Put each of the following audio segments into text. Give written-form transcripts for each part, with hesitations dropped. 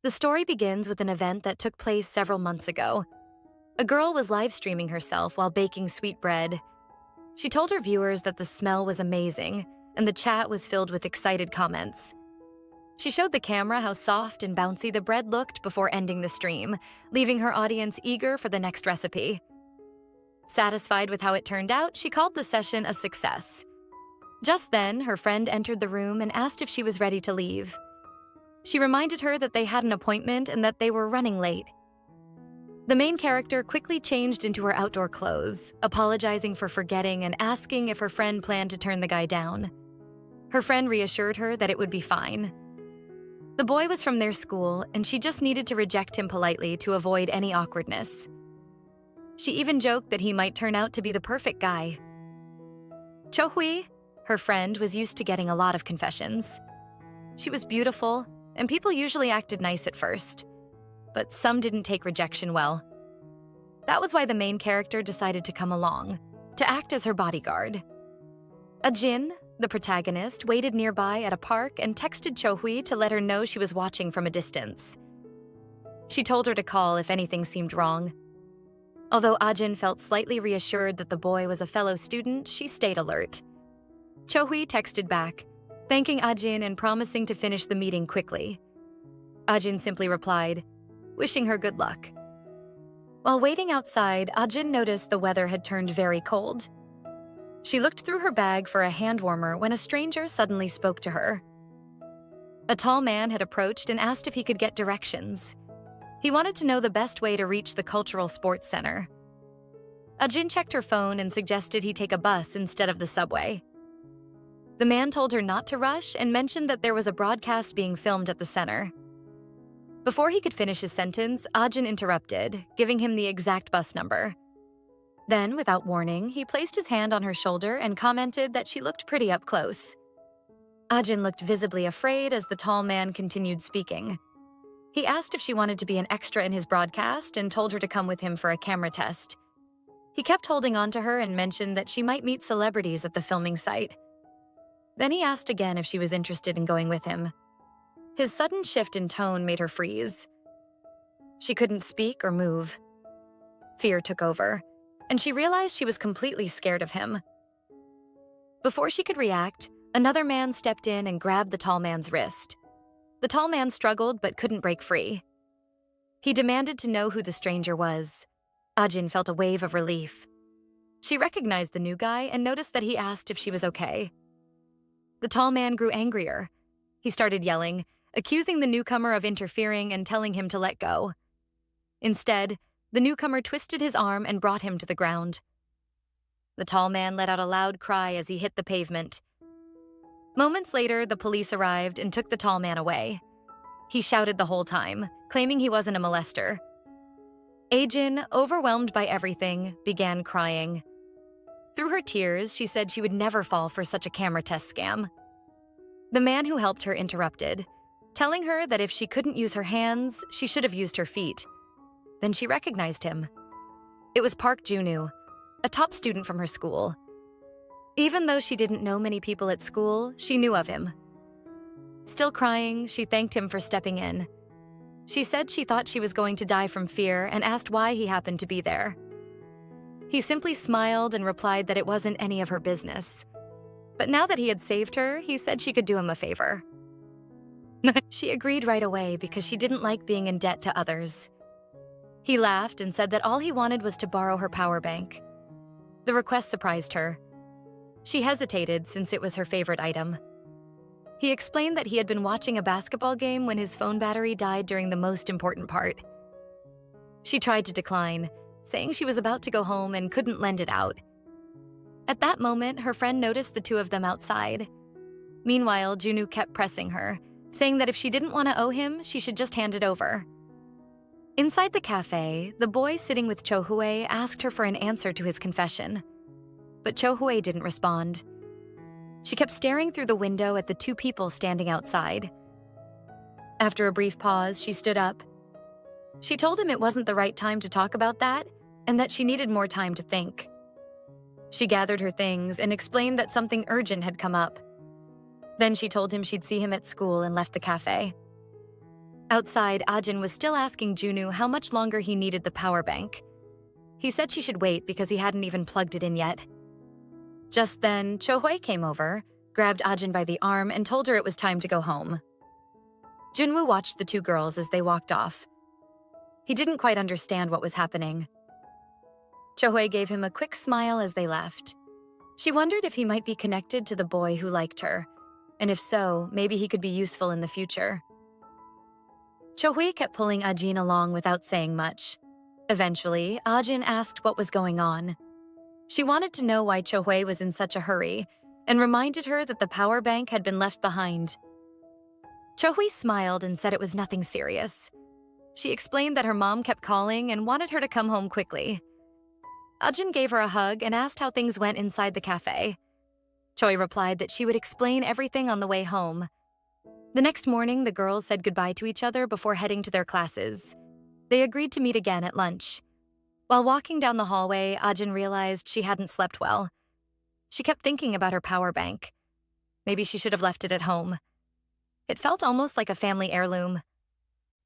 The story begins with an event that took place several months ago. A girl was live streaming herself while baking sweetbread. She told her viewers that the smell was amazing, and the chat was filled with excited comments. She showed the camera how soft and bouncy the bread looked before ending the stream, leaving her audience eager for the next recipe. Satisfied with how it turned out, she called the session a success. Just then, her friend entered the room and asked if she was ready to leave. She reminded her that they had an appointment and that they were running late. The main character quickly changed into her outdoor clothes, apologizing for forgetting and asking if her friend planned to turn the guy down. Her friend reassured her that it would be fine. The boy was from their school, and she just needed to reject him politely to avoid any awkwardness. She even joked that he might turn out to be the perfect guy. Chohui, her friend, was used to getting a lot of confessions. She was beautiful, and people usually acted nice at first, but some didn't take rejection well. That was why the main character decided to come along, to act as her bodyguard. Ajin, the protagonist, waited nearby at a park and texted Chohui to let her know she was watching from a distance. She told her to call if anything seemed wrong. Although Ajin felt slightly reassured that the boy was a fellow student, she stayed alert. Chohui texted back, thanking Ajin and promising to finish the meeting quickly. Ajin simply replied, wishing her good luck. While waiting outside, Ajin noticed the weather had turned very cold. She looked through her bag for a hand warmer when a stranger suddenly spoke to her. A tall man had approached and asked if he could get directions. He wanted to know the best way to reach the cultural sports center. Ajin checked her phone and suggested he take a bus instead of the subway. The man told her not to rush and mentioned that there was a broadcast being filmed at the center. Before he could finish his sentence, Ajin interrupted, giving him the exact bus number. Then, without warning, he placed his hand on her shoulder and commented that she looked pretty up close. Ajin looked visibly afraid as the tall man continued speaking. He asked if she wanted to be an extra in his broadcast and told her to come with him for a camera test. He kept holding on to her and mentioned that she might meet celebrities at the filming site. Then he asked again if she was interested in going with him. His sudden shift in tone made her freeze. She couldn't speak or move. Fear took over, and she realized she was completely scared of him. Before she could react, another man stepped in and grabbed the tall man's wrist. The tall man struggled but couldn't break free. He demanded to know who the stranger was. Ajin felt a wave of relief. She recognized the new guy and noticed that he asked if she was okay. The tall man grew angrier. He started yelling, accusing the newcomer of interfering and telling him to let go. Instead, the newcomer twisted his arm and brought him to the ground. The tall man let out a loud cry as he hit the pavement. Moments later, the police arrived and took the tall man away. He shouted the whole time, claiming he wasn't a molester. Ajin, overwhelmed by everything, began crying. Through her tears, she said she would never fall for such a camera test scam. The man who helped her interrupted, telling her that if she couldn't use her hands, she should have used her feet. Then she recognized him. It was Park Junwoo, a top student from her school. Even though she didn't know many people at school, she knew of him. Still crying, she thanked him for stepping in. She said she thought she was going to die from fear and asked why he happened to be there. He simply smiled and replied that it wasn't any of her business. But now that he had saved her, he said she could do him a favor. She agreed right away because she didn't like being in debt to others. He laughed and said that all he wanted was to borrow her power bank. The request surprised her. She hesitated since it was her favorite item. He explained that he had been watching a basketball game when his phone battery died during the most important part. She tried to decline, saying she was about to go home and couldn't lend it out. At that moment, her friend noticed the two of them outside. Meanwhile, Junwoo kept pressing her, saying that if she didn't want to owe him, she should just hand it over. Inside the cafe, the boy sitting with Chohui asked her for an answer to his confession. But Chohui didn't respond. She kept staring through the window at the two people standing outside. After a brief pause, she stood up. She told him it wasn't the right time to talk about that, and that she needed more time to think. She gathered her things and explained that something urgent had come up. Then she told him she'd see him at school and left the cafe. Outside, Ajin was still asking Junwoo how much longer he needed the power bank. He said she should wait because he hadn't even plugged it in yet. Just then, Chohui came over, grabbed Ajin by the arm, and told her it was time to go home. Junwoo watched the two girls as they walked off. He didn't quite understand what was happening. Chohui gave him a quick smile as they left. She wondered if he might be connected to the boy who liked her, and if so, maybe he could be useful in the future. Chohui kept pulling Ajin along without saying much. Eventually, Ajin asked what was going on. She wanted to know why Chohui was in such a hurry, and reminded her that the power bank had been left behind. Chohui smiled and said it was nothing serious. She explained that her mom kept calling and wanted her to come home quickly. Ajin gave her a hug and asked how things went inside the cafe. Choi replied that she would explain everything on the way home. The next morning, the girls said goodbye to each other before heading to their classes. They agreed to meet again at lunch. While walking down the hallway, Ajin realized she hadn't slept well. She kept thinking about her power bank. Maybe she should have left it at home. It felt almost like a family heirloom.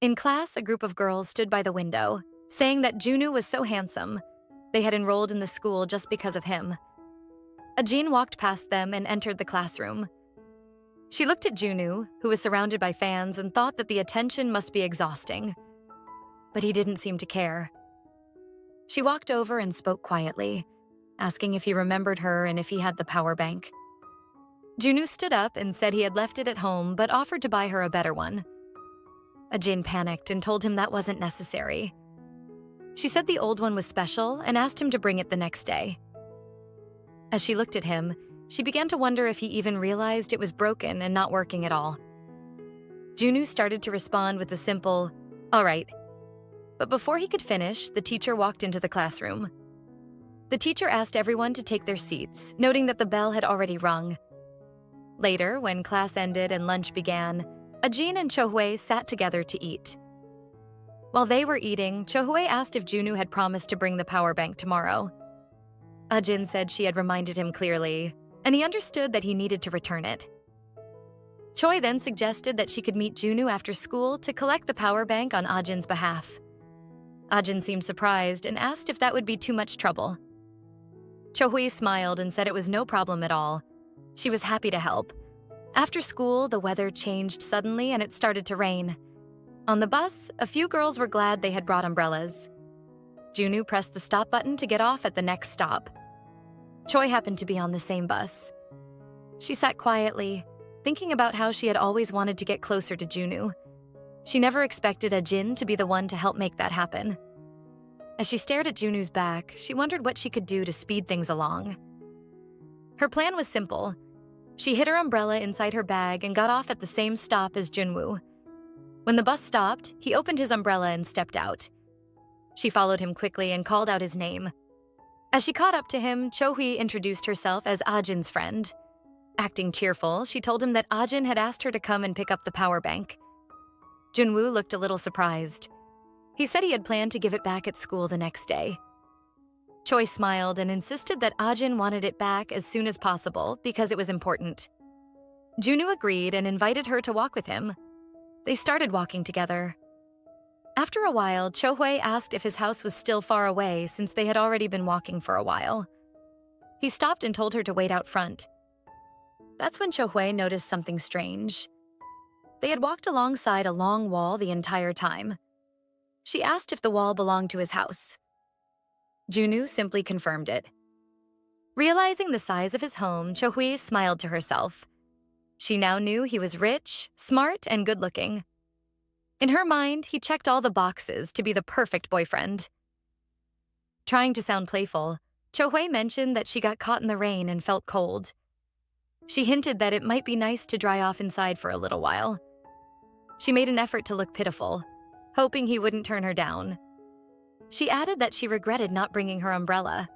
In class, a group of girls stood by the window, saying that Junwoo was so handsome. They had enrolled in the school just because of him. Ajin walked past them and entered the classroom. She looked at Junwoo, who was surrounded by fans, and thought that the attention must be exhausting. But he didn't seem to care. She walked over and spoke quietly, asking if he remembered her and if he had the power bank. Junwoo stood up and said he had left it at home but offered to buy her a better one. Ajin panicked and told him that wasn't necessary. She said the old one was special and asked him to bring it the next day. As she looked at him, she began to wonder if he even realized it was broken and not working at all. Junwoo started to respond with a simple, "All right." But before he could finish, the teacher walked into the classroom. The teacher asked everyone to take their seats, noting that the bell had already rung. Later, when class ended and lunch began, Ajin and Chohui sat together to eat. While they were eating, Chohui asked if Junwoo had promised to bring the power bank tomorrow. Ajin said she had reminded him clearly, and he understood that he needed to return it. Choi then suggested that she could meet Junwoo after school to collect the power bank on Ajin's behalf. Ajin seemed surprised and asked if that would be too much trouble. Chohui smiled and said it was no problem at all. She was happy to help. After school, the weather changed suddenly and it started to rain. On the bus, a few girls were glad they had brought umbrellas. Junwoo pressed the stop button to get off at the next stop. Choi happened to be on the same bus. She sat quietly, thinking about how she had always wanted to get closer to Junwoo. She never expected Ajin to be the one to help make that happen. As she stared at Junwoo's back, she wondered what she could do to speed things along. Her plan was simple. She hid her umbrella inside her bag and got off at the same stop as Junwoo. When the bus stopped, he opened his umbrella and stepped out. She followed him quickly and called out his name. As she caught up to him, Chohui introduced herself as Ajin's friend. Acting cheerful, she told him that Ajin had asked her to come and pick up the power bank. Junwoo looked a little surprised. He said he had planned to give it back at school the next day. Choi smiled and insisted that Ajin wanted it back as soon as possible because it was important. Junwoo agreed and invited her to walk with him. They started walking together. After a while, Chohui asked if his house was still far away since they had already been walking for a while. He stopped and told her to wait out front. That's when Chohui noticed something strange. They had walked alongside a long wall the entire time. She asked if the wall belonged to his house. Junwoo simply confirmed it. Realizing the size of his home, Chohui smiled to herself. She now knew he was rich, smart, and good-looking. In her mind, he checked all the boxes to be the perfect boyfriend. Trying to sound playful, Chohui mentioned that she got caught in the rain and felt cold. She hinted that it might be nice to dry off inside for a little while. She made an effort to look pitiful, hoping he wouldn't turn her down. She added that she regretted not bringing her umbrella.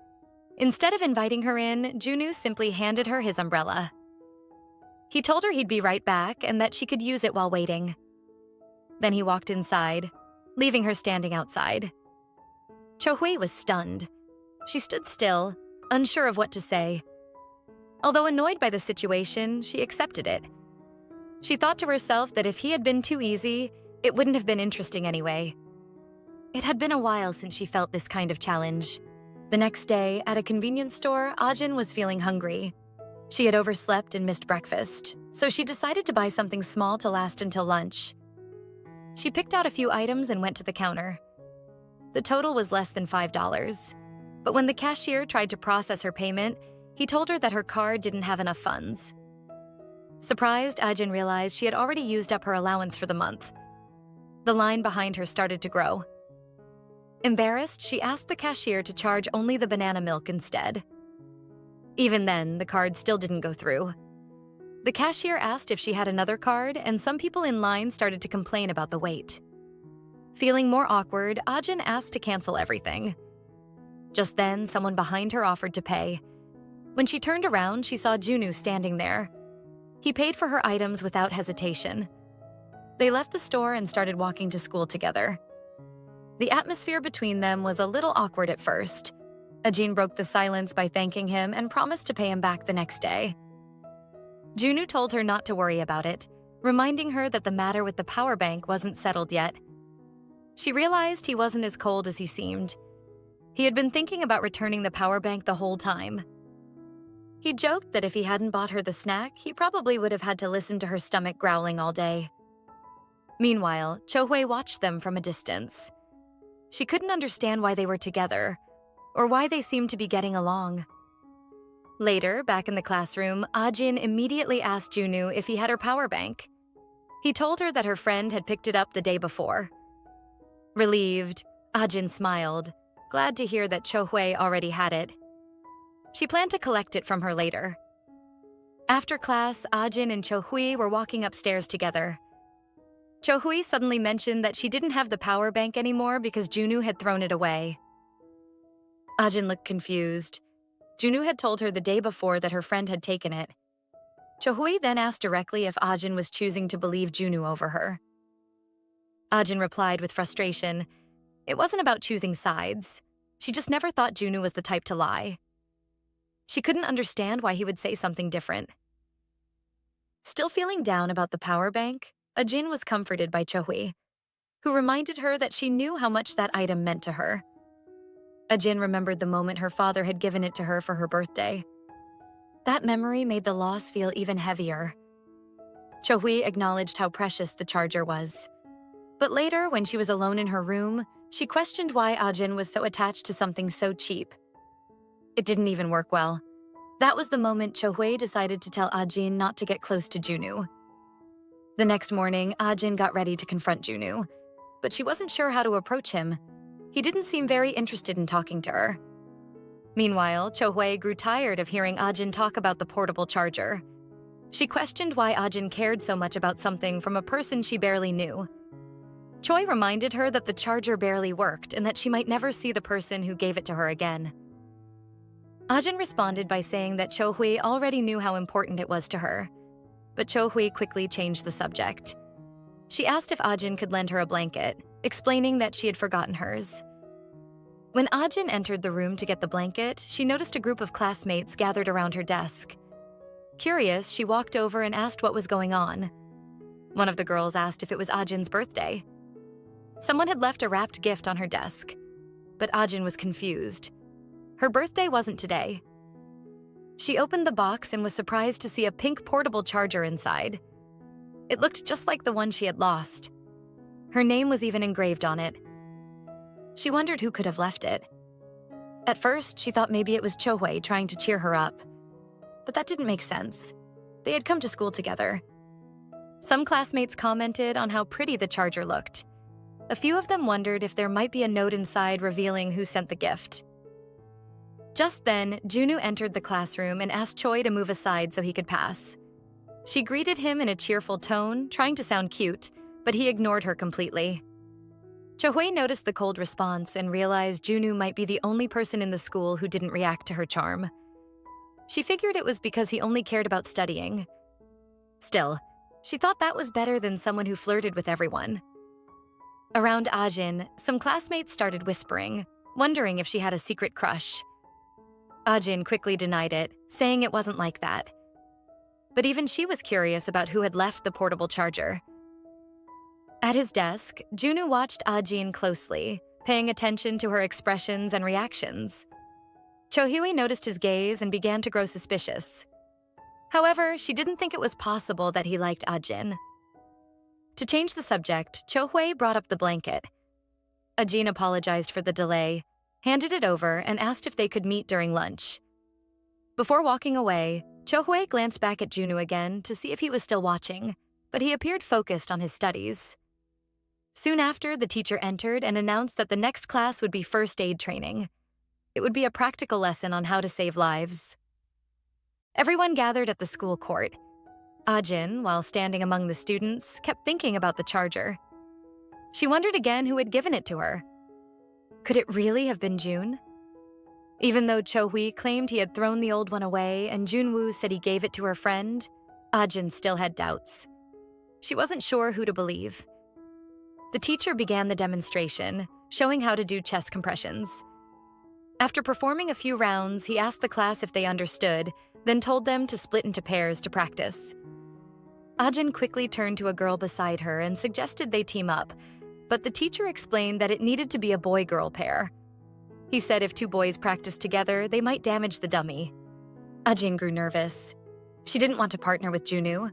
Instead of inviting her in, Junwoo simply handed her his umbrella. He told her he'd be right back and that she could use it while waiting. Then he walked inside, leaving her standing outside. Chohui was stunned. She stood still, unsure of what to say. Although annoyed by the situation, she accepted it. She thought to herself that if he had been too easy, It wouldn't have been interesting anyway. It had been a while since she felt this kind of challenge. The next day, at a convenience store, Ajin was feeling hungry. She had overslept and missed breakfast, so she decided to buy something small to last until lunch. She picked out a few items and went to the counter. The total was less than $5, but when the cashier tried to process her payment, he told her that her card didn't have enough funds. Surprised, Ajin realized she had already used up her allowance for the month. The line behind her started to grow. Embarrassed, she asked the cashier to charge only the banana milk instead. Even then, the card still didn't go through. The cashier asked if she had another card, and some people in line started to complain about the wait. Feeling more awkward, Ajin asked to cancel everything. Just then, someone behind her offered to pay. When she turned around, she saw Junwoo standing there. He paid for her items without hesitation. They left the store and started walking to school together. The atmosphere between them was a little awkward at first. Ajin broke the silence by thanking him and promised to pay him back the next day. Junwoo told her not to worry about it, reminding her that the matter with the power bank wasn't settled yet. She realized he wasn't as cold as he seemed. He had been thinking about returning the power bank the whole time. He joked that if he hadn't bought her the snack, he probably would have had to listen to her stomach growling all day. Meanwhile, Cho-hwee watched them from a distance. She couldn't understand why they were together, or why they seemed to be getting along. Later, back in the classroom, Ajin immediately asked Junwoo if he had her power bank. He told her that her friend had picked it up the day before. Relieved, Ajin smiled, glad to hear that Cho-hwee already had it. She planned to collect it from her later. After class, Ajin and Cho-hwee were walking upstairs together. Cho-hwee suddenly mentioned that she didn't have the power bank anymore because Junwoo had thrown it away. Ajin looked confused. Junwoo had told her the day before that her friend had taken it. Cho-hwee then asked directly if Ajin was choosing to believe Junwoo over her. Ajin replied with frustration. It wasn't about choosing sides. She just never thought Junwoo was the type to lie. She couldn't understand why he would say something different. Still feeling down about the power bank, Ajin was comforted by Cho-hwee, who reminded her that she knew how much that item meant to her. Ajin remembered the moment her father had given it to her for her birthday. That memory made the loss feel even heavier. Cho-hwee acknowledged how precious the charger was. But later, when she was alone in her room, she questioned why Ajin was so attached to something so cheap. It didn't even work well. That was the moment Cho-hwee decided to tell Ajin not to get close to Junwoo. The next morning, Ajin got ready to confront Junwoo, but she wasn't sure how to approach him. He didn't seem very interested in talking to her. Meanwhile, Cho-hwee grew tired of hearing Ajin talk about the portable charger. She questioned why Ajin cared so much about something from a person she barely knew. Choi reminded her that the charger barely worked and that she might never see the person who gave it to her again. Ajin responded by saying that Cho-hwee already knew how important it was to her, but Cho-hwee quickly changed the subject. She asked if Ajin could lend her a blanket, explaining that she had forgotten hers. When Ajin entered the room to get the blanket, she noticed a group of classmates gathered around her desk. Curious, she walked over and asked what was going on. One of the girls asked if it was Ajin's birthday. Someone had left a wrapped gift on her desk, but Ajin was confused. Her birthday wasn't today. She opened the box and was surprised to see a pink portable charger inside. It looked just like the one she had lost. Her name was even engraved on it. She wondered who could have left it. At first, she thought maybe it was Cho-hwee trying to cheer her up. But that didn't make sense. They had come to school together. Some classmates commented on how pretty the charger looked. A few of them wondered if there might be a note inside revealing who sent the gift. Just then, Junwoo entered the classroom and asked Choi to move aside so he could pass. She greeted him in a cheerful tone, trying to sound cute, but he ignored her completely. Cho-hwee noticed the cold response and realized Junwoo might be the only person in the school who didn't react to her charm. She figured it was because he only cared about studying. Still, she thought that was better than someone who flirted with everyone. Around Ajin, some classmates started whispering, wondering if she had a secret crush. Ajin quickly denied it, saying it wasn't like that. But even she was curious about who had left the portable charger. At his desk, Junwoo watched Ajin closely, paying attention to her expressions and reactions. Chohyue noticed his gaze and began to grow suspicious. However, she didn't think it was possible that he liked Ajin. To change the subject, Chohyue brought up the blanket. Ajin apologized for the delay, handed it over, and asked if they could meet during lunch. Before walking away, Chohyue glanced back at Junwoo again to see if he was still watching, but he appeared focused on his studies. Soon after, the teacher entered and announced that the next class would be first aid training. It would be a practical lesson on how to save lives. Everyone gathered at the school court. Ajin, while standing among the students, kept thinking about the charger. She wondered again who had given it to her. Could it really have been June? Even though Chohyue claimed he had thrown the old one away and Junwoo said he gave it to her friend, Ajin still had doubts. She wasn't sure who to believe. The teacher began the demonstration, showing how to do chest compressions. After performing a few rounds, he asked the class if they understood, then told them to split into pairs to practice. Ajin quickly turned to a girl beside her and suggested they team up, but the teacher explained that it needed to be a boy-girl pair. He said if two boys practiced together, they might damage the dummy. Ajin grew nervous. She didn't want to partner with Junwoo.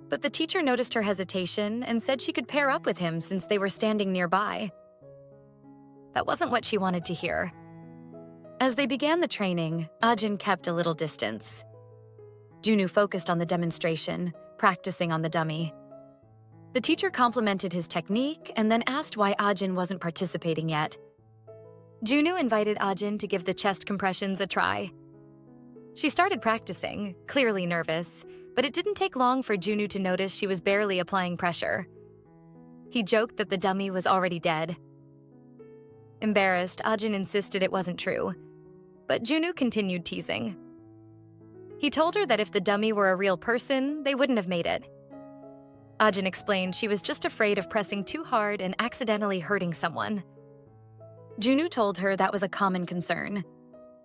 But the teacher noticed her hesitation and said she could pair up with him since they were standing nearby. That wasn't what she wanted to hear. As they began the training, Ajin kept a little distance. Junwoo focused on the demonstration, practicing on the dummy. The teacher complimented his technique and then asked why Ajin wasn't participating yet. Junwoo invited Ajin to give the chest compressions a try. She started practicing, clearly nervous, but it didn't take long for Junwoo to notice she was barely applying pressure. He joked that the dummy was already dead. Embarrassed, Ajin insisted it wasn't true, but Junwoo continued teasing. He told her that if the dummy were a real person, they wouldn't have made it. Ajin explained she was just afraid of pressing too hard and accidentally hurting someone. Junwoo told her that was a common concern.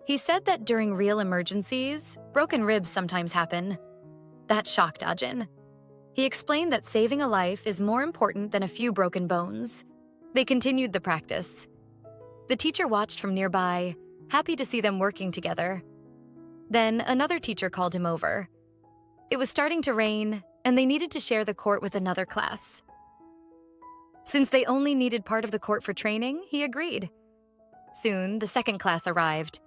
He said that during real emergencies, broken ribs sometimes happen. That shocked Ajin. He explained that saving a life is more important than a few broken bones. They continued the practice. The teacher watched from nearby, happy to see them working together. Then another teacher called him over. It was starting to rain, and they needed to share the court with another class. Since they only needed part of the court for training, he agreed. Soon, the second class arrived.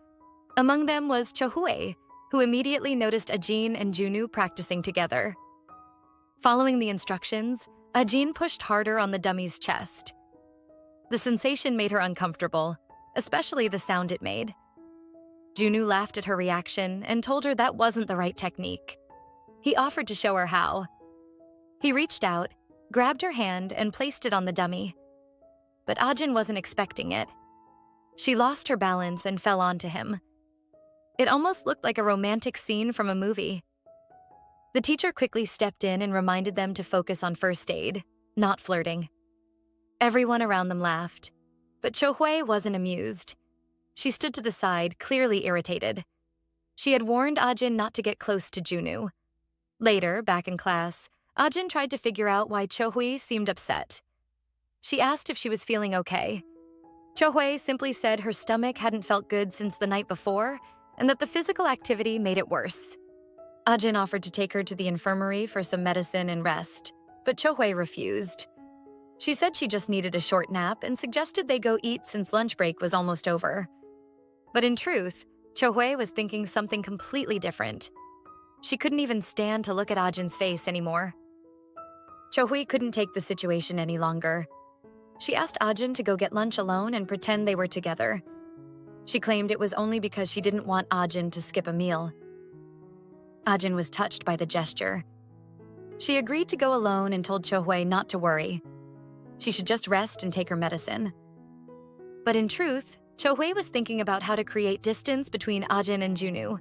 Among them was Chohyue, who immediately noticed Ajin and Junwoo practicing together. Following the instructions, Ajin pushed harder on the dummy's chest. The sensation made her uncomfortable, especially the sound it made. Junwoo laughed at her reaction and told her that wasn't the right technique. He offered to show her how. He reached out, grabbed her hand, and placed it on the dummy. But Ajin wasn't expecting it. She lost her balance and fell onto him. It almost looked like a romantic scene from a movie. The teacher quickly stepped in and reminded them to focus on first aid, not flirting. Everyone around them laughed, but Chohyue wasn't amused. She stood to the side, clearly irritated. She had warned Ajin not to get close to Junwoo. Later, back in class, Ajin tried to figure out why Chohyue seemed upset. She asked if she was feeling okay. Chohyue simply said her stomach hadn't felt good since the night before and that the physical activity made it worse. Ajin offered to take her to the infirmary for some medicine and rest, but Chohyue refused. She said she just needed a short nap and suggested they go eat since lunch break was almost over. But in truth, Chohyue was thinking something completely different. She couldn't even stand to look at Ajin's face anymore. Chohyue couldn't take the situation any longer. She asked Ajin to go get lunch alone and pretend they were together. She claimed it was only because she didn't want Ajin to skip a meal. Ajin was touched by the gesture. She agreed to go alone and told Chohyue not to worry. She should just rest and take her medicine. But in truth, Chohyue was thinking about how to create distance between Ajin and Junwoo.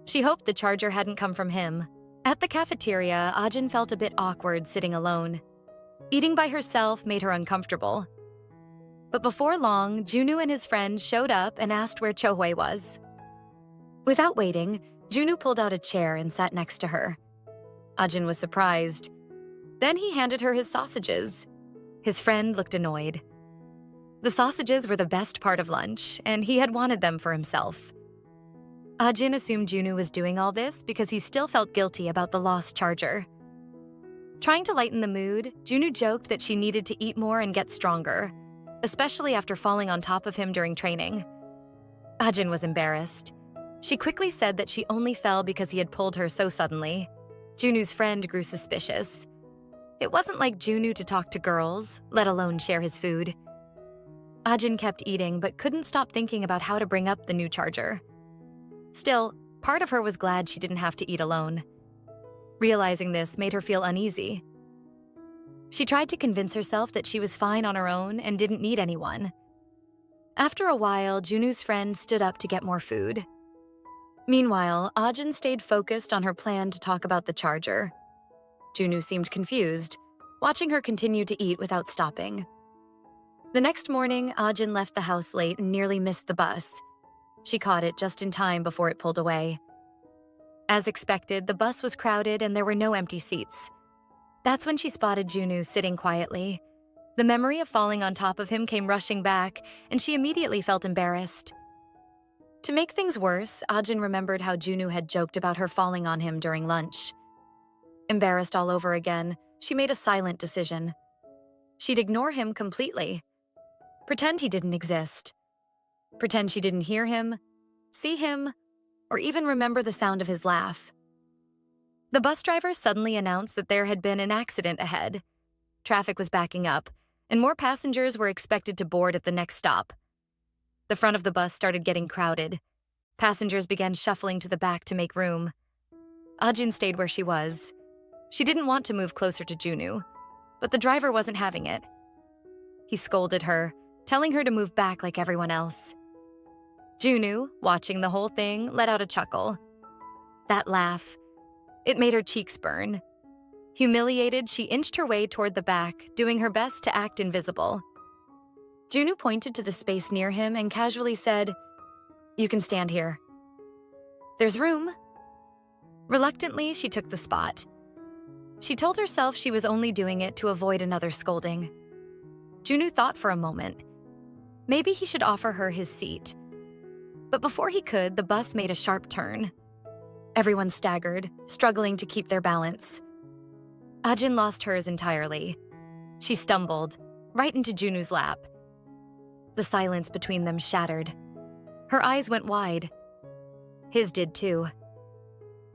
She hoped the charger hadn't come from him. At the cafeteria, Ajin felt a bit awkward sitting alone. Eating by herself made her uncomfortable. But before long, Junwoo and his friend showed up and asked where Chohyue was. Without waiting, Junwoo pulled out a chair and sat next to her. Ajin was surprised. Then he handed her his sausages. His friend looked annoyed. The sausages were the best part of lunch, and he had wanted them for himself. Ajin assumed Junwoo was doing all this because he still felt guilty about the lost charger. Trying to lighten the mood, Junwoo joked that she needed to eat more and get stronger, especially after falling on top of him during training. Ajin was embarrassed. She quickly said that she only fell because he had pulled her so suddenly. Junwoo's friend grew suspicious. It wasn't like Junwoo to talk to girls, let alone share his food. Ajin kept eating but couldn't stop thinking about how to bring up the new charger. Still, part of her was glad she didn't have to eat alone. Realizing this made her feel uneasy. She tried to convince herself that she was fine on her own and didn't need anyone. After a while, Junwoo's friend stood up to get more food. Meanwhile, Ajin stayed focused on her plan to talk about the charger. Junwoo seemed confused, watching her continue to eat without stopping. The next morning, Ajin left the house late and nearly missed the bus. She caught it just in time before it pulled away. As expected, the bus was crowded and there were no empty seats. That's when she spotted Junwoo sitting quietly. The memory of falling on top of him came rushing back, and she immediately felt embarrassed. To make things worse, Ajin remembered how Junwoo had joked about her falling on him during lunch. Embarrassed all over again, she made a silent decision. She'd ignore him completely. Pretend he didn't exist. Pretend she didn't hear him, see him, or even remember the sound of his laugh. The bus driver suddenly announced that there had been an accident ahead. Traffic was backing up, and more passengers were expected to board at the next stop. The front of the bus started getting crowded. Passengers began shuffling to the back to make room. Ajin stayed where she was. She didn't want to move closer to Junwoo, but the driver wasn't having it. He scolded her, telling her to move back like everyone else. Junwoo, watching the whole thing, let out a chuckle. That laugh, it made her cheeks burn. Humiliated, she inched her way toward the back, doing her best to act invisible. Junwoo pointed to the space near him and casually said, "You can stand here." "There's room." Reluctantly, she took the spot. She told herself she was only doing it to avoid another scolding. Junwoo thought for a moment. Maybe he should offer her his seat. But before he could, the bus made a sharp turn. Everyone staggered, struggling to keep their balance. Ajin lost hers entirely. She stumbled, right into Junwoo's lap. The silence between them shattered. Her eyes went wide. His did too.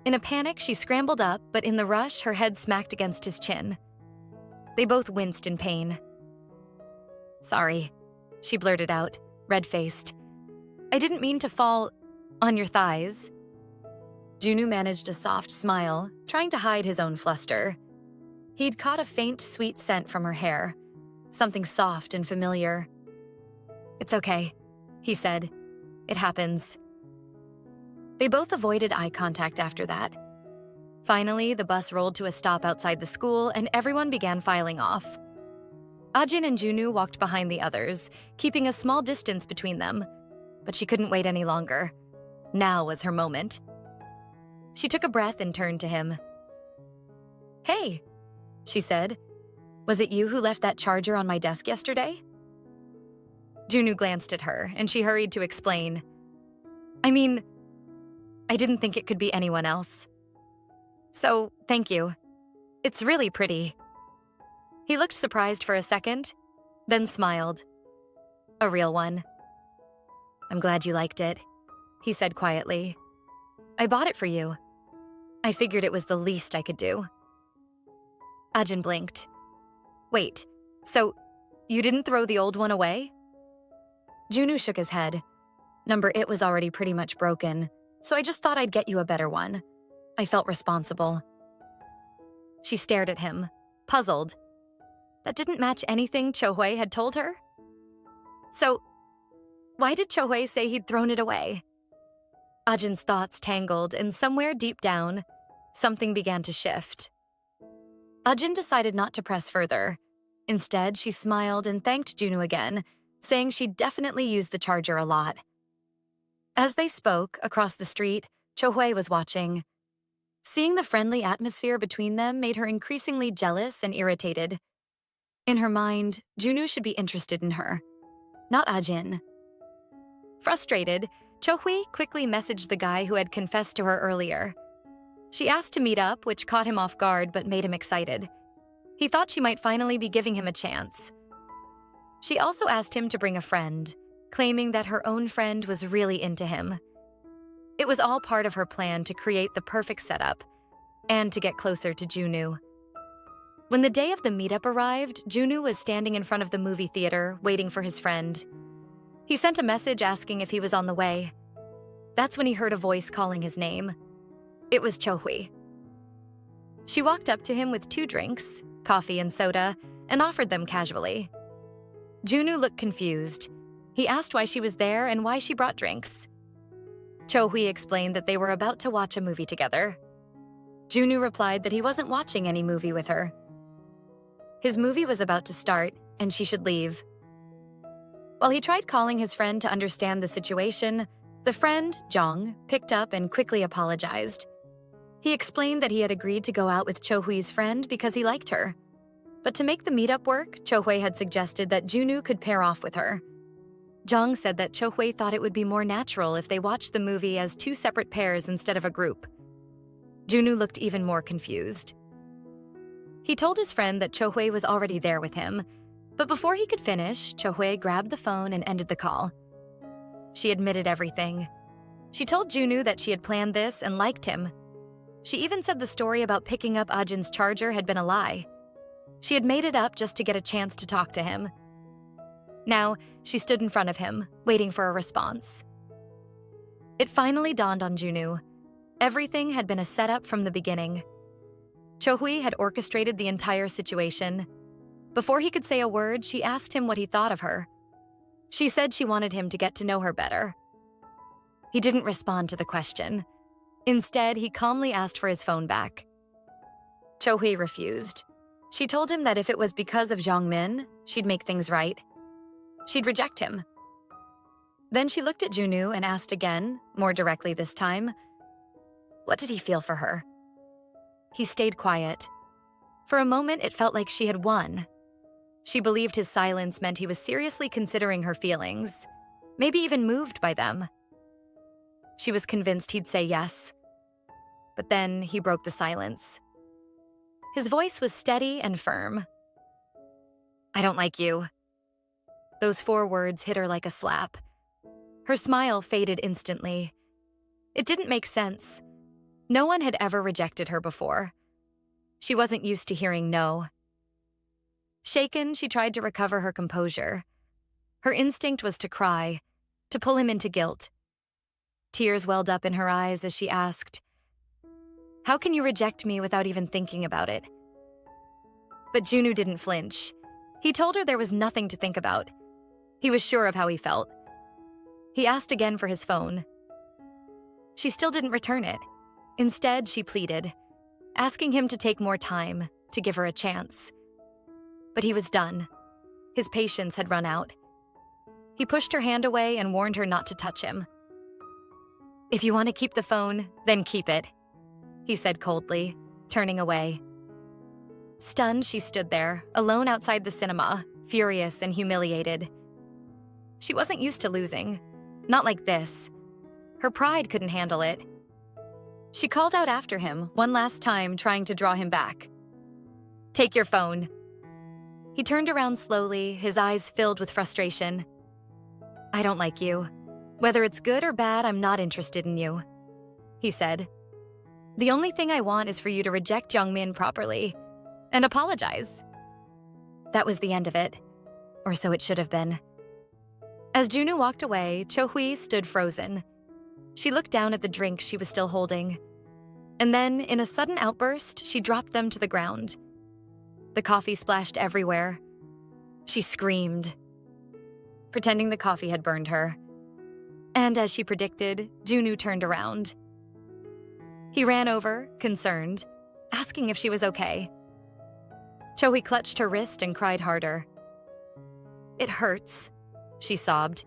In a panic, she scrambled up, but in the rush, her head smacked against his chin. They both winced in pain. "Sorry," she blurted out, red-faced. "I didn't mean to fall on your thighs." Junwoo managed a soft smile, trying to hide his own fluster. He'd caught a faint, sweet scent from her hair, something soft and familiar. "It's okay," he said. "It happens." They both avoided eye contact after that. Finally, the bus rolled to a stop outside the school and everyone began filing off. Ajin and Junwoo walked behind the others, keeping a small distance between them. But she couldn't wait any longer. Now was her moment. She took a breath and turned to him. "Hey," she said. "Was it you who left that charger on my desk yesterday?" Junwoo glanced at her, and she hurried to explain. I didn't think it could be anyone else. So, thank you. It's really pretty." He looked surprised for a second, then smiled. "A real one." "I'm glad you liked it," he said quietly. "I bought it for you. I figured it was the least I could do." Ajin blinked. "Wait, so you didn't throw the old one away?" Junwoo shook his head. "Number it was already pretty much broken, so I just thought I'd get you a better one. I felt responsible." She stared at him, puzzled. That didn't match anything Cho-hwee had told her. So, why did Cho-hwee say he'd thrown it away? Ajin's thoughts tangled, and somewhere deep down, something began to shift. Ajin decided not to press further. Instead, she smiled and thanked Junwoo again, saying she'd definitely use the charger a lot. As they spoke, across the street, Cho-hwee was watching. Seeing the friendly atmosphere between them made her increasingly jealous and irritated. In her mind, Junwoo should be interested in her, not Ajin. Frustrated, Cho-hui quickly messaged the guy who had confessed to her earlier. She asked to meet up, which caught him off guard but made him excited. He thought she might finally be giving him a chance. She also asked him to bring a friend, claiming that her own friend was really into him. It was all part of her plan to create the perfect setup and to get closer to Junwoo. When the day of the meetup arrived, Junwoo was standing in front of the movie theater, waiting for his friend. He sent a message asking if he was on the way. That's when he heard a voice calling his name. It was Cho-hui. She walked up to him with 2 drinks, coffee and soda, and offered them casually. Junwoo looked confused. He asked why she was there and why she brought drinks. Cho-hui explained that they were about to watch a movie together. Junwoo replied that he wasn't watching any movie with her. His movie was about to start, and she should leave. While he tried calling his friend to understand the situation, the friend, Jong, picked up and quickly apologized. He explained that he had agreed to go out with Cho-hui's friend because he liked her. But to make the meetup work, Cho-hui had suggested that Junwoo could pair off with her. Jong said that Cho-hui thought it would be more natural if they watched the movie as 2 separate pairs instead of a group. Junwoo looked even more confused. He told his friend that Cho-hui was already there with him, but before he could finish, Cho-hui grabbed the phone and ended the call. She admitted everything. She told Junwoo that she had planned this and liked him. She even said the story about picking up Ajin's charger had been a lie. She had made it up just to get a chance to talk to him. Now, she stood in front of him, waiting for a response. It finally dawned on Junwoo. Everything had been a setup from the beginning. Cho-hui had orchestrated the entire situation. Before he could say a word, she asked him what he thought of her. She said she wanted him to get to know her better. He didn't respond to the question. Instead, he calmly asked for his phone back. Cho-hui refused. She told him that if it was because of Jongmin, she'd make things right. She'd reject him. Then she looked at Junwoo and asked again, more directly this time, what did he feel for her? He stayed quiet. For a moment, it felt like she had won. She believed his silence meant he was seriously considering her feelings, maybe even moved by them. She was convinced he'd say yes. But then he broke the silence. His voice was steady and firm. I don't like you. Those 4 words hit her like a slap. Her smile faded instantly. It didn't make sense. No one had ever rejected her before. She wasn't used to hearing no. Shaken, she tried to recover her composure. Her instinct was to cry, to pull him into guilt. Tears welled up in her eyes as she asked, how can you reject me without even thinking about it? But Junwoo didn't flinch. He told her there was nothing to think about. He was sure of how he felt. He asked again for his phone. She still didn't return it. Instead, she pleaded, asking him to take more time, to give her a chance. But he was done. His patience had run out. He pushed her hand away and warned her not to touch him. If you want to keep the phone, then keep it, he said coldly, turning away. Stunned, she stood there, alone outside the cinema, furious and humiliated. She wasn't used to losing. Not like this. Her pride couldn't handle it. She called out after him, one last time, trying to draw him back. Take your phone. He turned around slowly, his eyes filled with frustration. I don't like you. Whether it's good or bad, I'm not interested in you, he said. The only thing I want is for you to reject Jongmin properly and apologize. That was the end of it, or so it should have been. As Junwoo walked away, Cho-hui stood frozen. She looked down at the drinks she was still holding. And then, in a sudden outburst, she dropped them to the ground. The coffee splashed everywhere. She screamed, pretending the coffee had burned her. And as she predicted, Junwoo turned around. He ran over, concerned, asking if she was okay. Cho-hui clutched her wrist and cried harder. It hurts, she sobbed.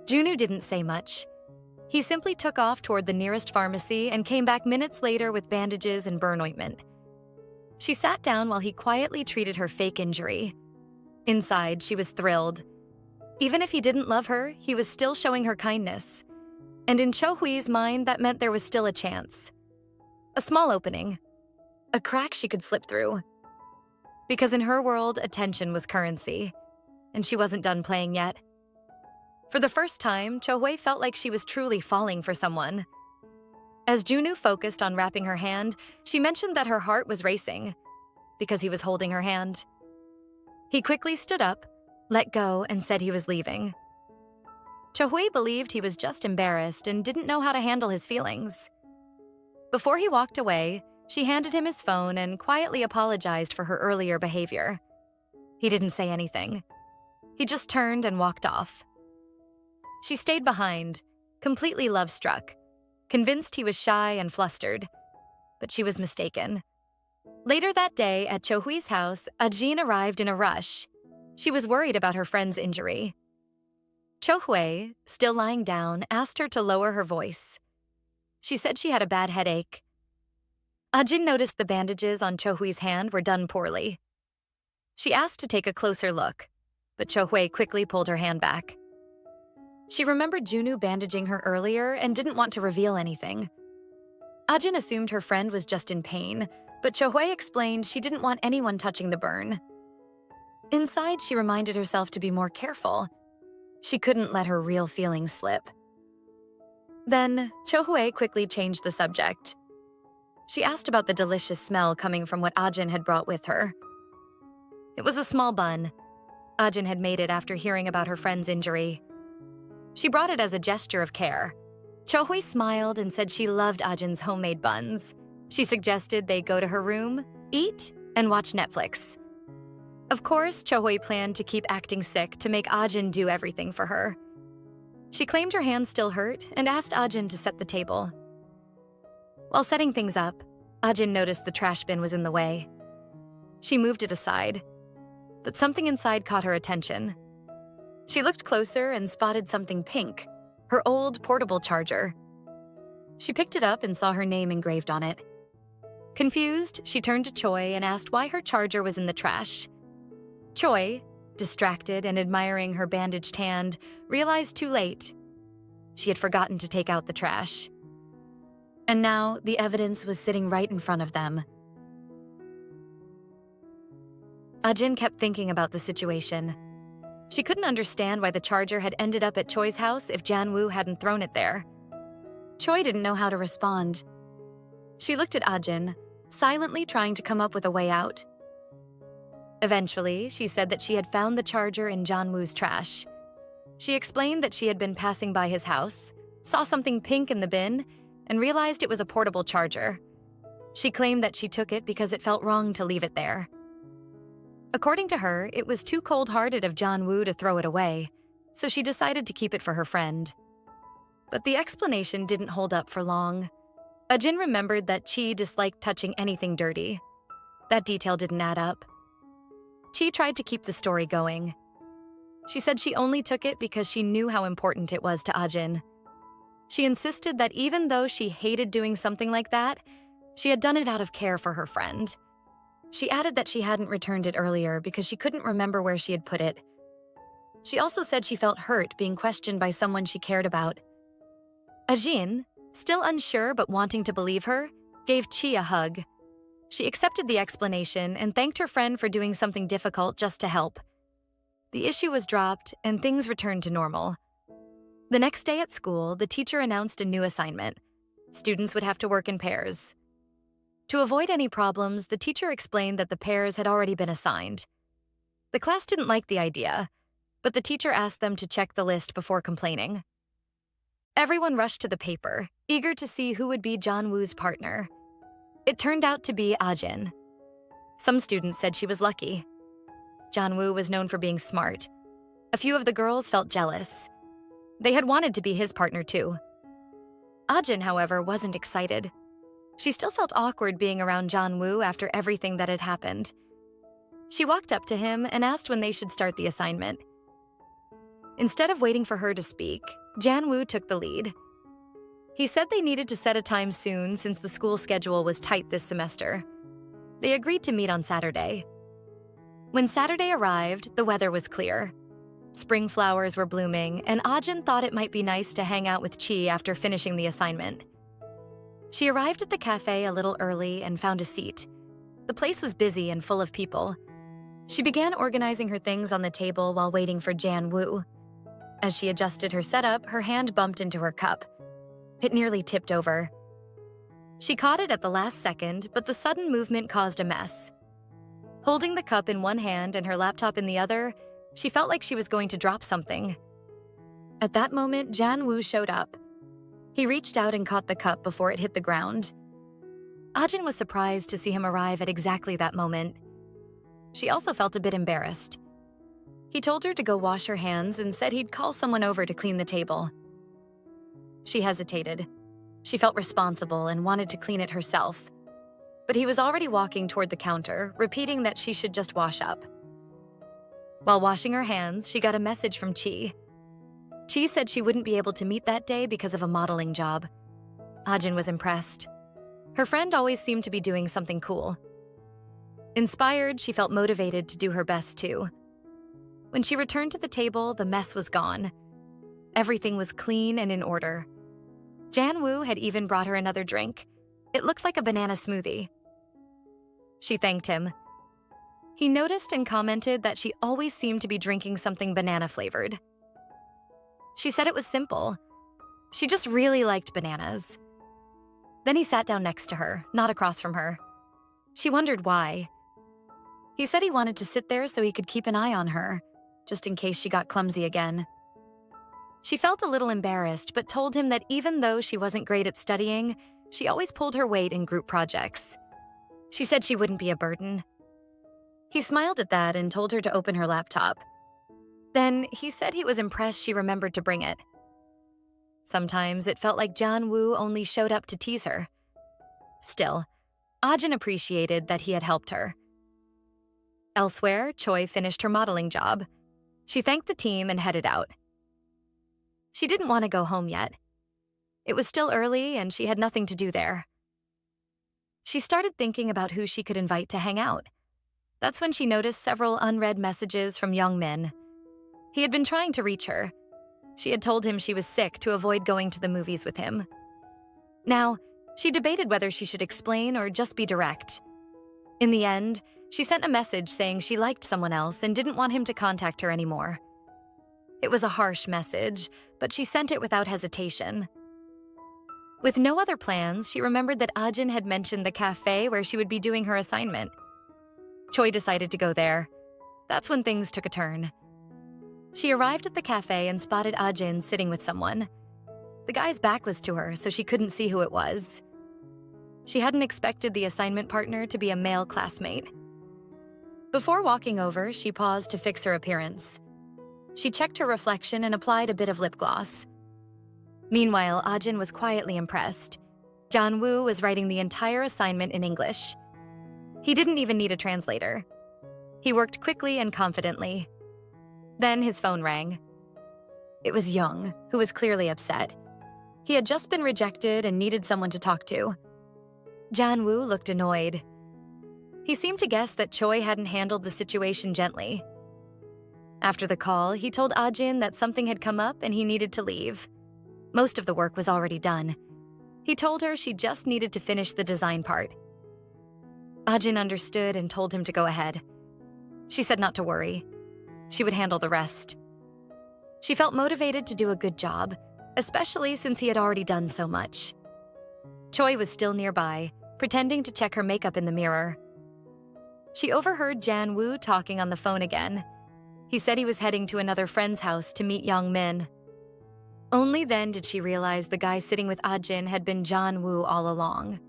Junwoo didn't say much. He simply took off toward the nearest pharmacy and came back minutes later with bandages and burn ointment. She sat down while he quietly treated her fake injury. Inside, she was thrilled. Even if he didn't love her, he was still showing her kindness. And in Cho Hui's mind, that meant there was still a chance. A small opening. A crack she could slip through. Because in her world, attention was currency. And she wasn't done playing yet. For the first time, Cho Hui felt like she was truly falling for someone. As Junwoo focused on wrapping her hand, she mentioned that her heart was racing, because he was holding her hand. He quickly stood up, let go, and said he was leaving. Cho Hui believed he was just embarrassed and didn't know how to handle his feelings. Before he walked away, she handed him his phone and quietly apologized for her earlier behavior. He didn't say anything. He just turned and walked off. She stayed behind, completely love-struck, convinced he was shy and flustered. But she was mistaken. Later that day, at Cho Hui's house, Ajin arrived in a rush. She was worried about her friend's injury. Cho Hui, still lying down, asked her to lower her voice. She said she had a bad headache. Ajin noticed the bandages on Cho Hui's hand were done poorly. She asked to take a closer look, but Cho Hui quickly pulled her hand back. She remembered Junwoo bandaging her earlier and didn't want to reveal anything. Ajin assumed her friend was just in pain, but Cho Hui explained she didn't want anyone touching the burn. Inside, she reminded herself to be more careful. She couldn't let her real feelings slip. Then, Cho Hui quickly changed the subject. She asked about the delicious smell coming from what Ajin had brought with her. It was a small bun. Ajin had made it after hearing about her friend's injury. She brought it as a gesture of care. Cho Hui smiled and said she loved Ajin's homemade buns. She suggested they go to her room, eat, and watch Netflix. Of course, Cho Hui planned to keep acting sick to make Ajin do everything for her. She claimed her hand still hurt and asked Ajin to set the table. While setting things up, Ajin noticed the trash bin was in the way. She moved it aside, but something inside caught her attention. She looked closer and spotted something pink, her old portable charger. She picked it up and saw her name engraved on it. Confused, she turned to Choi and asked why her charger was in the trash. Choi, distracted and admiring her bandaged hand, realized too late. She had forgotten to take out the trash. And now, the evidence was sitting right in front of them. Ajin kept thinking about the situation. She couldn't understand why the charger had ended up at Choi's house if Junwoo hadn't thrown it there. Choi didn't know how to respond. She looked at Ajin, silently trying to come up with a way out. Eventually, she said that she had found the charger in Junwoo's trash. She explained that she had been passing by his house, saw something pink in the bin, and realized it was a portable charger. She claimed that she took it because it felt wrong to leave it there. According to her, it was too cold-hearted of Junwoo to throw it away, so she decided to keep it for her friend. But the explanation didn't hold up for long. Ajin remembered that Chi disliked touching anything dirty. That detail didn't add up. Chi tried to keep the story going. She said she only took it because she knew how important it was to Ajin. She insisted that even though she hated doing something like that, she had done it out of care for her friend. She added that she hadn't returned it earlier because she couldn't remember where she had put it. She also said she felt hurt being questioned by someone she cared about. Ajin, still unsure but wanting to believe her, gave Chi a hug. She accepted the explanation and thanked her friend for doing something difficult just to help. The issue was dropped and things returned to normal. The next day at school, the teacher announced a new assignment. Students would have to work in pairs. To avoid any problems, the teacher explained that the pairs had already been assigned. The class didn't like the idea, but the teacher asked them to check the list before complaining. Everyone rushed to the paper, eager to see who would be Junwoo's partner. It turned out to be Ajin. Some students said she was lucky. Junwoo was known for being smart. A few of the girls felt jealous. They had wanted to be his partner too. Ajin, however, wasn't excited. She still felt awkward being around Junwoo after everything that had happened. She walked up to him and asked when they should start the assignment. Instead of waiting for her to speak, Junwoo took the lead. He said they needed to set a time soon since the school schedule was tight this semester. They agreed to meet on Saturday. When Saturday arrived, the weather was clear. Spring flowers were blooming, and Ajin thought it might be nice to hang out with Chi after finishing the assignment. She arrived at the cafe a little early and found a seat. The place was busy and full of people. She began organizing her things on the table while waiting for Junwoo. As she adjusted her setup, her hand bumped into her cup. It nearly tipped over. She caught it at the last second, but the sudden movement caused a mess. Holding the cup in one hand and her laptop in the other, she felt like she was going to drop something. At that moment, Junwoo showed up. He reached out and caught the cup before it hit the ground. Ajin was surprised to see him arrive at exactly that moment. She also felt a bit embarrassed. He told her to go wash her hands and said he'd call someone over to clean the table. She hesitated. She felt responsible and wanted to clean it herself. But he was already walking toward the counter, repeating that she should just wash up. While washing her hands, she got a message from Chi. Chi said she wouldn't be able to meet that day because of a modeling job. Ajin was impressed. Her friend always seemed to be doing something cool. Inspired, she felt motivated to do her best too. When she returned to the table, the mess was gone. Everything was clean and in order. Junwoo had even brought her another drink. It looked like a banana smoothie. She thanked him. He noticed and commented that she always seemed to be drinking something banana-flavored. She said it was simple. She just really liked bananas. Then he sat down next to her, not across from her. She wondered why. He said he wanted to sit there so he could keep an eye on her, just in case she got clumsy again. She felt a little embarrassed, but told him that even though she wasn't great at studying, she always pulled her weight in group projects. She said she wouldn't be a burden. He smiled at that and told her to open her laptop. Then he said he was impressed she remembered to bring it. Sometimes it felt like Junwoo only showed up to tease her. Still, Ajin appreciated that he had helped her. Elsewhere, Choi finished her modeling job. She thanked the team and headed out. She didn't want to go home yet. It was still early and she had nothing to do there. She started thinking about who she could invite to hang out. That's when she noticed several unread messages from Young Min. He had been trying to reach her. She had told him she was sick to avoid going to the movies with him. Now, she debated whether she should explain or just be direct. In the end, she sent a message saying she liked someone else and didn't want him to contact her anymore. It was a harsh message, but she sent it without hesitation. With no other plans, she remembered that Ajin had mentioned the cafe where she would be doing her assignment. Choi decided to go there. That's when things took a turn. She arrived at the cafe and spotted Ajin sitting with someone. The guy's back was to her, so she couldn't see who it was. She hadn't expected the assignment partner to be a male classmate. Before walking over, she paused to fix her appearance. She checked her reflection and applied a bit of lip gloss. Meanwhile, Ajin was quietly impressed. Junwoo was writing the entire assignment in English. He didn't even need a translator. He worked quickly and confidently. Then his phone rang. It was Young, who was clearly upset. He had just been rejected and needed someone to talk to. Junwoo looked annoyed. He seemed to guess that Choi hadn't handled the situation gently. After the call, he told Ajin that something had come up and he needed to leave. Most of the work was already done. He told her she just needed to finish the design part. Ajin understood and told him to go ahead. She said not to worry. She would handle the rest. She felt motivated to do a good job, especially since he had already done so much. Choi was still nearby, pretending to check her makeup in the mirror. She overheard Junwoo talking on the phone again. He said he was heading to another friend's house to meet Young Min. Only then did she realize the guy sitting with Ajin had been Junwoo all along.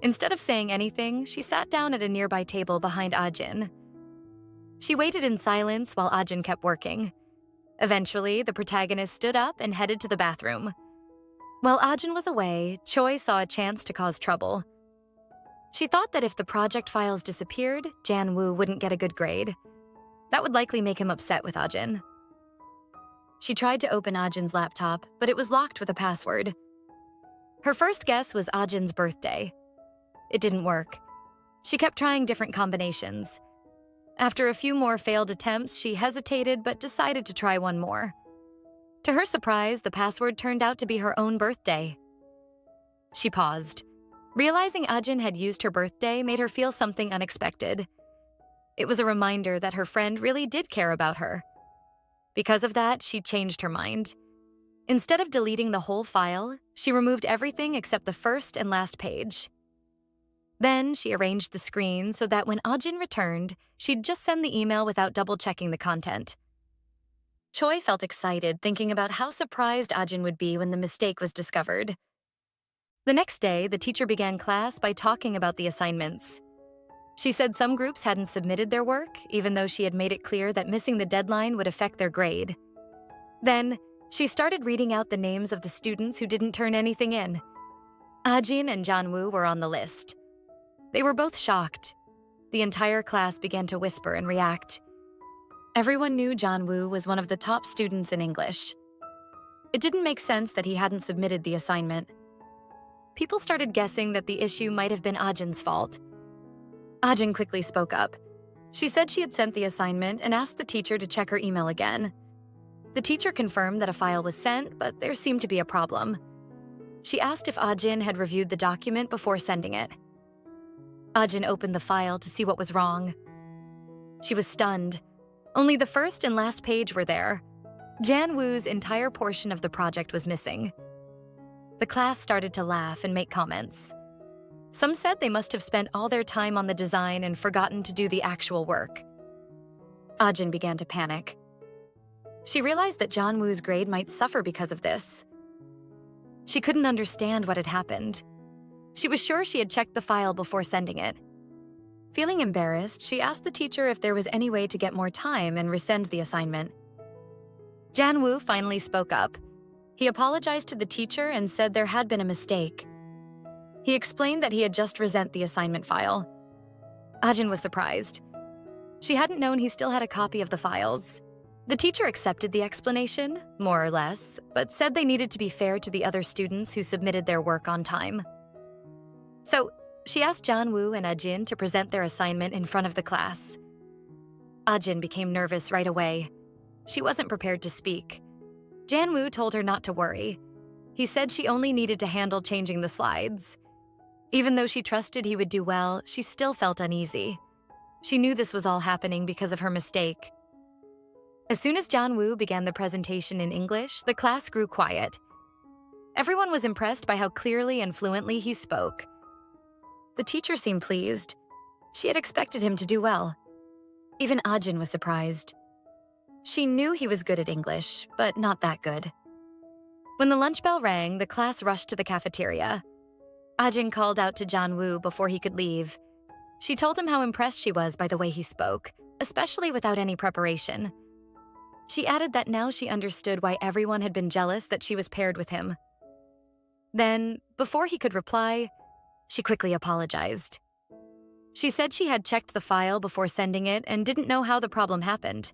Instead of saying anything, she sat down at a nearby table behind Ajin. She waited in silence while Ajin kept working. Eventually, the protagonist stood up and headed to the bathroom. While Ajin was away, Choi saw a chance to cause trouble. She thought that if the project files disappeared, Junwoo wouldn't get a good grade. That would likely make him upset with Ajin. She tried to open Ajin's laptop, but it was locked with a password. Her first guess was Ajin's birthday. It didn't work. She kept trying different combinations. After a few more failed attempts, she hesitated but decided to try one more. To her surprise, the password turned out to be her own birthday. She paused. Realizing Ajin had used her birthday made her feel something unexpected. It was a reminder that her friend really did care about her. Because of that, she changed her mind. Instead of deleting the whole file, she removed everything except the first and last page. Then she arranged the screen so that when Ajin returned, she'd just send the email without double-checking the content. Choi felt excited thinking about how surprised Ajin would be when the mistake was discovered. The next day, the teacher began class by talking about the assignments. She said some groups hadn't submitted their work, even though she had made it clear that missing the deadline would affect their grade. Then, she started reading out the names of the students who didn't turn anything in. Ajin and Junwoo were on the list. They were both shocked. The entire class began to whisper and react. Everyone knew Junwoo was one of the top students in English. It didn't make sense that he hadn't submitted the assignment. People started guessing that the issue might have been Ajin's fault. Ajin quickly spoke up. She said she had sent the assignment and asked the teacher to check her email again. The teacher confirmed that a file was sent, but there seemed to be a problem. She asked if Ajin had reviewed the document before sending it. Ajin opened the file to see what was wrong. She was stunned. Only the first and last page were there. Junwoo's entire portion of the project was missing. The class started to laugh and make comments. Some said they must have spent all their time on the design and forgotten to do the actual work. Ajin began to panic. She realized that Junwoo's grade might suffer because of this. She couldn't understand what had happened. She was sure she had checked the file before sending it. Feeling embarrassed, she asked the teacher if there was any way to get more time and resend the assignment. Junwoo finally spoke up. He apologized to the teacher and said there had been a mistake. He explained that he had just resent the assignment file. Ajin was surprised. She hadn't known he still had a copy of the files. The teacher accepted the explanation, more or less, but said they needed to be fair to the other students who submitted their work on time. So, she asked Junwoo and Ajin to present their assignment in front of the class. Ajin became nervous right away. She wasn't prepared to speak. Junwoo told her not to worry. He said she only needed to handle changing the slides. Even though she trusted he would do well, she still felt uneasy. She knew this was all happening because of her mistake. As soon as Junwoo began the presentation in English, the class grew quiet. Everyone was impressed by how clearly and fluently he spoke. The teacher seemed pleased. She had expected him to do well. Even Ajin was surprised. She knew he was good at English, but not that good. When the lunch bell rang, the class rushed to the cafeteria. Ajin called out to Junwoo before he could leave. She told him how impressed she was by the way he spoke, especially without any preparation. She added that now she understood why everyone had been jealous that she was paired with him. Then, before he could reply, she quickly apologized. She said she had checked the file before sending it and didn't know how the problem happened.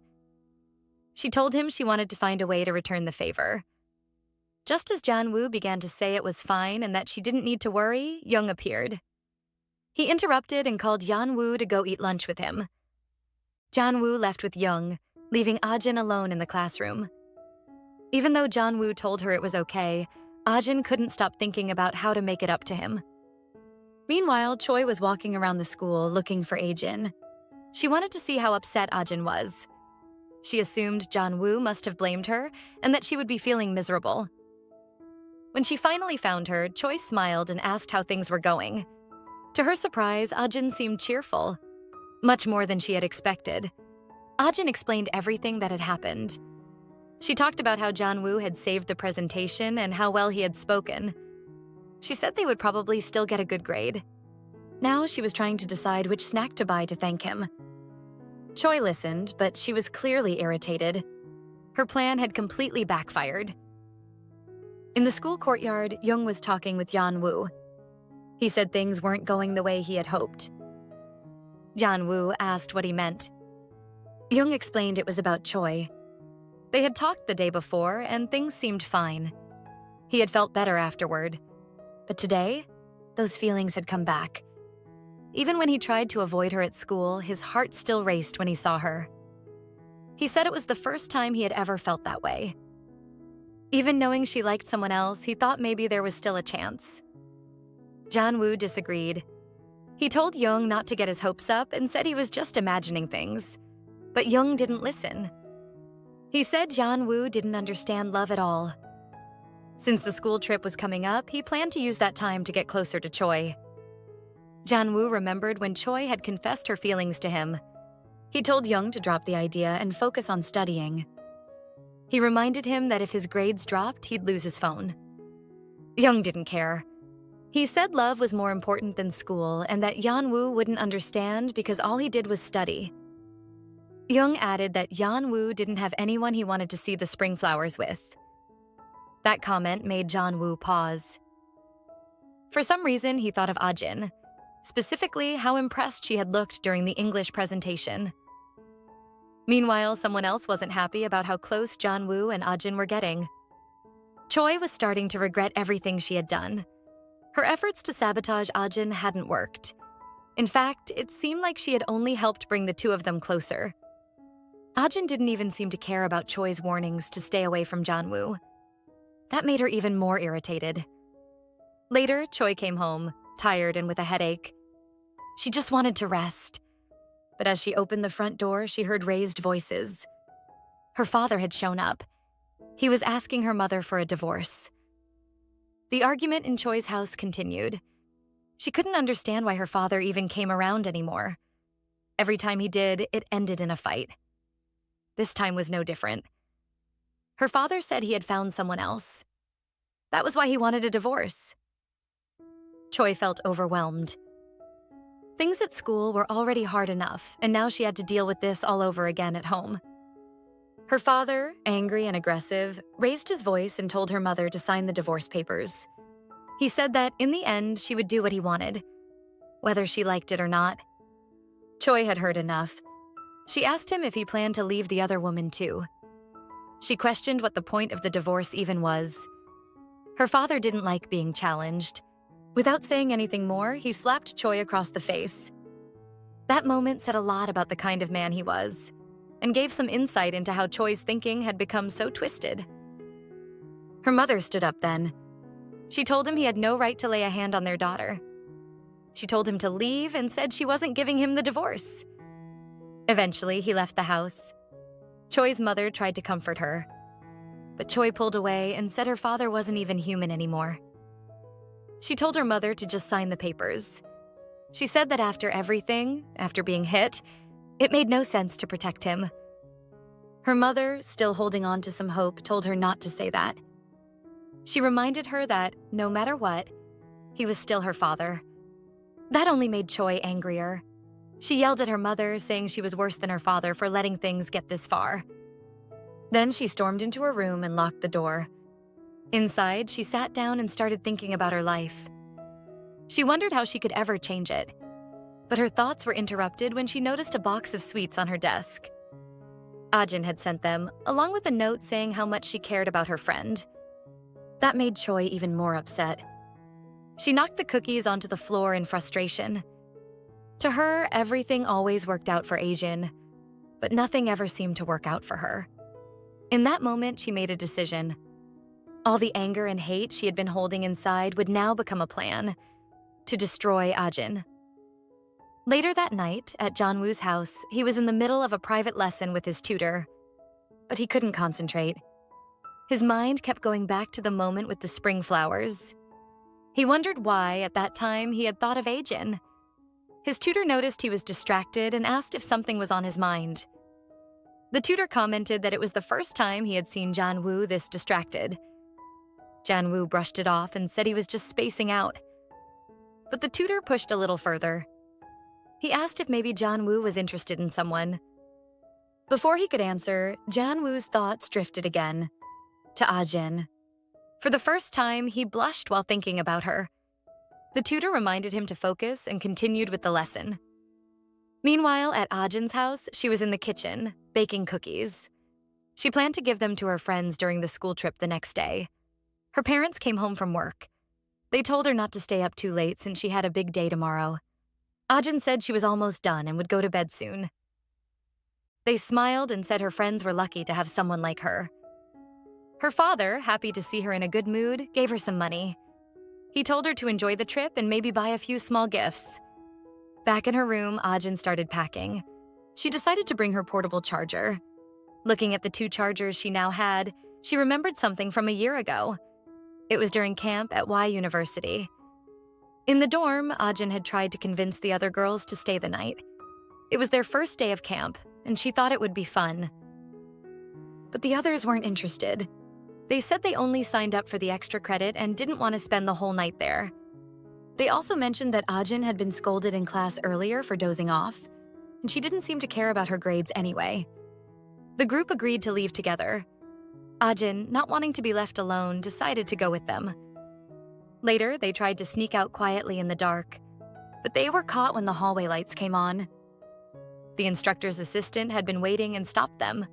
She told him she wanted to find a way to return the favor. Just as Junwoo began to say it was fine and that she didn't need to worry, Young appeared. He interrupted and called Junwoo to go eat lunch with him. Junwoo left with Young, leaving Ajin alone in the classroom. Even though Junwoo told her it was okay, Ajin couldn't stop thinking about how to make it up to him. Meanwhile, Choi was walking around the school looking for Ajin. She wanted to see how upset Ajin was. She assumed Junwoo must have blamed her and that she would be feeling miserable. When she finally found her, Choi smiled and asked how things were going. To her surprise, Ajin seemed cheerful, much more than she had expected. Ajin explained everything that had happened. She talked about how Junwoo had saved the presentation and how well he had spoken. She said they would probably still get a good grade. Now she was trying to decide which snack to buy to thank him. Choi listened, but she was clearly irritated. Her plan had completely backfired. In the school courtyard, Young was talking with Junwoo. He said things weren't going the way he had hoped. Junwoo asked what he meant. Young explained it was about Choi. They had talked the day before, and things seemed fine. He had felt better afterward. But today, those feelings had come back. Even when he tried to avoid her at school, his heart still raced when he saw her. He said it was the first time he had ever felt that way. Even knowing she liked someone else, he thought maybe there was still a chance. Junwoo disagreed. He told Young not to get his hopes up and said he was just imagining things. But Young didn't listen. He said Junwoo didn't understand love at all. Since the school trip was coming up, he planned to use that time to get closer to Choi. Junwoo remembered when Choi had confessed her feelings to him. He told Young to drop the idea and focus on studying. He reminded him that if his grades dropped, he'd lose his phone. Young didn't care. He said love was more important than school and that Junwoo wouldn't understand because all he did was study. Young added that Junwoo didn't have anyone he wanted to see the spring flowers with. That comment made Junwoo pause. For some reason, he thought of Ajin, specifically how impressed she had looked during the English presentation. Meanwhile, someone else wasn't happy about how close Junwoo and Ajin were getting. Choi was starting to regret everything she had done. Her efforts to sabotage Ajin hadn't worked. In fact, it seemed like she had only helped bring the two of them closer. Ajin didn't even seem to care about Choi's warnings to stay away from Junwoo. That made her even more irritated. Later, Choi came home, tired and with a headache. She just wanted to rest. But as she opened the front door, she heard raised voices. Her father had shown up. He was asking her mother for a divorce. The argument in Choi's house continued. She couldn't understand why her father even came around anymore. Every time he did, it ended in a fight. This time was no different. Her father said he had found someone else. That was why he wanted a divorce. Choi felt overwhelmed. Things at school were already hard enough, and now she had to deal with this all over again at home. Her father, angry and aggressive, raised his voice and told her mother to sign the divorce papers. He said that, in the end, she would do what he wanted, whether she liked it or not. Choi had heard enough. She asked him if he planned to leave the other woman too. She questioned what the point of the divorce even was. Her father didn't like being challenged. Without saying anything more, he slapped Choi across the face. That moment said a lot about the kind of man he was, and gave some insight into how Choi's thinking had become so twisted. Her mother stood up then. She told him he had no right to lay a hand on their daughter. She told him to leave and said she wasn't giving him the divorce. Eventually, he left the house. Choi's mother tried to comfort her, but Choi pulled away and said her father wasn't even human anymore. She told her mother to just sign the papers. She said that after everything, after being hit, it made no sense to protect him. Her mother, still holding on to some hope, told her not to say that. She reminded her that, no matter what, he was still her father. That only made Choi angrier. She yelled at her mother, saying she was worse than her father for letting things get this far. Then she stormed into her room and locked the door. Inside, she sat down and started thinking about her life. She wondered how she could ever change it. But her thoughts were interrupted when she noticed a box of sweets on her desk. Ajin had sent them, along with a note saying how much she cared about her friend. That made Choi even more upset. She knocked the cookies onto the floor in frustration. To her, everything always worked out for Ajin, but nothing ever seemed to work out for her. In that moment, she made a decision. All the anger and hate she had been holding inside would now become a plan to destroy Ajin. Later that night, at Junwoo's house, he was in the middle of a private lesson with his tutor, but he couldn't concentrate. His mind kept going back to the moment with the spring flowers. He wondered why, at that time, he had thought of Ajin. His tutor noticed he was distracted and asked if something was on his mind. The tutor commented that it was the first time he had seen Junwoo this distracted. Junwoo brushed it off and said he was just spacing out. But the tutor pushed a little further. He asked if maybe Junwoo was interested in someone. Before he could answer, Junwoo's thoughts drifted again, to Ajin. For the first time, he blushed while thinking about her. The tutor reminded him to focus and continued with the lesson. Meanwhile, at Ajin's house, she was in the kitchen, baking cookies. She planned to give them to her friends during the school trip the next day. Her parents came home from work. They told her not to stay up too late since she had a big day tomorrow. Ajin said she was almost done and would go to bed soon. They smiled and said her friends were lucky to have someone like her. Her father, happy to see her in a good mood, gave her some money. He told her to enjoy the trip and maybe buy a few small gifts. Back in her room, Ajin started packing. She decided to bring her portable charger. Looking at the 2 chargers she now had, she remembered something from a year ago. It was during camp at Y University. In the dorm, Ajin had tried to convince the other girls to stay the night. It was their first day of camp, and she thought it would be fun. But the others weren't interested. They said they only signed up for the extra credit and didn't want to spend the whole night there. They also mentioned that Ajin had been scolded in class earlier for dozing off, and she didn't seem to care about her grades anyway. The group agreed to leave together. Ajin, not wanting to be left alone, decided to go with them. Later, they tried to sneak out quietly in the dark, but they were caught when the hallway lights came on. The instructor's assistant had been waiting and stopped them.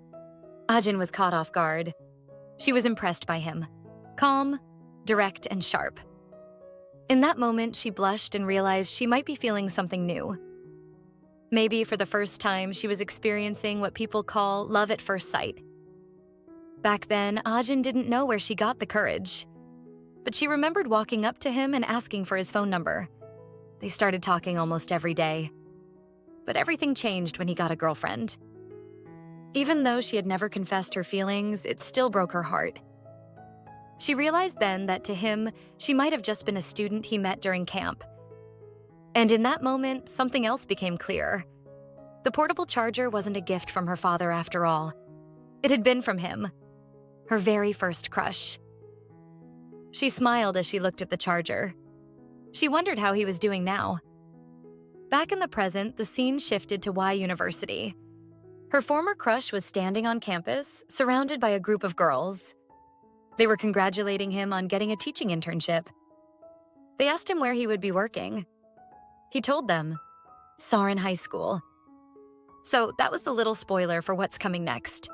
Ajin was caught off guard. She was impressed by him. Calm, direct, and sharp. In that moment, she blushed and realized she might be feeling something new. Maybe for the first time, she was experiencing what people call love at first sight. Back then, Ajin didn't know where she got the courage. But she remembered walking up to him and asking for his phone number. They started talking almost every day. But everything changed when he got a girlfriend. Even though she had never confessed her feelings, it still broke her heart. She realized then that to him, she might have just been a student he met during camp. And in that moment, something else became clear. The portable charger wasn't a gift from her father after all. It had been from him, her very first crush. She smiled as she looked at the charger. She wondered how he was doing now. Back in the present, the scene shifted to Y University. Her former crush was standing on campus, surrounded by a group of girls. They were congratulating him on getting a teaching internship. They asked him where he would be working. He told them, Soren High School. So that was the little spoiler for what's coming next.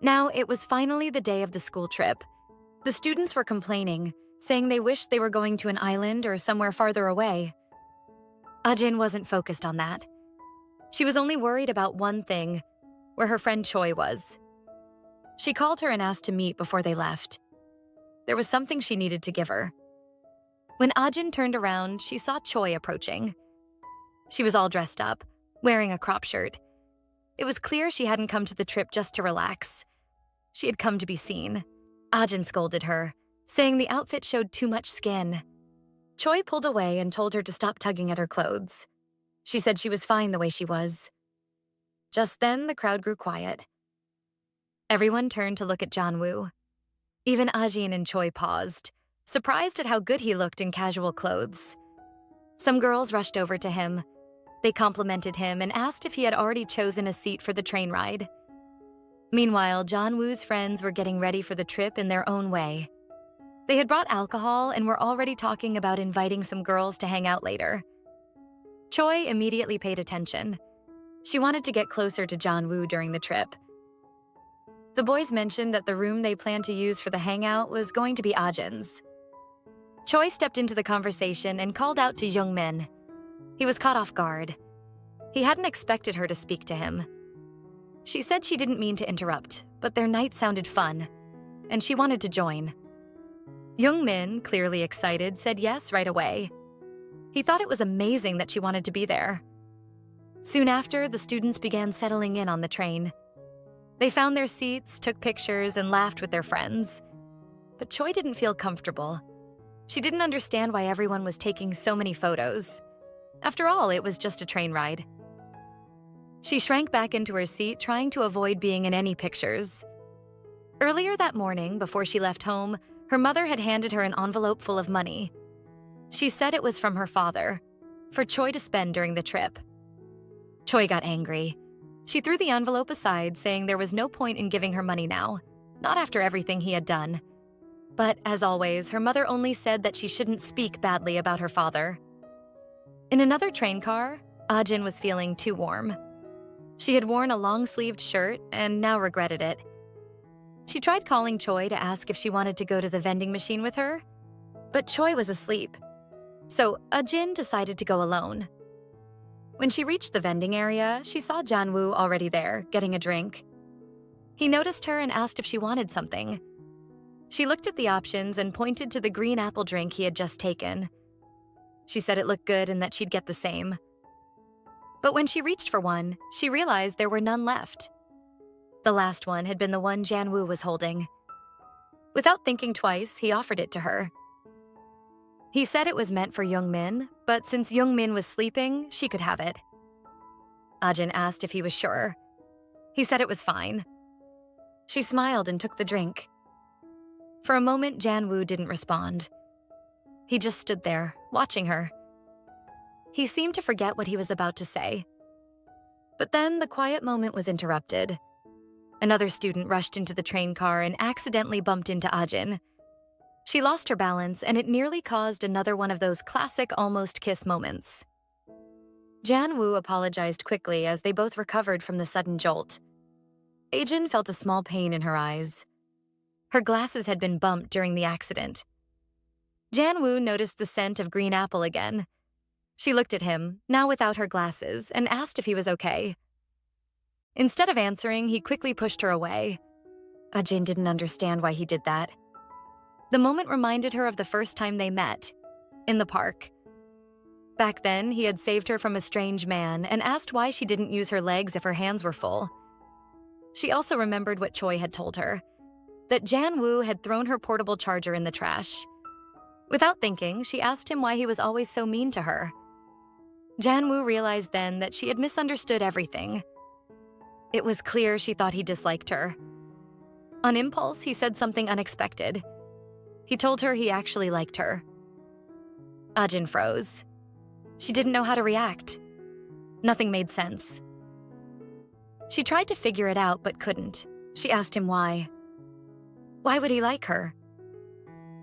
Now, it was finally the day of the school trip. The students were complaining, saying they wished they were going to an island or somewhere farther away. Ajin wasn't focused on that. She was only worried about one thing, where her friend Choi was. She called her and asked to meet before they left. There was something she needed to give her. When Ajin turned around, she saw Choi approaching. She was all dressed up, wearing a crop shirt. It was clear she hadn't come to the trip just to relax. She had come to be seen. Ajin scolded her, saying the outfit showed too much skin. Choi pulled away and told her to stop tugging at her clothes. She said she was fine the way she was. Just then, the crowd grew quiet. Everyone turned to look at Junwoo. Even Ajin and Choi paused, surprised at how good he looked in casual clothes. Some girls rushed over to him. They complimented him and asked if he had already chosen a seat for the train ride. Meanwhile, Junwoo's friends were getting ready for the trip in their own way. They had brought alcohol and were already talking about inviting some girls to hang out later. Choi immediately paid attention. She wanted to get closer to Junwoo during the trip. The boys mentioned that the room they planned to use for the hangout was going to be Ajin's. Choi stepped into the conversation and called out to Youngmin. He was caught off guard. He hadn't expected her to speak to him. She said she didn't mean to interrupt, but their night sounded fun, and she wanted to join. Youngmin, clearly excited, said yes right away. He thought it was amazing that she wanted to be there. Soon after, the students began settling in on the train. They found their seats, took pictures, and laughed with their friends. But Choi didn't feel comfortable. She didn't understand why everyone was taking so many photos. After all, it was just a train ride. She shrank back into her seat, trying to avoid being in any pictures. Earlier that morning, before she left home, her mother had handed her an envelope full of money. She said it was from her father, for Choi to spend during the trip. Choi got angry. She threw the envelope aside, saying there was no point in giving her money now, not after everything he had done. But as always, her mother only said that she shouldn't speak badly about her father. In another train car, Ajin was feeling too warm. She had worn a long-sleeved shirt and now regretted it. She tried calling Choi to ask if she wanted to go to the vending machine with her, But Choi was asleep, so Ajin decided to go alone. When she reached the vending area, she saw Junwoo already there, getting a drink. He noticed her and asked if she wanted something. She looked at the options and pointed to the green apple drink he had just taken. She said it looked good and that she'd get the same. But when she reached for one, she realized there were none left. The last one had been the one Junwoo was holding. Without thinking twice, he offered it to her. He said it was meant for Youngmin, but since Youngmin was sleeping, she could have it. Ajin asked if he was sure. He said it was fine. She smiled and took the drink. For a moment, Junwoo didn't respond. He just stood there, watching her. He seemed to forget what he was about to say. But then the quiet moment was interrupted. Another student rushed into the train car and accidentally bumped into Ajin. She lost her balance, and it nearly caused another one of those classic almost kiss moments. Junwoo apologized quickly as they both recovered from the sudden jolt. Ajin felt a small pain in her eyes. Her glasses had been bumped during the accident. Junwoo noticed the scent of green apple again. She looked at him, now without her glasses, and asked if he was okay. Instead of answering, he quickly pushed her away. Ajin didn't understand why he did that. The moment reminded her of the first time they met, in the park. Back then, he had saved her from a strange man and asked why she didn't use her legs if her hands were full. She also remembered what Choi had told her, that Junwoo had thrown her portable charger in the trash. Without thinking, she asked him why he was always so mean to her. Junwoo realized then that she had misunderstood everything. It was clear she thought he disliked her. On impulse, he said something unexpected. He told her he actually liked her. Ajin froze. She didn't know how to react. Nothing made sense. She tried to figure it out but couldn't. She asked him why. Why would he like her?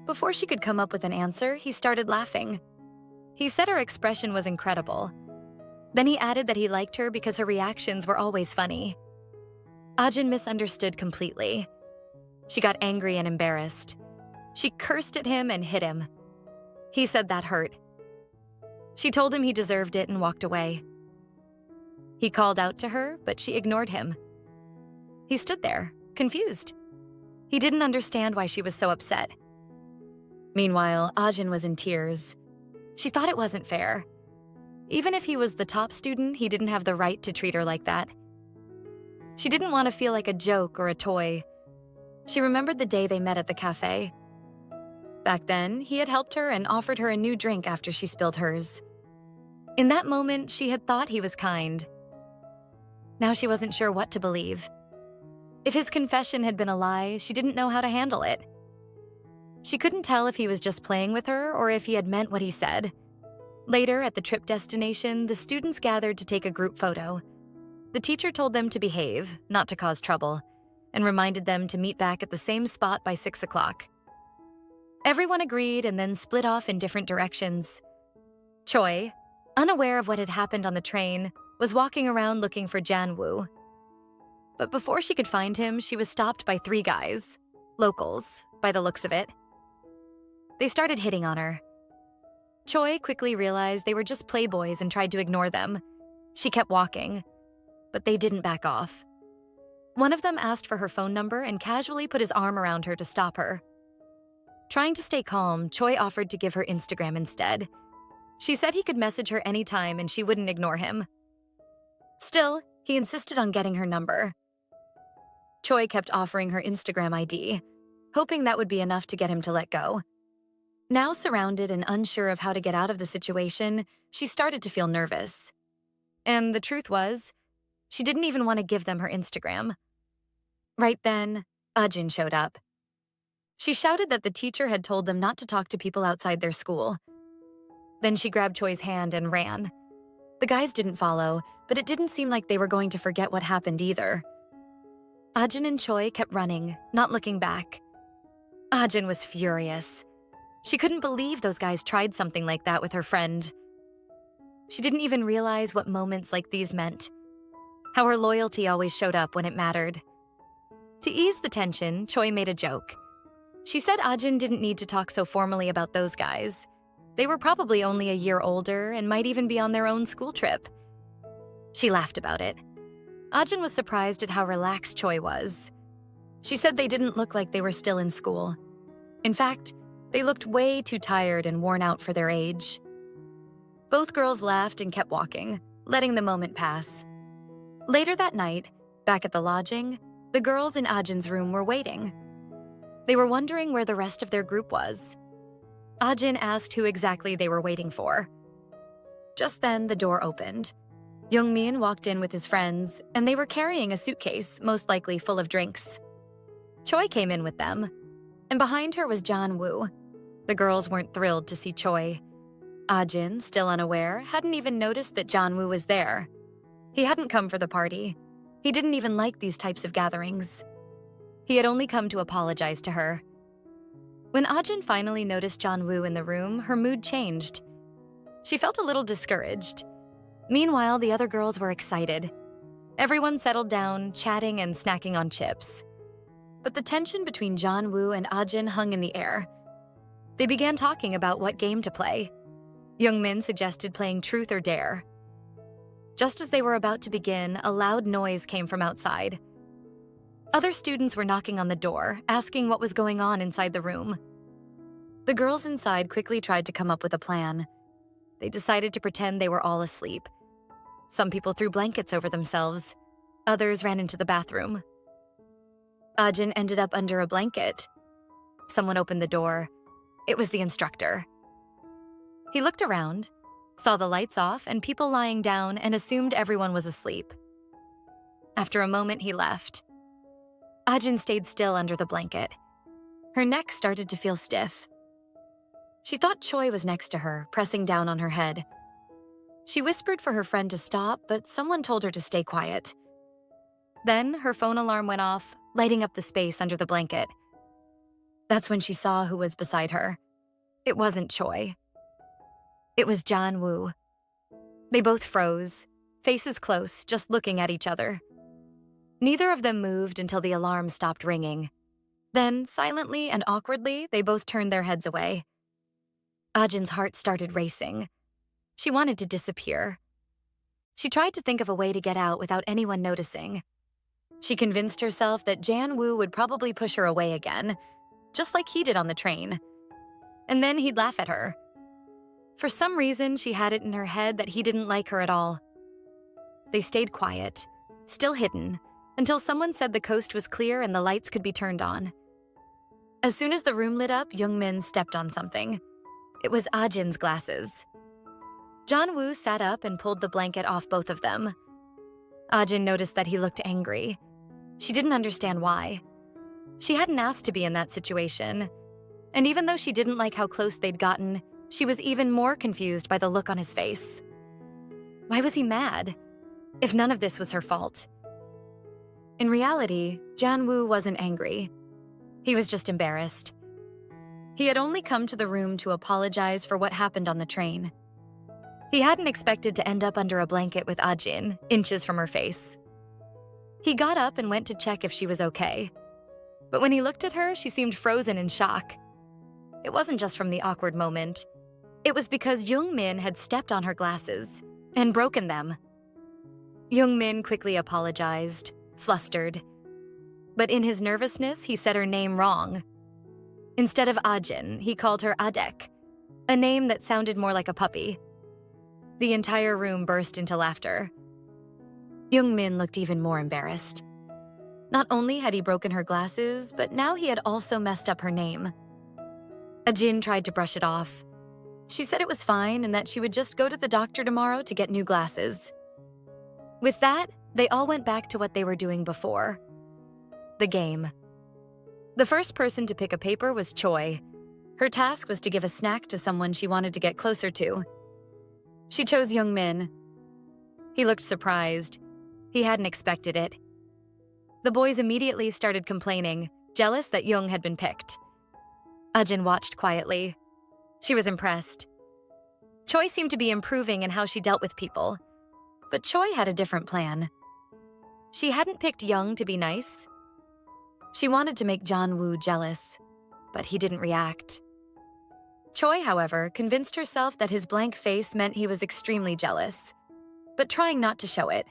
Before she could come up with an answer, he started laughing. He said her expression was incredible. Then he added that he liked her because her reactions were always funny. Ajin misunderstood completely. She got angry and embarrassed. She cursed at him and hit him. He said that hurt. She told him he deserved it and walked away. He called out to her, but she ignored him. He stood there, confused. He didn't understand why she was so upset. Meanwhile, Ajin was in tears. She thought it wasn't fair. Even if he was the top student, he didn't have the right to treat her like that. She didn't want to feel like a joke or a toy. She remembered the day they met at the cafe. Back then, he had helped her and offered her a new drink after she spilled hers. In that moment, she had thought he was kind. Now she wasn't sure what to believe. If his confession had been a lie, she didn't know how to handle it. She couldn't tell if he was just playing with her or if he had meant what he said. Later, at the trip destination, the students gathered to take a group photo. The teacher told them to behave, not to cause trouble, and reminded them to meet back at the same spot by 6 o'clock. Everyone agreed and then split off in different directions. Choi, unaware of what had happened on the train, was walking around looking for Junwoo. But before she could find him, she was stopped by 3 guys, locals, by the looks of it. They started hitting on her. Choi quickly realized they were just playboys and tried to ignore them. She kept walking, but they didn't back off. One of them asked for her phone number and casually put his arm around her to stop her. Trying to stay calm, Choi offered to give her Instagram instead. She said he could message her anytime and she wouldn't ignore him. Still, he insisted on getting her number. Choi kept offering her Instagram ID, hoping that would be enough to get him to let go. Now surrounded and unsure of how to get out of the situation, she started to feel nervous. And the truth was, she didn't even want to give them her Instagram. Right then, Ajin showed up. She shouted that the teacher had told them not to talk to people outside their school. Then she grabbed Choi's hand and ran. The guys didn't follow, but it didn't seem like they were going to forget what happened either. Ajin and Choi kept running, not looking back. Ajin was furious. She couldn't believe those guys tried something like that with her friend. She didn't even realize what moments like these meant, how her loyalty always showed up when it mattered. To ease the tension, Choi made a joke. She said Ajin didn't need to talk so formally about those guys. They were probably only a year older and might even be on their own school trip. She laughed about it. Ajin was surprised at how relaxed Choi was. She said they didn't look like they were still in school. In fact, they looked way too tired and worn out for their age. Both girls laughed and kept walking, letting the moment pass. Later that night, back at the lodging, the girls in Ajin's room were waiting. They were wondering where the rest of their group was. Ajin asked who exactly they were waiting for. Just then, the door opened. Youngmin walked in with his friends, and they were carrying a suitcase, most likely full of drinks. Choi came in with them, and behind her was Junwoo. The girls weren't thrilled to see Choi. Ajin, still unaware, hadn't even noticed that Junwoo was there. He hadn't come for the party. He didn't even like these types of gatherings. He had only come to apologize to her. When Ajin finally noticed Junwoo in the room, her mood changed. She felt a little discouraged. Meanwhile, the other girls were excited. Everyone settled down, chatting and snacking on chips. But the tension between Junwoo and Ajin hung in the air. They began talking about what game to play. Youngmin suggested playing Truth or Dare. Just as they were about to begin, a loud noise came from outside. Other students were knocking on the door, asking what was going on inside the room. The girls inside quickly tried to come up with a plan. They decided to pretend they were all asleep. Some people threw blankets over themselves. Others ran into the bathroom. Ajin ended up under a blanket. Someone opened the door. It was the instructor. He looked around, saw the lights off and people lying down, and assumed everyone was asleep. After a moment, he left. Ajin stayed still under the blanket. Her neck started to feel stiff. She thought Choi was next to her, pressing down on her head. She whispered for her friend to stop, but someone told her to stay quiet. Then her phone alarm went off, lighting up the space under the blanket. That's when she saw who was beside her. It wasn't Choi. It was Junwoo. They both froze, faces close, just looking at each other. Neither of them moved until the alarm stopped ringing. Then, silently and awkwardly, they both turned their heads away. Ajin's heart started racing. She wanted to disappear. She tried to think of a way to get out without anyone noticing. She convinced herself that Junwoo would probably push her away again, just like he did on the train. And then he'd laugh at her. For some reason, she had it in her head that he didn't like her at all. They stayed quiet, still hidden, until someone said the coast was clear and the lights could be turned on. As soon as the room lit up, Youngmin stepped on something. It was Ajin's glasses. Junwoo sat up and pulled the blanket off both of them. Ajin noticed that he looked angry. She didn't understand why. She hadn't asked to be in that situation. And even though she didn't like how close they'd gotten, she was even more confused by the look on his face. Why was he mad? If none of this was her fault. In reality, Junwoo wasn't angry. He was just embarrassed. He had only come to the room to apologize for what happened on the train. He hadn't expected to end up under a blanket with Ajin, inches from her face. He got up and went to check if she was okay. But when he looked at her, she seemed frozen in shock. It wasn't just from the awkward moment. It was because Youngmin had stepped on her glasses and broken them. Youngmin quickly apologized, flustered. But in his nervousness, he said her name wrong. Instead of Ajin, he called her Adek, a name that sounded more like a puppy. The entire room burst into laughter. Youngmin looked even more embarrassed. Not only had he broken her glasses, but now he had also messed up her name. Ajin tried to brush it off. She said it was fine and that she would just go to the doctor tomorrow to get new glasses. With that, they all went back to what they were doing before. The game. The first person to pick a paper was Choi. Her task was to give a snack to someone she wanted to get closer to. She chose Youngmin. He looked surprised. He hadn't expected it. The boys immediately started complaining, jealous that Young had been picked. Ajin watched quietly. She was impressed. Choi seemed to be improving in how she dealt with people. But Choi had a different plan. She hadn't picked Young to be nice. She wanted to make Junwoo jealous. but he didn't react. Choi, however, convinced herself that his blank face meant he was extremely jealous, but trying not to show it.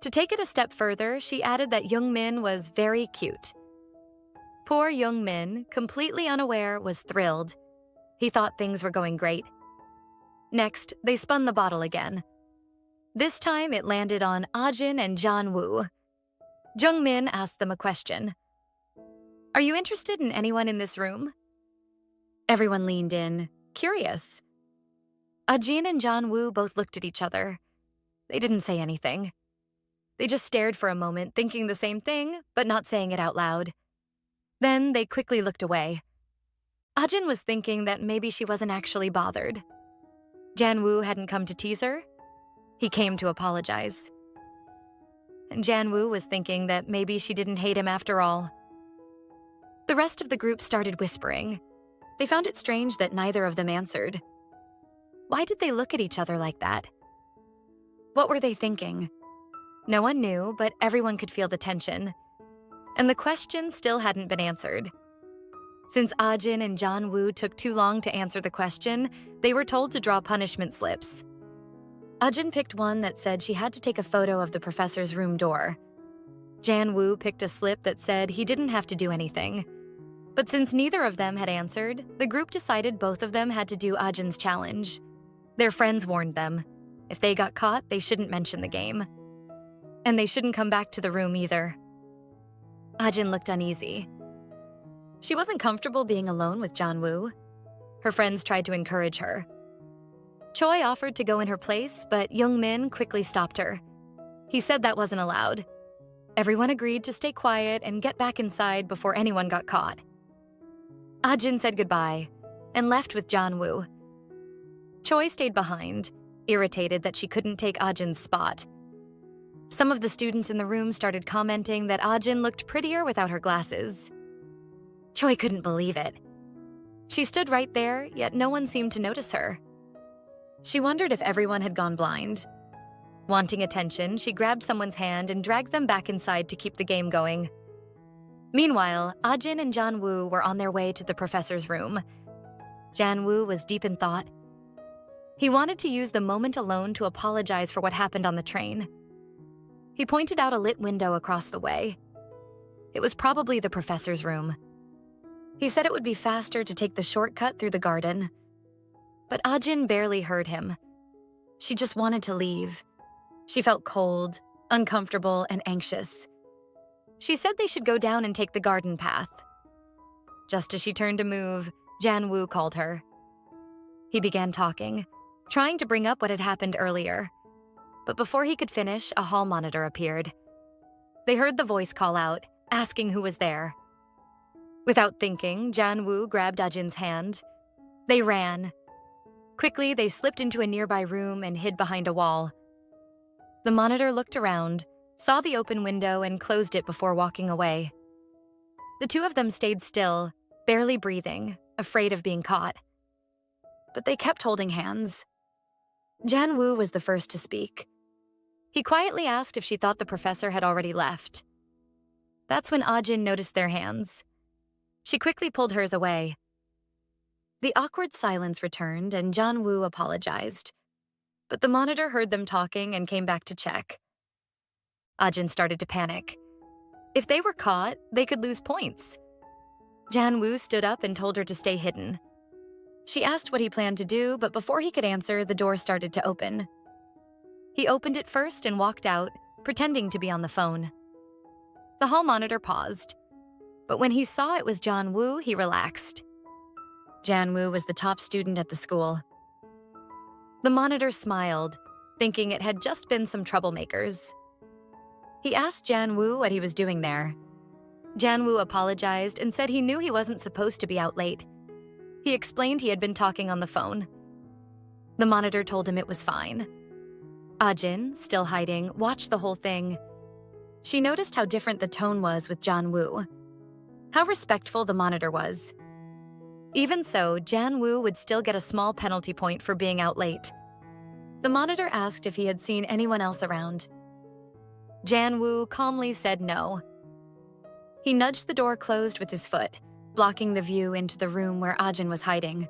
To take it a step further, she added that Young-min was very cute. Poor Young-min, completely unaware, was thrilled. He thought things were going great. Next, they spun the bottle again. This time, it landed on Ajin and Junwoo. Jung-min asked them a question. "Are you interested in anyone in this room?" Everyone leaned in, curious. Ajin and Junwoo both looked at each other. They didn't say anything. They just stared for a moment, thinking the same thing, but not saying it out loud. Then they quickly looked away. Ajin was thinking that maybe she wasn't actually bothered. Junwoo hadn't come to tease her. He came to apologize. And Junwoo was thinking that maybe she didn't hate him after all. The rest of the group started whispering. They found it strange that neither of them answered. Why did they look at each other like that? What were they thinking? No one knew, but everyone could feel the tension. And the question still hadn't been answered. Since Ajin and Junwoo took too long to answer the question, they were told to draw punishment slips. Ajin picked one that said she had to take a photo of the professor's room door. Junwoo picked a slip that said he didn't have to do anything. But since neither of them had answered, the group decided both of them had to do Ajin's challenge. Their friends warned them. If they got caught, they shouldn't mention the game. And they shouldn't come back to the room either. Ajin looked uneasy. She wasn't comfortable being alone with Junwoo. Her friends tried to encourage her. Choi offered to go in her place, but Young-min quickly stopped her. He said that wasn't allowed. Everyone agreed to stay quiet and get back inside before anyone got caught. Ajin said goodbye and left with Junwoo. Choi stayed behind, irritated that she couldn't take Ajin's spot. Some of the students in the room started commenting that Ajin looked prettier without her glasses. Choi couldn't believe it. She stood right there, yet no one seemed to notice her. She wondered if everyone had gone blind. Wanting attention, she grabbed someone's hand and dragged them back inside to keep the game going. Meanwhile, Ajin and Junwoo were on their way to the professor's room. Junwoo was deep in thought. He wanted to use the moment alone to apologize for what happened on the train. He pointed out a lit window across the way. It was probably the professor's room. He said it would be faster to take the shortcut through the garden. But Ajin barely heard him. She just wanted to leave. She felt cold, uncomfortable, and anxious. She said they should go down and take the garden path. Just as she turned to move, Junwoo called her. He began talking, trying to bring up what had happened earlier. But before he could finish, a hall monitor appeared. They heard the voice call out, asking who was there. Without thinking, Junwoo grabbed Ajin's hand. They ran. Quickly, they slipped into a nearby room and hid behind a wall. The monitor looked around, saw the open window, and closed it before walking away. The two of them stayed still, barely breathing, afraid of being caught. But they kept holding hands. Junwoo was the first to speak. He quietly asked if she thought the professor had already left. That's when Ajin noticed their hands. She quickly pulled hers away. The awkward silence returned, and Junwoo apologized. But the monitor heard them talking and came back to check. Ajin started to panic. If they were caught, they could lose points. Junwoo stood up and told her to stay hidden. She asked what he planned to do, but before he could answer, the door started to open. He opened it first and walked out, pretending to be on the phone. The hall monitor paused. But when he saw it was Junwoo, he relaxed. Junwoo was the top student at the school. The monitor smiled, thinking it had just been some troublemakers. He asked Junwoo what he was doing there. Junwoo apologized and said he knew he wasn't supposed to be out late. He explained he had been talking on the phone. The monitor told him it was fine. Ajin, still hiding, watched the whole thing. She noticed how different the tone was with Junwoo. How respectful the monitor was. Even so, Junwoo would still get a small penalty point for being out late. The monitor asked if he had seen anyone else around. Junwoo calmly said no. He nudged the door closed with his foot, blocking the view into the room where Ajin was hiding.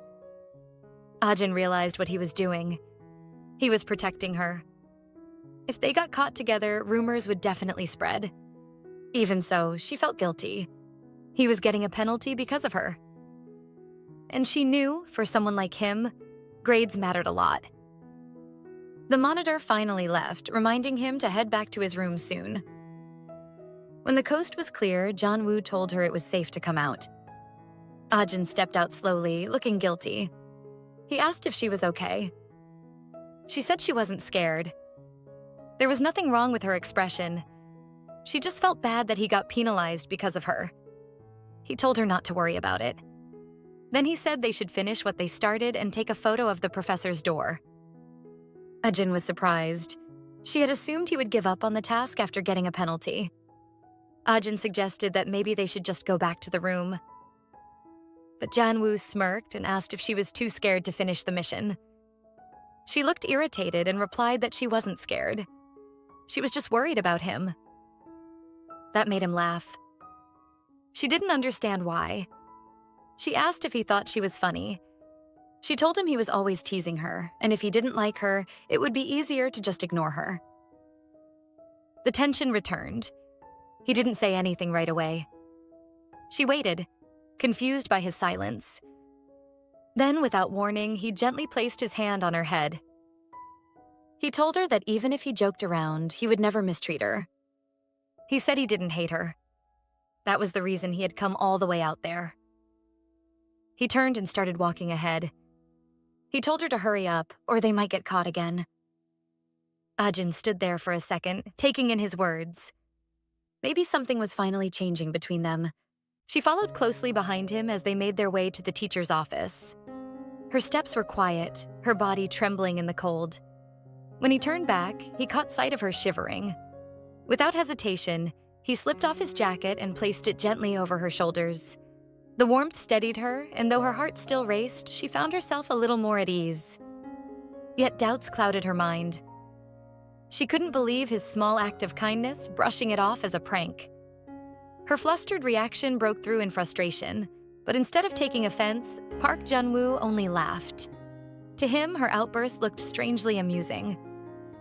Ajin realized what he was doing. He was protecting her. If they got caught together, rumors would definitely spread. Even so, she felt guilty. He was getting a penalty because of her. And she knew, for someone like him, grades mattered a lot. The monitor finally left, reminding him to head back to his room soon. When the coast was clear, Junwoo told her it was safe to come out. Ajin stepped out slowly, looking guilty. He asked if she was okay. She said she wasn't scared. There was nothing wrong with her expression. She just felt bad that he got penalized because of her. He told her not to worry about it. Then he said they should finish what they started and take a photo of the professor's door. Ajin was surprised. She had assumed he would give up on the task after getting a penalty. Ajin suggested that maybe they should just go back to the room. But Junwoo smirked and asked if she was too scared to finish the mission. She looked irritated and replied that she wasn't scared. She was just worried about him. That made him laugh. She didn't understand why. She asked if he thought she was funny. She told him he was always teasing her, and if he didn't like her, it would be easier to just ignore her. The tension returned. He didn't say anything right away. She waited, confused by his silence. Then, without warning, he gently placed his hand on her head. He told her that even if he joked around, he would never mistreat her. He said he didn't hate her. That was the reason he had come all the way out there. He turned and started walking ahead. He told her to hurry up, or they might get caught again. Ajin stood there for a second, taking in his words. Maybe something was finally changing between them. She followed closely behind him as they made their way to the teacher's office. Her steps were quiet, her body trembling in the cold. When he turned back, he caught sight of her shivering. Without hesitation, he slipped off his jacket and placed it gently over her shoulders. The warmth steadied her, and though her heart still raced, she found herself a little more at ease. Yet doubts clouded her mind. She couldn't believe his small act of kindness, brushing it off as a prank. Her flustered reaction broke through in frustration, but instead of taking offense, Park Junwoo only laughed. To him, her outburst looked strangely amusing.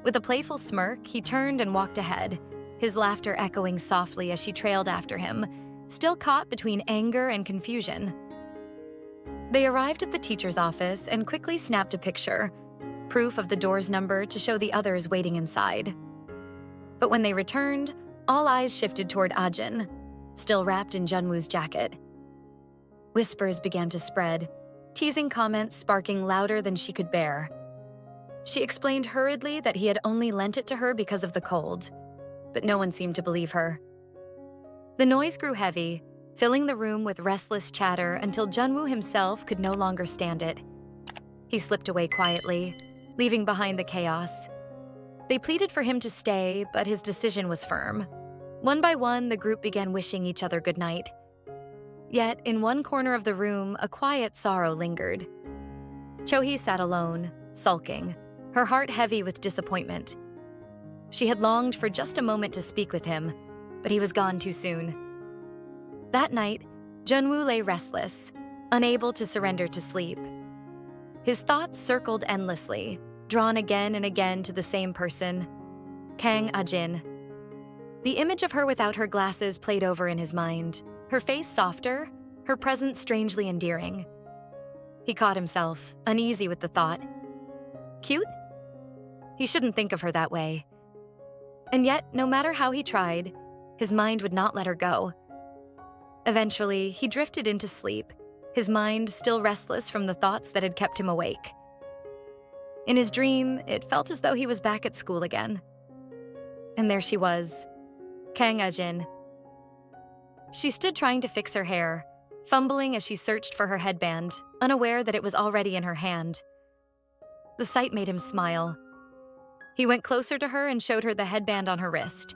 With a playful smirk, he turned and walked ahead, his laughter echoing softly as she trailed after him, still caught between anger and confusion. They arrived at the teacher's office and quickly snapped a picture, proof of the door's number to show the others waiting inside. But when they returned, all eyes shifted toward Ajin, still wrapped in Junwoo's jacket. Whispers began to spread, teasing comments sparking louder than she could bear. She explained hurriedly that he had only lent it to her because of the cold, but no one seemed to believe her. The noise grew heavy, filling the room with restless chatter until Junwoo himself could no longer stand it. He slipped away quietly, leaving behind the chaos. They pleaded for him to stay, but his decision was firm. One by one, the group began wishing each other goodnight. Yet, in one corner of the room, a quiet sorrow lingered. Chohee sat alone, sulking, her heart heavy with disappointment. She had longed for just a moment to speak with him, but he was gone too soon. That night, Junwoo lay restless, unable to surrender to sleep. His thoughts circled endlessly, drawn again and again to the same person, Kang Ajin. The image of her without her glasses played over in his mind, her face softer, her presence strangely endearing. He caught himself, uneasy with the thought. Cute? He shouldn't think of her that way. And yet, no matter how he tried, his mind would not let her go. Eventually, he drifted into sleep, his mind still restless from the thoughts that had kept him awake. In his dream, it felt as though he was back at school again. And there she was, Kang Ajin. She stood trying to fix her hair, fumbling as she searched for her headband, unaware that it was already in her hand. The sight made him smile. He went closer to her and showed her the headband on her wrist.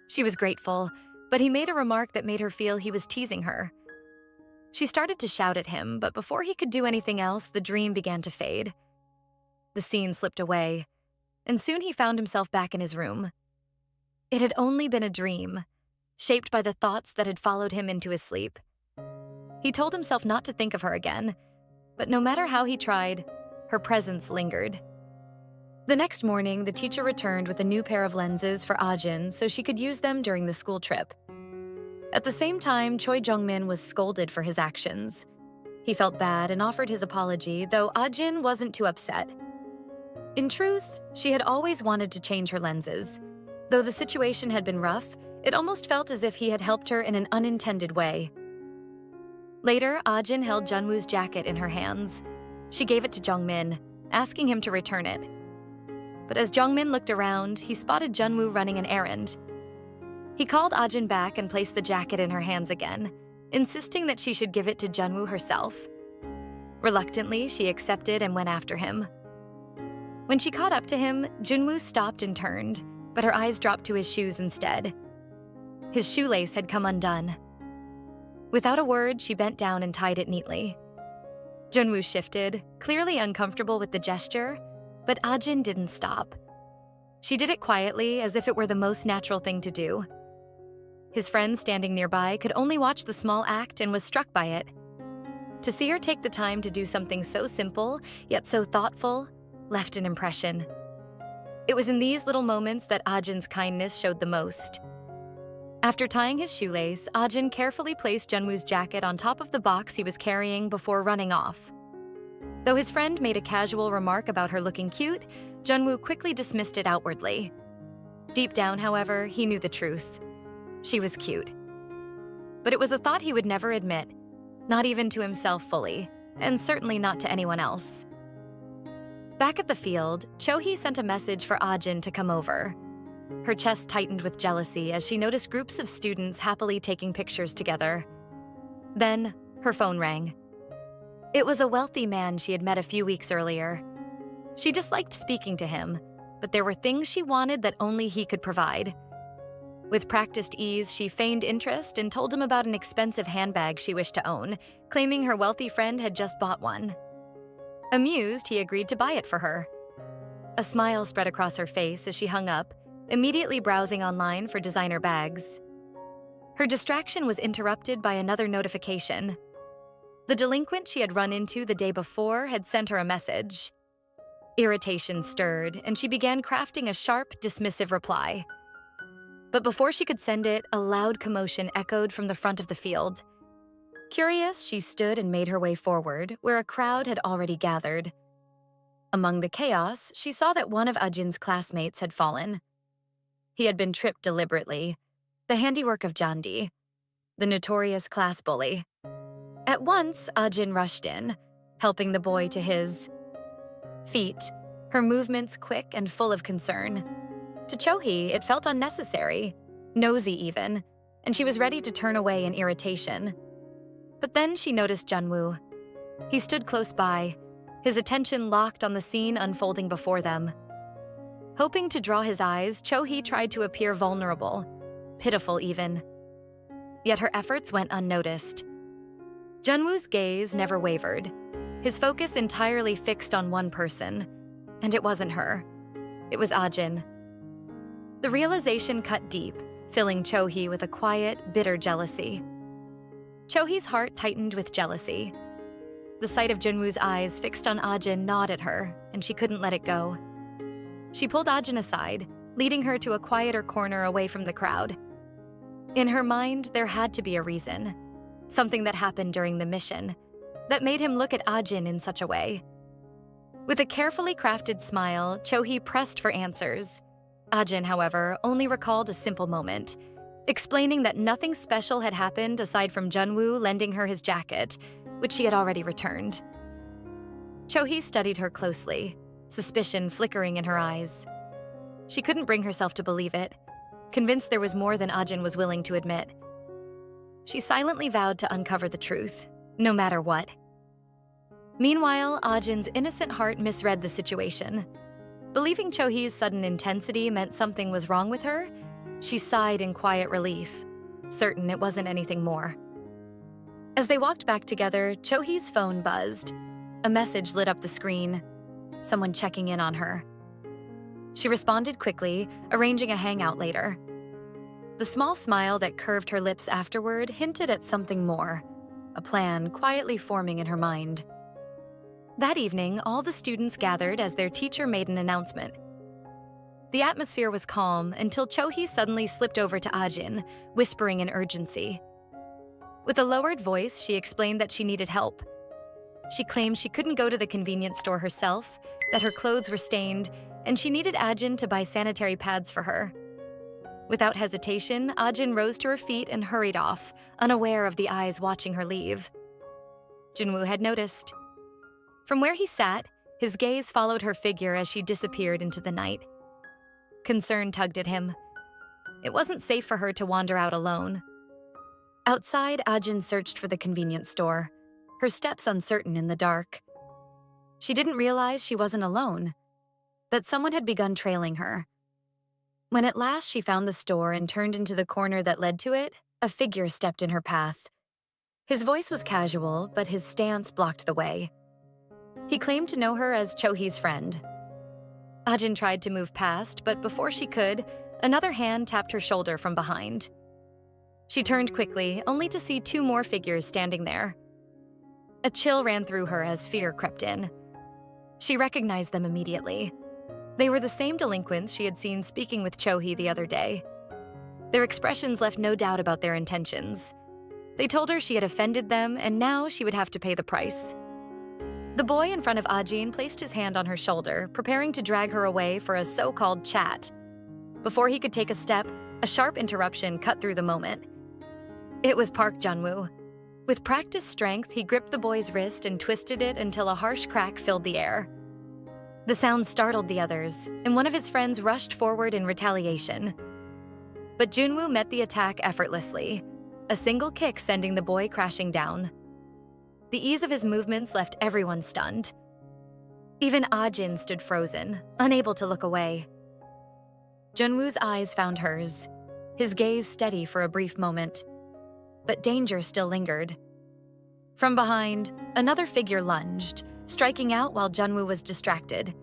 She was grateful, but he made a remark that made her feel he was teasing her. She started to shout at him, but before he could do anything else, the dream began to fade. The scene slipped away, and soon he found himself back in his room. It had only been a dream, shaped by the thoughts that had followed him into his sleep. He told himself not to think of her again, but no matter how he tried, her presence lingered. The next morning, the teacher returned with a new pair of lenses for Ajin so she could use them during the school trip. At the same time, Choi Jung-min was scolded for his actions. He felt bad and offered his apology, though Ajin wasn't too upset. In truth, she had always wanted to change her lenses. Though the situation had been rough, it almost felt as if he had helped her in an unintended way. Later, Ajin held Junwoo's jacket in her hands. She gave it to Jung-min, asking him to return it. But as Jung-min looked around, he spotted Junwoo running an errand. He called Ajin back and placed the jacket in her hands again, insisting that she should give it to Junwoo herself. Reluctantly, she accepted and went after him. When she caught up to him, Junwoo stopped and turned, but her eyes dropped to his shoes instead. His shoelace had come undone. Without a word, she bent down and tied it neatly. Junwoo shifted, clearly uncomfortable with the gesture, but Ajin didn't stop. She did it quietly, as if it were the most natural thing to do. His friend standing nearby could only watch the small act and was struck by it. To see her take the time to do something so simple, yet so thoughtful, left an impression. It was in these little moments that Ajin's kindness showed the most. After tying his shoelace, Ajin carefully placed Junwoo's jacket on top of the box he was carrying before running off. Though his friend made a casual remark about her looking cute, Junwoo quickly dismissed it outwardly. Deep down, however, he knew the truth. She was cute. But it was a thought he would never admit, not even to himself fully, and certainly not to anyone else. Back at the field, Cho-hee sent a message for Ajin to come over. Her chest tightened with jealousy as she noticed groups of students happily taking pictures together. Then, her phone rang. It was a wealthy man she had met a few weeks earlier. She disliked speaking to him, but there were things she wanted that only he could provide. With practiced ease, she feigned interest and told him about an expensive handbag she wished to own, claiming her wealthy friend had just bought one. Amused, he agreed to buy it for her. A smile spread across her face as she hung up, immediately browsing online for designer bags. Her distraction was interrupted by another notification. The delinquent she had run into the day before had sent her a message. Irritation stirred, and she began crafting a sharp, dismissive reply. But before she could send it, a loud commotion echoed from the front of the field. Curious, she stood and made her way forward, where a crowd had already gathered. Among the chaos, she saw that one of Ajin's classmates had fallen. He had been tripped deliberately, the handiwork of Jandi, the notorious class bully. At once, Ajin rushed in, helping the boy to his feet, her movements quick and full of concern. To Cho-hee, it felt unnecessary, nosy even, and she was ready to turn away in irritation. But then she noticed Junwoo. He stood close by, his attention locked on the scene unfolding before them. Hoping to draw his eyes, Cho-hee tried to appear vulnerable, pitiful even. Yet her efforts went unnoticed. Junwoo's gaze never wavered, his focus entirely fixed on one person, and it wasn't her. It was Ajin. The realization cut deep, filling Cho-hee with a quiet, bitter jealousy. Cho-hee's heart tightened with jealousy. The sight of Junwoo's eyes fixed on Ajin gnawed at her, and she couldn't let it go. She pulled Ajin aside, leading her to a quieter corner away from the crowd. In her mind, there had to be a reason. Something that happened during the mission that made him look at Ajin in such a way. With a carefully crafted smile, Cho-hee pressed for answers. Ajin, however, only recalled a simple moment, explaining that nothing special had happened aside from Junwoo lending her his jacket, which she had already returned. Cho-hee studied her closely, suspicion flickering in her eyes. She couldn't bring herself to believe it, convinced there was more than Ajin was willing to admit. She silently vowed to uncover the truth, no matter what. Meanwhile, Ajin's innocent heart misread the situation. Believing Cho-hee's sudden intensity meant something was wrong with her, she sighed in quiet relief, certain it wasn't anything more. As they walked back together, Cho-hee's phone buzzed. A message lit up the screen, someone checking in on her. She responded quickly, arranging a hangout later. The small smile that curved her lips afterward hinted at something more. a plan quietly forming in her mind. That evening, all the students gathered as their teacher made an announcement. The atmosphere was calm until Cho-hee suddenly slipped over to Ajin, whispering in urgency. With a lowered voice, she explained that she needed help. She claimed she couldn't go to the convenience store herself, that her clothes were stained, and she needed Ajin to buy sanitary pads for her. Without hesitation, Ajin rose to her feet and hurried off, unaware of the eyes watching her leave. Junwoo had noticed. From where he sat, his gaze followed her figure as she disappeared into the night. Concern tugged at him. It wasn't safe for her to wander out alone. Outside, Ajin searched for the convenience store, her steps uncertain in the dark. She didn't realize she wasn't alone, that someone had begun trailing her. When at last she found the store and turned into the corner that led to it, a figure stepped in her path. His voice was casual, but his stance blocked the way. He claimed to know her as Cho-hee's friend. Ajin tried to move past, but before she could, another hand tapped her shoulder from behind. She turned quickly, only to see two more figures standing there. A chill ran through her as fear crept in. She recognized them immediately. They were the same delinquents she had seen speaking with Cho-hee the other day. Their expressions left no doubt about their intentions. They told her she had offended them, and now she would have to pay the price. The boy in front of Ajin placed his hand on her shoulder, preparing to drag her away for a so-called chat. Before he could take a step, a sharp interruption cut through the moment. It was Park Junwoo. With practiced strength, he gripped the boy's wrist and twisted it until a harsh crack filled the air. The sound startled the others, and one of his friends rushed forward in retaliation. But Junwoo met the attack effortlessly, a single kick sending the boy crashing down. The ease of his movements left everyone stunned. Even Ajin stood frozen, unable to look away. Junwoo's eyes found hers, his gaze steady for a brief moment. But danger still lingered. From behind, another figure lunged, striking out while Junwoo was distracted.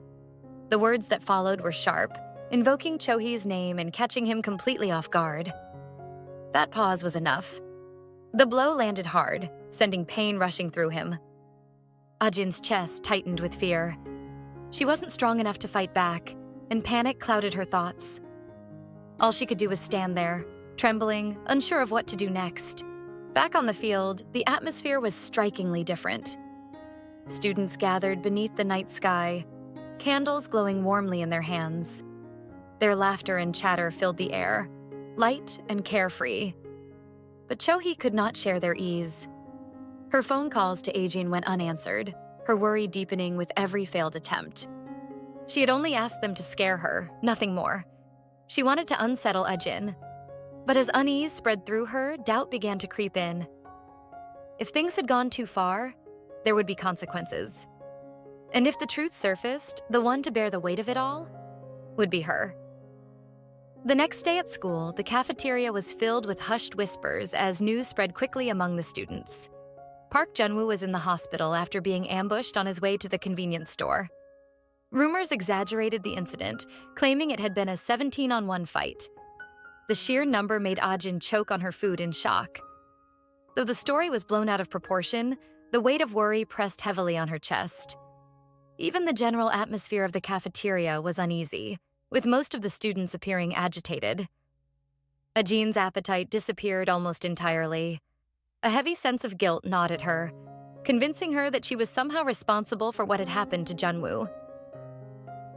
The words that followed were sharp, invoking Cho-hee's name and catching him completely off guard. That pause was enough. The blow landed hard, sending pain rushing through him. Ajin's chest tightened with fear. She wasn't strong enough to fight back, and panic clouded her thoughts. All she could do was stand there, trembling, unsure of what to do next. Back on the field, the atmosphere was strikingly different. Students gathered beneath the night sky, candles glowing warmly in their hands. Their laughter and chatter filled the air, light and carefree. But Cho-hee could not share their ease. Her phone calls to Ajin went unanswered, her worry deepening with every failed attempt. She had only asked them to scare her, nothing more. She wanted to unsettle Ajin. But as unease spread through her, doubt began to creep in. If things had gone too far, there would be consequences. And if the truth surfaced, the one to bear the weight of it all would be her. The next day at school, the cafeteria was filled with hushed whispers as news spread quickly among the students. Park Junwoo was in the hospital after being ambushed on his way to the convenience store. Rumors exaggerated the incident, claiming it had been a 17-on-1 fight. The sheer number made Ajin choke on her food in shock. Though the story was blown out of proportion, the weight of worry pressed heavily on her chest. Even the general atmosphere of the cafeteria was uneasy, with most of the students appearing agitated. Ajin's appetite disappeared almost entirely. A heavy sense of guilt gnawed at her, convincing her that she was somehow responsible for what had happened to Junwoo.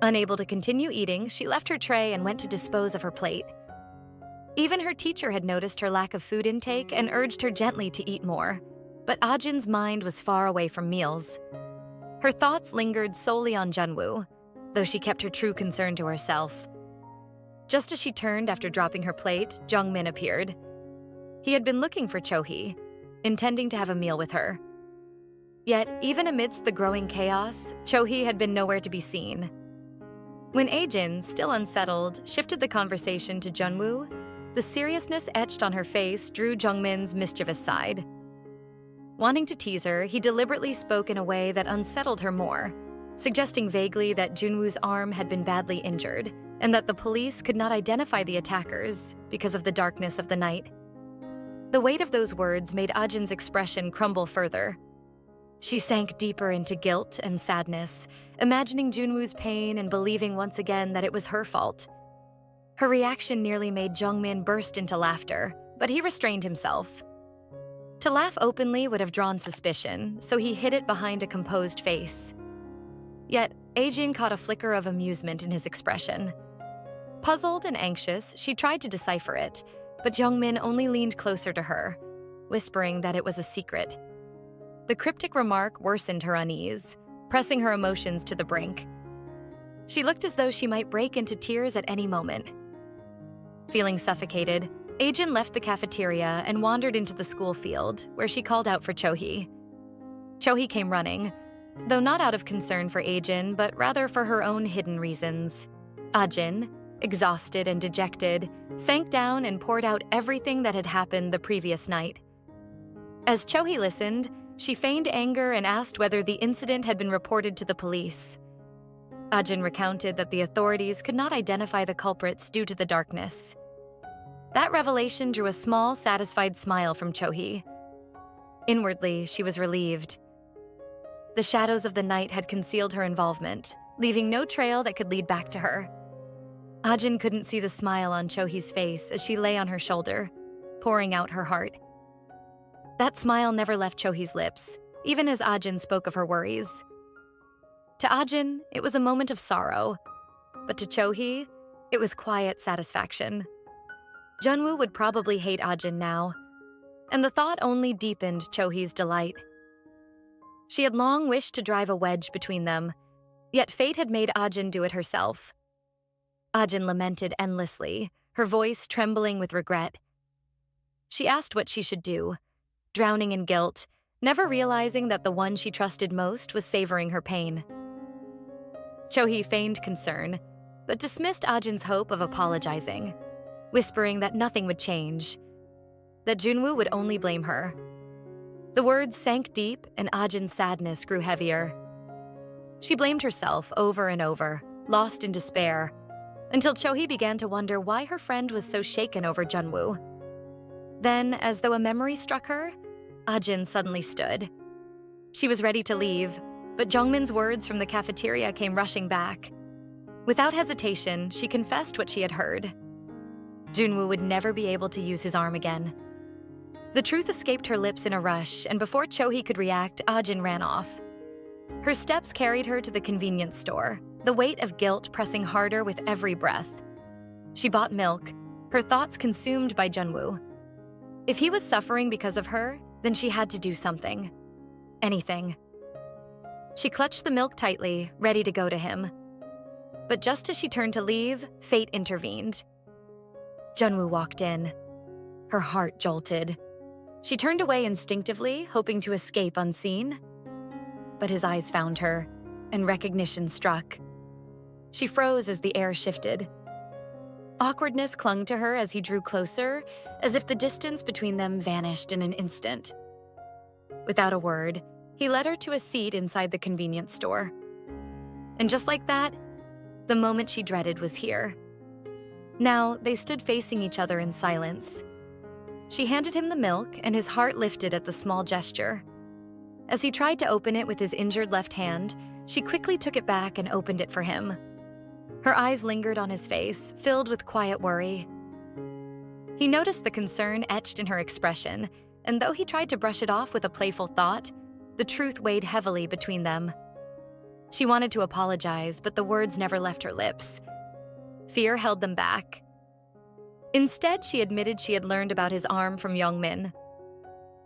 Unable to continue eating, she left her tray and went to dispose of her plate. Even her teacher had noticed her lack of food intake and urged her gently to eat more, but Ajin's mind was far away from meals. Her thoughts lingered solely on Junwoo, though she kept her true concern to herself. Just as she turned after dropping her plate, Jungmin appeared. He had been looking for Cho-hee, intending to have a meal with her. Yet, even amidst the growing chaos, Cho-hee had been nowhere to be seen. When Ajin, still unsettled, shifted the conversation to Junwoo, the seriousness etched on her face drew Jungmin's mischievous side. Wanting to tease her, he deliberately spoke in a way that unsettled her more, suggesting vaguely that Junwoo's arm had been badly injured and that the police could not identify the attackers because of the darkness of the night. The weight of those words made Ajin's expression crumble further. She sank deeper into guilt and sadness, imagining Junwoo's pain and believing once again that it was her fault. Her reaction nearly made Jungmin burst into laughter, but he restrained himself. To laugh openly would have drawn suspicion, so he hid it behind a composed face. Yet, Ajin caught a flicker of amusement in his expression. Puzzled and anxious, she tried to decipher it, but Jungmin only leaned closer to her, whispering that it was a secret. The cryptic remark worsened her unease, pressing her emotions to the brink. She looked as though she might break into tears at any moment. Feeling suffocated, Ajin left the cafeteria and wandered into the school field, where she called out for Chohee. Chohee came running, though not out of concern for Ajin, but rather for her own hidden reasons. Ajin, exhausted and dejected, sank down and poured out everything that had happened the previous night. As Chohee listened, she feigned anger and asked whether the incident had been reported to the police. Ajin recounted that the authorities could not identify the culprits due to the darkness. That revelation drew a small, satisfied smile from Chohee. Inwardly, she was relieved. The shadows of the night had concealed her involvement, leaving no trail that could lead back to her. Ajin couldn't see the smile on Chohee's face as she lay on her shoulder, pouring out her heart. That smile never left Chohee's lips, even as Ajin spoke of her worries. To Ajin, it was a moment of sorrow, but to Chohee, it was quiet satisfaction. Junwoo would probably hate Ajin now, and the thought only deepened Chohee's delight. She had long wished to drive a wedge between them, yet fate had made Ajin do it herself. Ajin lamented endlessly, her voice trembling with regret. She asked what she should do, drowning in guilt, never realizing that the one she trusted most was savoring her pain. Chohee feigned concern, but dismissed Ajin's hope of apologizing, whispering that nothing would change, that Junwoo would only blame her. The words sank deep and Ajin's sadness grew heavier. She blamed herself over and over, lost in despair, until Chohee began to wonder why her friend was so shaken over Junwoo. Then, as though a memory struck her, Ajin suddenly stood. She was ready to leave, but Jungmin's words from the cafeteria came rushing back. Without hesitation, she confessed what she had heard. Junwoo would never be able to use his arm again. The truth escaped her lips in a rush, and before Chohee could react, Ajin ran off. Her steps carried her to the convenience store, the weight of guilt pressing harder with every breath. She bought milk, her thoughts consumed by Junwoo. If he was suffering because of her, then she had to do something. Anything. She clutched the milk tightly, ready to go to him. But just as she turned to leave, fate intervened. Junwoo walked in. Her heart jolted. She turned away instinctively, hoping to escape unseen. But his eyes found her, and recognition struck. She froze as the air shifted. Awkwardness clung to her as he drew closer, as if the distance between them vanished in an instant. Without a word, he led her to a seat inside the convenience store. And just like that, the moment she dreaded was here. Now, they stood facing each other in silence. She handed him the milk, and his heart lifted at the small gesture. As he tried to open it with his injured left hand, she quickly took it back and opened it for him. Her eyes lingered on his face, filled with quiet worry. He noticed the concern etched in her expression, and though he tried to brush it off with a playful thought, the truth weighed heavily between them. She wanted to apologize, but the words never left her lips. Fear held them back. Instead, she admitted she had learned about his arm from Youngmin.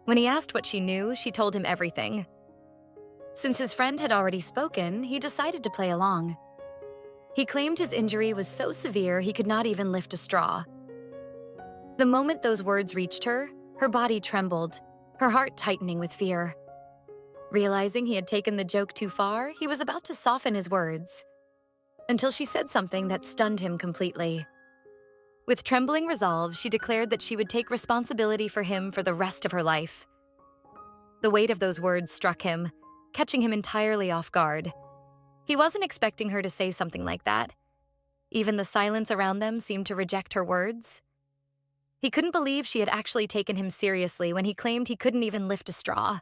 When he asked what she knew, she told him everything. Since his friend had already spoken, he decided to play along. He claimed his injury was so severe he could not even lift a straw. The moment those words reached her, her body trembled, her heart tightening with fear. Realizing he had taken the joke too far, he was about to soften his words, until she said something that stunned him completely. With trembling resolve, she declared that she would take responsibility for him for the rest of her life. The weight of those words struck him, catching him entirely off guard. He wasn't expecting her to say something like that. Even the silence around them seemed to reject her words. He couldn't believe she had actually taken him seriously when he claimed he couldn't even lift a straw.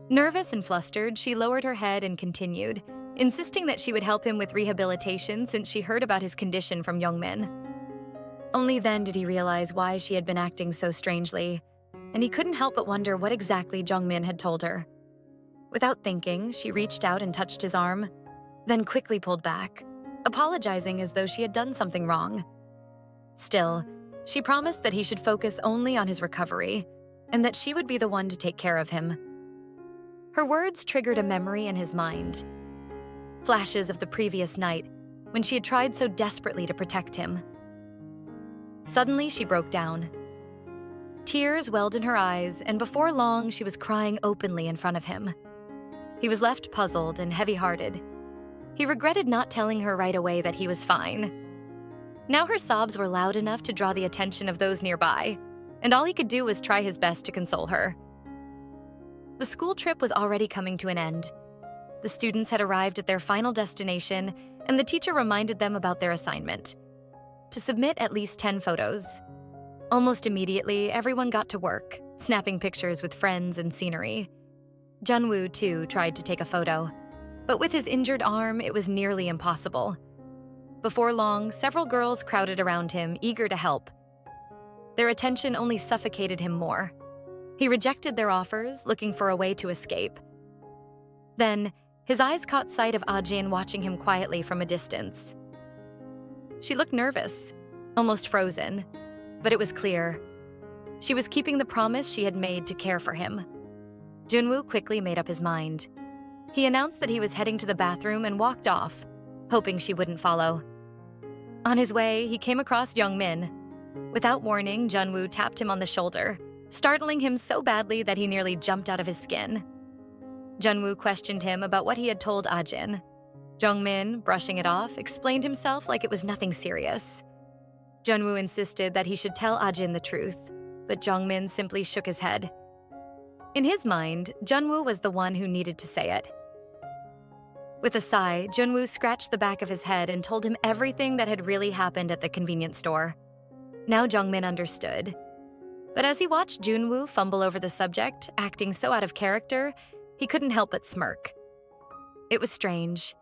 Nervous and flustered, she lowered her head and continued, insisting that she would help him with rehabilitation since she heard about his condition from Youngmin. Only then did he realize why she had been acting so strangely, and he couldn't help but wonder what exactly Jungmin had told her. Without thinking, she reached out and touched his arm, then quickly pulled back, apologizing as though she had done something wrong. Still, she promised that he should focus only on his recovery, and that she would be the one to take care of him. Her words triggered a memory in his mind. Flashes of the previous night, when she had tried so desperately to protect him. Suddenly, she broke down. Tears welled in her eyes, and before long, she was crying openly in front of him. He was left puzzled and heavy-hearted. He regretted not telling her right away that he was fine. Now her sobs were loud enough to draw the attention of those nearby, and all he could do was try his best to console her. The school trip was already coming to an end. The students had arrived at their final destination, and the teacher reminded them about their assignment: to submit at least 10 photos. Almost immediately, everyone got to work, snapping pictures with friends and scenery. Junwoo, too, tried to take a photo, but with his injured arm, it was nearly impossible. Before long, several girls crowded around him, eager to help. Their attention only suffocated him more. He rejected their offers, looking for a way to escape. Then, his eyes caught sight of Ajin watching him quietly from a distance. She looked nervous, almost frozen, but it was clear. She was keeping the promise she had made to care for him. Junwoo quickly made up his mind. He announced that he was heading to the bathroom and walked off, hoping she wouldn't follow. On his way, he came across Youngmin. Without warning, Junwoo tapped him on the shoulder, startling him so badly that he nearly jumped out of his skin. Junwoo questioned him about what he had told Ajin. Jungmin, brushing it off, explained himself like it was nothing serious. Junwoo insisted that he should tell Ajin the truth, but Jungmin simply shook his head. In his mind, Junwoo was the one who needed to say it. With a sigh, Junwoo scratched the back of his head and told him everything that had really happened at the convenience store. Now Jungmin understood. But as he watched Junwoo fumble over the subject, acting so out of character, he couldn't help but smirk. It was strange.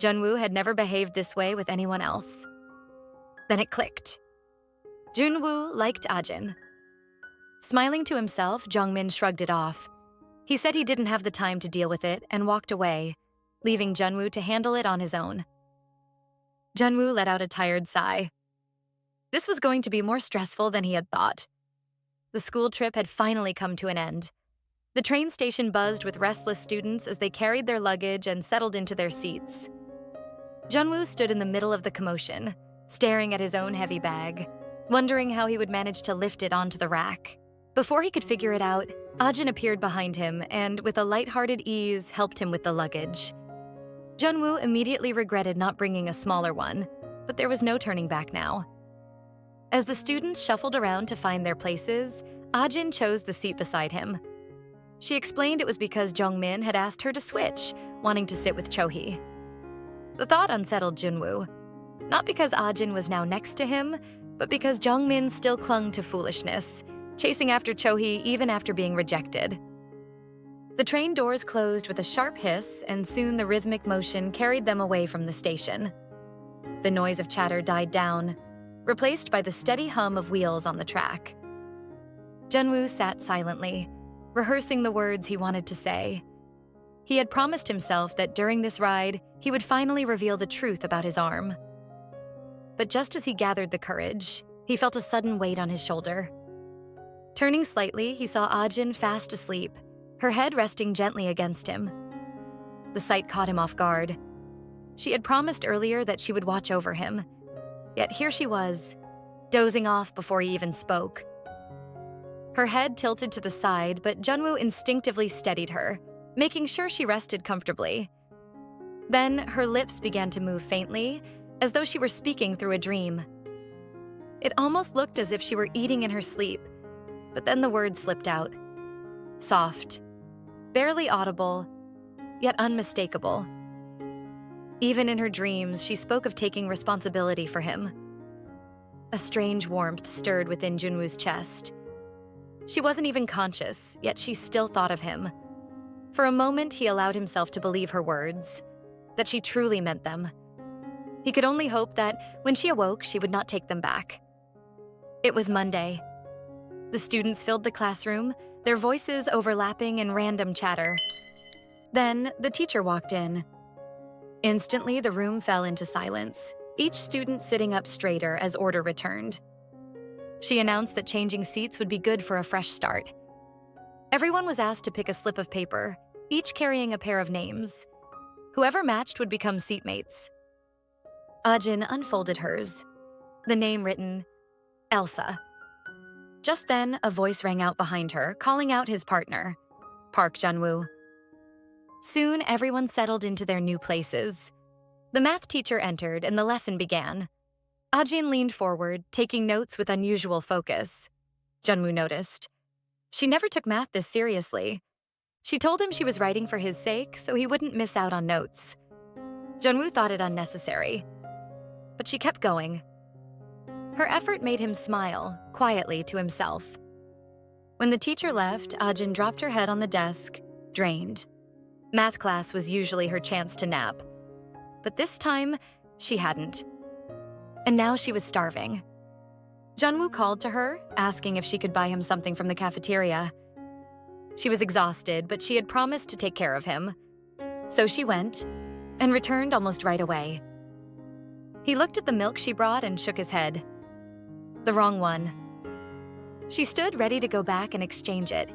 Junwoo had never behaved this way with anyone else. Then it clicked. Junwoo liked Ajin. Smiling to himself, Jungmin shrugged it off. He said he didn't have the time to deal with it and walked away, leaving Junwoo to handle it on his own. Junwoo let out a tired sigh. This was going to be more stressful than he had thought. The school trip had finally come to an end. The train station buzzed with restless students as they carried their luggage and settled into their seats. Junwoo stood in the middle of the commotion, staring at his own heavy bag, wondering how he would manage to lift it onto the rack. Before he could figure it out, Ajin appeared behind him and, with a lighthearted ease, helped him with the luggage. Junwoo immediately regretted not bringing a smaller one, but there was no turning back now. As the students shuffled around to find their places, Ajin chose the seat beside him. She explained it was because Jungmin had asked her to switch, wanting to sit with Chohee. The thought unsettled Junwoo, not because Ajin was now next to him, but because Jungmin still clung to foolishness, chasing after Chohee even after being rejected. The train doors closed with a sharp hiss, and soon the rhythmic motion carried them away from the station. The noise of chatter died down, replaced by the steady hum of wheels on the track. Junwoo sat silently, rehearsing the words he wanted to say. He had promised himself that during this ride, he would finally reveal the truth about his arm. But just as he gathered the courage, he felt a sudden weight on his shoulder. Turning slightly, he saw Ajin fast asleep, her head resting gently against him. The sight caught him off guard. She had promised earlier that she would watch over him, yet here she was, dozing off before he even spoke. Her head tilted to the side, but Junwoo instinctively steadied her, making sure she rested comfortably. Then her lips began to move faintly, as though she were speaking through a dream. It almost looked as if she were eating in her sleep, but then the words slipped out. Soft, barely audible, yet unmistakable. Even in her dreams, she spoke of taking responsibility for him. A strange warmth stirred within Junwoo's chest. She wasn't even conscious, yet she still thought of him. For a moment, he allowed himself to believe her words, that she truly meant them. He could only hope that when she awoke, she would not take them back. It was Monday. The students filled the classroom, their voices overlapping in random chatter. Then, the teacher walked in. Instantly, the room fell into silence, each student sitting up straighter as order returned. She announced that changing seats would be good for a fresh start. Everyone was asked to pick a slip of paper, each carrying a pair of names. Whoever matched would become seatmates. Ajin unfolded hers, the name written, Elsa. Just then, a voice rang out behind her, calling out his partner, Park Junwoo. Soon, everyone settled into their new places. The math teacher entered and the lesson began. Ajin leaned forward, taking notes with unusual focus. Junwoo noticed. She never took math this seriously. She told him she was writing for his sake, so he wouldn't miss out on notes. Junwoo thought it unnecessary, but she kept going. Her effort made him smile, quietly to himself. When the teacher left, Ajin dropped her head on the desk, drained. Math class was usually her chance to nap. But this time, she hadn't. And now she was starving. Junwoo called to her, asking if she could buy him something from the cafeteria. She was exhausted, but she had promised to take care of him. So she went, and returned almost right away. He looked at the milk she brought and shook his head. The wrong one. She stood ready to go back and exchange it,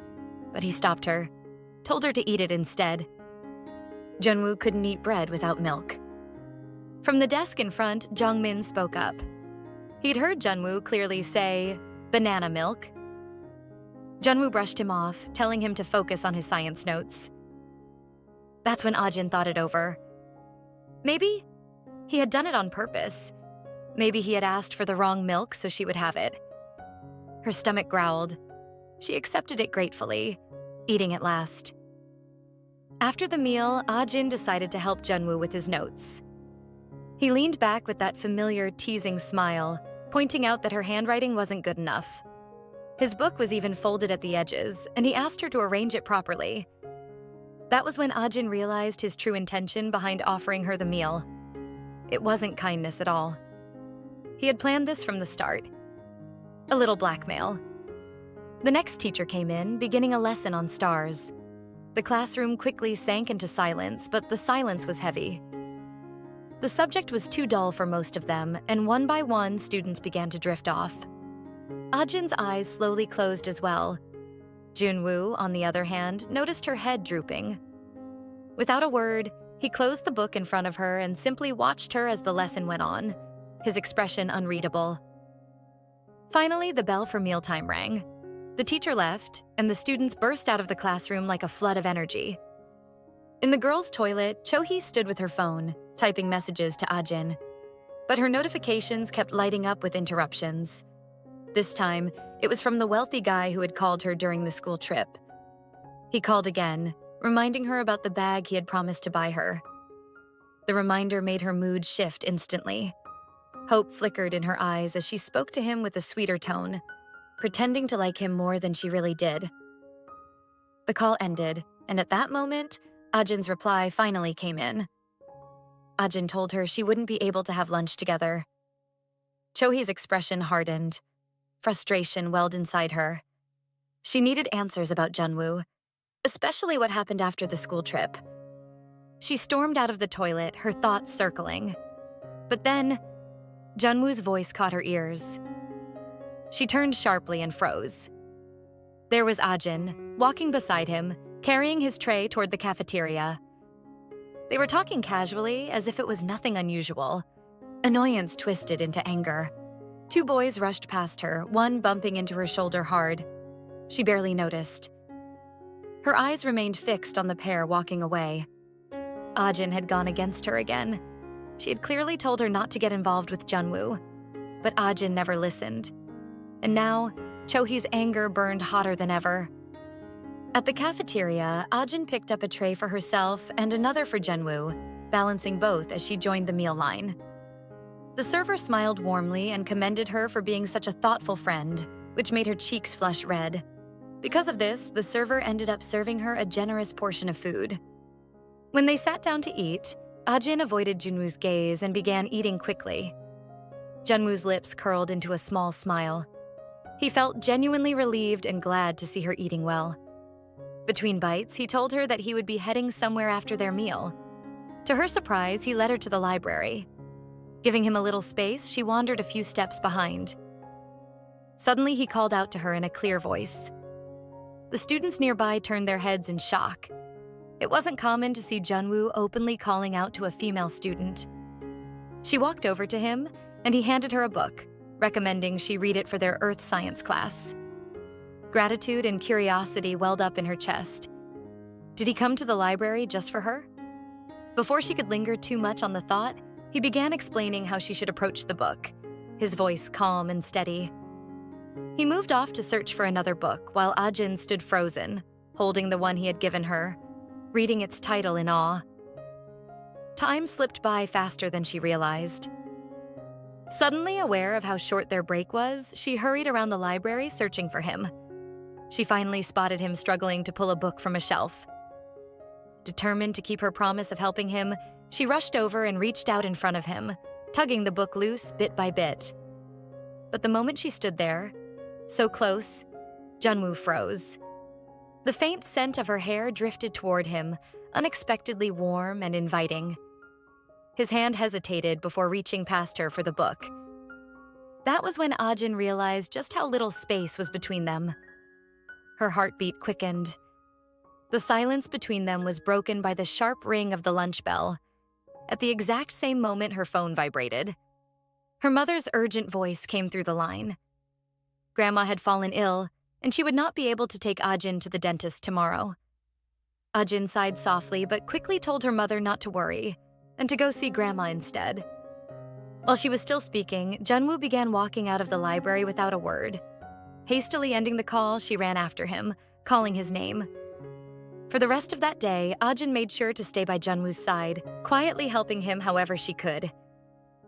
but he stopped her, told her to eat it instead. Junwoo couldn't eat bread without milk. From the desk in front, Jongmin spoke up. He'd heard Junwoo clearly say, banana milk. Junwoo brushed him off, telling him to focus on his science notes. That's when Ajin thought it over. Maybe he had done it on purpose. Maybe he had asked for the wrong milk so she would have it. Her stomach growled. She accepted it gratefully, eating it last. After the meal, Ajin decided to help Junwoo with his notes. He leaned back with that familiar, teasing smile, pointing out that her handwriting wasn't good enough. His book was even folded at the edges, and he asked her to arrange it properly. That was when Ajin realized his true intention behind offering her the meal. It wasn't kindness at all. He had planned this from the start. A little blackmail. The next teacher came in, beginning a lesson on stars. The classroom quickly sank into silence, but the silence was heavy. The subject was too dull for most of them, and one by one, students began to drift off. Ajin's eyes slowly closed as well. Junwoo, on the other hand, noticed her head drooping. Without a word, he closed the book in front of her and simply watched her as the lesson went on, his expression unreadable. Finally, the bell for mealtime rang. The teacher left, and the students burst out of the classroom like a flood of energy. In the girls' toilet, Cho-hee stood with her phone, typing messages to Ajin. But her notifications kept lighting up with interruptions. This time, it was from the wealthy guy who had called her during the school trip. He called again, reminding her about the bag he had promised to buy her. The reminder made her mood shift instantly. Hope flickered in her eyes as she spoke to him with a sweeter tone, pretending to like him more than she really did. The call ended, and at that moment, Ajin's reply finally came in. Ajin told her she wouldn't be able to have lunch together. Cho-hee's expression hardened. Frustration welled inside her. She needed answers about Junwoo, especially what happened after the school trip. She stormed out of the toilet, her thoughts circling. But then, Junwoo's voice caught her ears. She turned sharply and froze. There was Ajin, walking beside him, carrying his tray toward the cafeteria. They were talking casually, as if it was nothing unusual. Annoyance twisted into anger. Two boys rushed past her, one bumping into her shoulder hard. She barely noticed. Her eyes remained fixed on the pair walking away. Ajin had gone against her again. She had clearly told her not to get involved with Junwoo, but Ajin never listened. And now, Cho-hee's anger burned hotter than ever. At the cafeteria, Ajin picked up a tray for herself and another for Junwoo, balancing both as she joined the meal line. The server smiled warmly and commended her for being such a thoughtful friend, which made her cheeks flush red. Because of this, the server ended up serving her a generous portion of food. When they sat down to eat, Ajin avoided Junwoo's gaze and began eating quickly. Junwoo's lips curled into a small smile. He felt genuinely relieved and glad to see her eating well. Between bites, he told her that he would be heading somewhere after their meal. To her surprise, he led her to the library. Giving him a little space, she wandered a few steps behind. Suddenly, he called out to her in a clear voice. The students nearby turned their heads in shock. It wasn't common to see Junwoo openly calling out to a female student. She walked over to him, and he handed her a book, recommending she read it for their earth science class. Gratitude and curiosity welled up in her chest. Did he come to the library just for her? Before she could linger too much on the thought, he began explaining how she should approach the book, his voice calm and steady. He moved off to search for another book while Ajin stood frozen, holding the one he had given her, reading its title in awe. Time slipped by faster than she realized. Suddenly aware of how short their break was, she hurried around the library searching for him. She finally spotted him struggling to pull a book from a shelf. Determined to keep her promise of helping him, she rushed over and reached out in front of him, tugging the book loose bit by bit. But the moment she stood there, so close, Junwoo froze. The faint scent of her hair drifted toward him, unexpectedly warm and inviting. His hand hesitated before reaching past her for the book. That was when Ajin realized just how little space was between them. Her heartbeat quickened. The silence between them was broken by the sharp ring of the lunch bell. At the exact same moment, her phone vibrated. Her mother's urgent voice came through the line. Grandma had fallen ill, and she would not be able to take Ajin to the dentist tomorrow. Ajin sighed softly but quickly told her mother not to worry, and to go see Grandma instead. While she was still speaking, Junwoo began walking out of the library without a word. Hastily ending the call, she ran after him, calling his name. For the rest of that day, Ajin made sure to stay by Junwoo's side, quietly helping him however she could.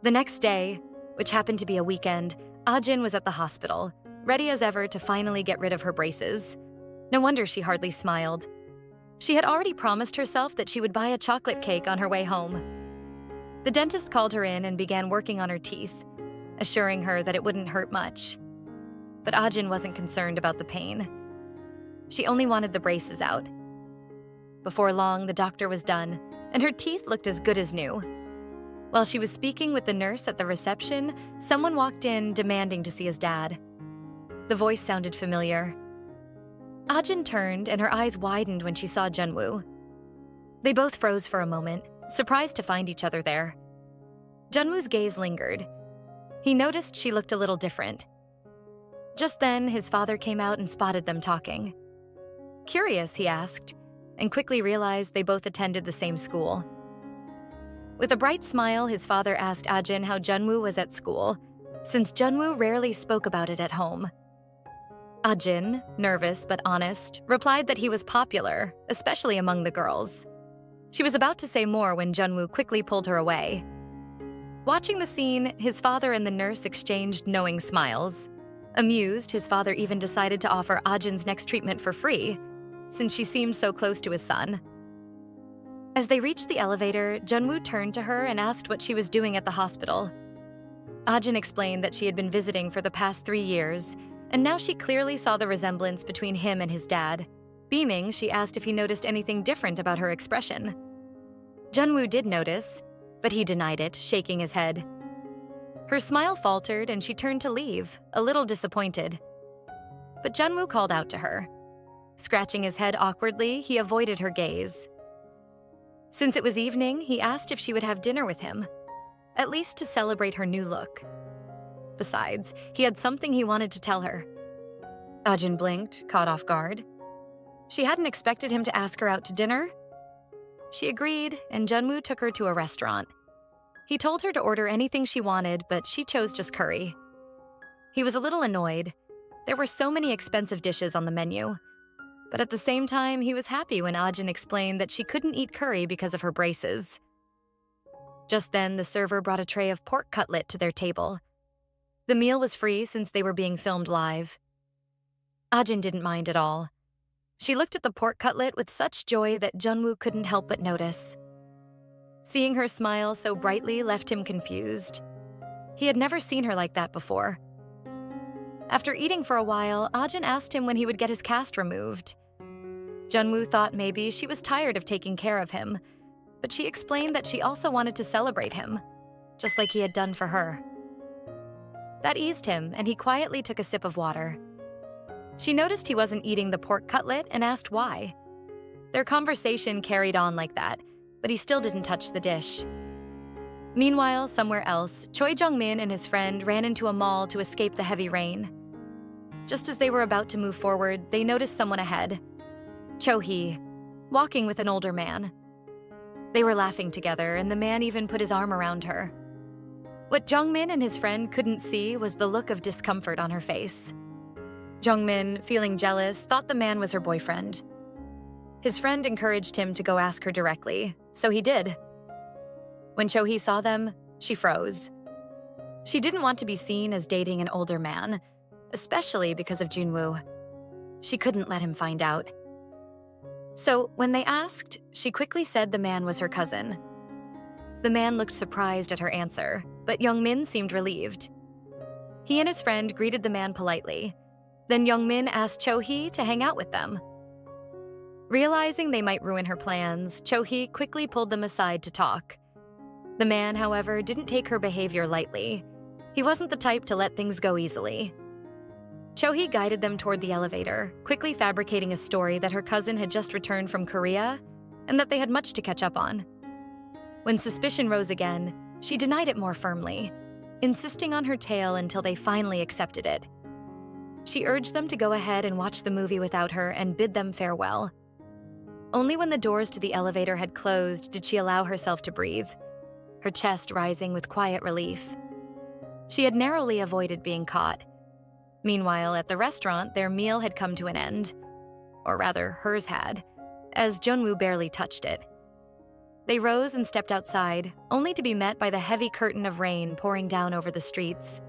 The next day, which happened to be a weekend, Ajin was at the hospital, ready as ever to finally get rid of her braces. No wonder she hardly smiled. She had already promised herself that she would buy a chocolate cake on her way home. The dentist called her in and began working on her teeth, assuring her that it wouldn't hurt much. But Ajin wasn't concerned about the pain. She only wanted the braces out. Before long, the doctor was done, and her teeth looked as good as new. While she was speaking with the nurse at the reception, someone walked in demanding to see his dad. The voice sounded familiar. Ajin turned, and her eyes widened when she saw Junwoo. They both froze for a moment, surprised to find each other there. Junwoo's gaze lingered. He noticed she looked a little different. Just then, his father came out and spotted them talking. Curious, he asked, and quickly realized they both attended the same school. With a bright smile, his father asked Ajin how Junwoo was at school, since Junwoo rarely spoke about it at home. Ajin, nervous but honest, replied that he was popular, especially among the girls. She was about to say more when Junwoo quickly pulled her away. Watching the scene, his father and the nurse exchanged knowing smiles. Amused, his father even decided to offer Ajin's next treatment for free, since she seemed so close to his son. As they reached the elevator, Junwoo turned to her and asked what she was doing at the hospital. Ajin explained that she had been visiting for the past 3 years, and now she clearly saw the resemblance between him and his dad. Beaming, she asked if he noticed anything different about her expression. Junwoo did notice, but he denied it, shaking his head. Her smile faltered and she turned to leave, a little disappointed. But Junwoo called out to her. Scratching his head awkwardly, he avoided her gaze. Since it was evening, he asked if she would have dinner with him, at least to celebrate her new look. Besides, he had something he wanted to tell her. Ajin blinked, caught off guard. She hadn't expected him to ask her out to dinner. She agreed, and Junwoo took her to a restaurant. He told her to order anything she wanted, but she chose just curry. He was a little annoyed. There were so many expensive dishes on the menu. But at the same time, he was happy when Ajin explained that she couldn't eat curry because of her braces. Just then, the server brought a tray of pork cutlet to their table. The meal was free since they were being filmed live. Ajin didn't mind at all. She looked at the pork cutlet with such joy that Junwoo couldn't help but notice. Seeing her smile so brightly left him confused. He had never seen her like that before. After eating for a while, Ajin asked him when he would get his cast removed. Junwoo thought maybe she was tired of taking care of him, but she explained that she also wanted to celebrate him, just like he had done for her. That eased him, and he quietly took a sip of water. She noticed he wasn't eating the pork cutlet and asked why. Their conversation carried on like that, but he still didn't touch the dish. Meanwhile, somewhere else, Choi Jung-min and his friend ran into a mall to escape the heavy rain. Just as they were about to move forward, they noticed someone ahead. Cho-hee, walking with an older man. They were laughing together, and the man even put his arm around her. What Jung-min and his friend couldn't see was the look of discomfort on her face. Jung-min, feeling jealous, thought the man was her boyfriend. His friend encouraged him to go ask her directly, so he did. When Cho-hee saw them, she froze. She didn't want to be seen as dating an older man, especially because of Junwoo. She couldn't let him find out. So when they asked, she quickly said the man was her cousin. The man looked surprised at her answer, but Young-min seemed relieved. He and his friend greeted the man politely. Then Young-min asked Cho-hee to hang out with them. Realizing they might ruin her plans, Cho-hee quickly pulled them aside to talk. The man, however, didn't take her behavior lightly. He wasn't the type to let things go easily. Cho-hee guided them toward the elevator, quickly fabricating a story that her cousin had just returned from Korea and that they had much to catch up on. When suspicion rose again, she denied it more firmly, insisting on her tale until they finally accepted it. She urged them to go ahead and watch the movie without her and bid them farewell. Only when the doors to the elevator had closed did she allow herself to breathe, her chest rising with quiet relief. She had narrowly avoided being caught. Meanwhile, at the restaurant, their meal had come to an end. Or rather, hers had, as Junwoo barely touched it. They rose and stepped outside, only to be met by the heavy curtain of rain pouring down over the streets.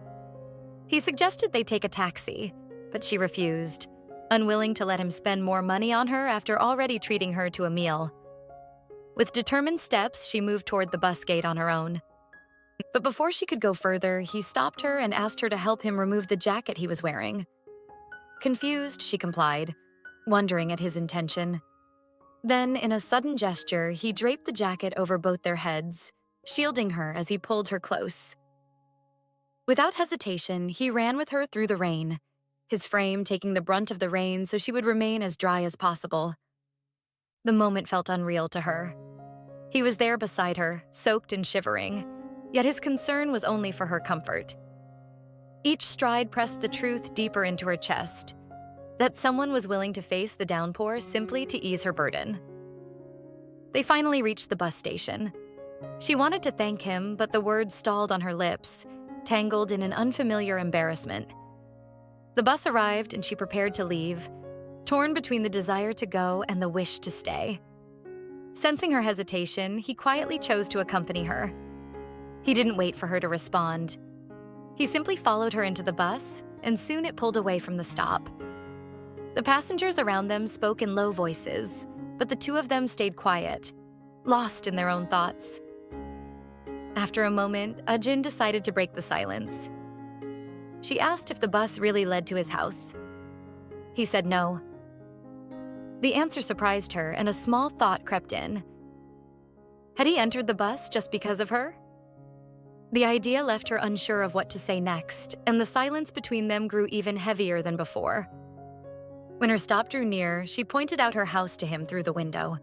He suggested they take a taxi, but she refused, unwilling to let him spend more money on her after already treating her to a meal. With determined steps, she moved toward the bus gate on her own. But before she could go further, he stopped her and asked her to help him remove the jacket he was wearing. Confused, she complied, wondering at his intention. Then, in a sudden gesture, he draped the jacket over both their heads, shielding her as he pulled her close. Without hesitation, he ran with her through the rain, his frame taking the brunt of the rain so she would remain as dry as possible. The moment felt unreal to her. He was there beside her, soaked and shivering, yet his concern was only for her comfort. Each stride pressed the truth deeper into her chest, that someone was willing to face the downpour simply to ease her burden. They finally reached the bus station. She wanted to thank him, but the words stalled on her lips, tangled in an unfamiliar embarrassment. The bus arrived and she prepared to leave, torn between the desire to go and the wish to stay. Sensing her hesitation, he quietly chose to accompany her. He didn't wait for her to respond. He simply followed her into the bus, and soon it pulled away from the stop. The passengers around them spoke in low voices, but the two of them stayed quiet, lost in their own thoughts. After a moment, Ajin decided to break the silence. She asked if the bus really led to his house. He said no. The answer surprised her, and a small thought crept in. Had he entered the bus just because of her? The idea left her unsure of what to say next, and the silence between them grew even heavier than before. When her stop drew near, she pointed out her house to him through the window.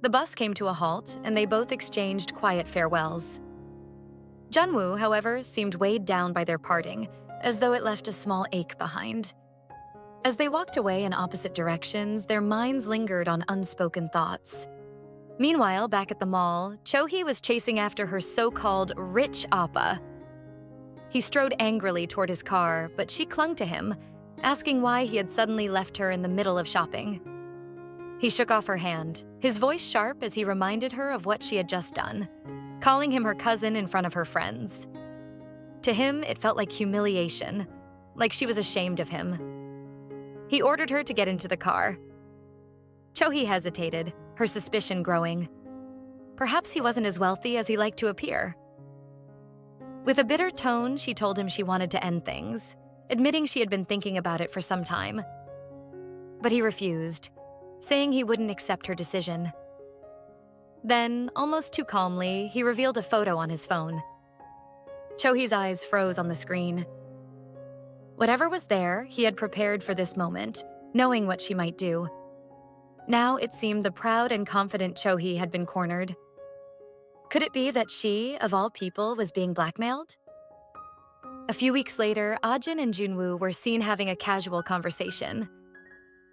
The bus came to a halt, and they both exchanged quiet farewells. Junwoo, however, seemed weighed down by their parting, as though it left a small ache behind. As they walked away in opposite directions, their minds lingered on unspoken thoughts. Meanwhile, back at the mall, Cho-hee was chasing after her so-called rich appa. He strode angrily toward his car, but she clung to him, asking why he had suddenly left her in the middle of shopping. He shook off her hand, his voice sharp as he reminded her of what she had just done. calling him her cousin in front of her friends. To him, it felt like humiliation, like she was ashamed of him. He ordered her to get into the car. Cho-hee hesitated, her suspicion growing. Perhaps he wasn't as wealthy as he liked to appear. With a bitter tone, she told him she wanted to end things, admitting she had been thinking about it for some time. But he refused, saying he wouldn't accept her decision. Then, almost too calmly, he revealed a photo on his phone. Cho-hee's eyes froze on the screen. Whatever was there, he had prepared for this moment, knowing what she might do. Now it seemed the proud and confident Cho-hee had been cornered. Could it be that she, of all people, was being blackmailed? A few weeks later, Ajin and Junwoo were seen having a casual conversation.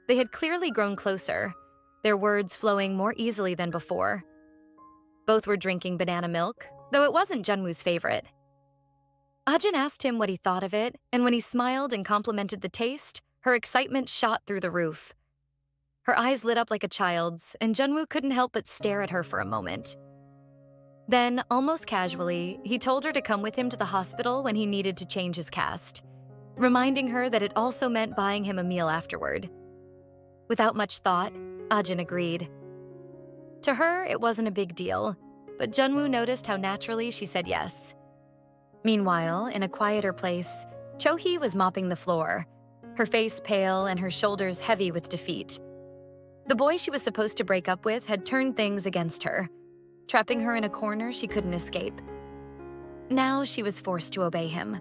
They had clearly grown closer, their words flowing more easily than before. Both were drinking banana milk, though it wasn't Junwoo's favorite. Ajin asked him what he thought of it, and when he smiled and complimented the taste, her excitement shot through the roof. Her eyes lit up like a child's, and Junwoo couldn't help but stare at her for a moment. Then, almost casually, he told her to come with him to the hospital when he needed to change his cast, reminding her that it also meant buying him a meal afterward. Without much thought, Ajin agreed. To her, it wasn't a big deal, but Junwoo noticed how naturally she said yes. Meanwhile, in a quieter place, Cho-hee was mopping the floor, her face pale and her shoulders heavy with defeat. The boy she was supposed to break up with had turned things against her, trapping her in a corner she couldn't escape. Now she was forced to obey him.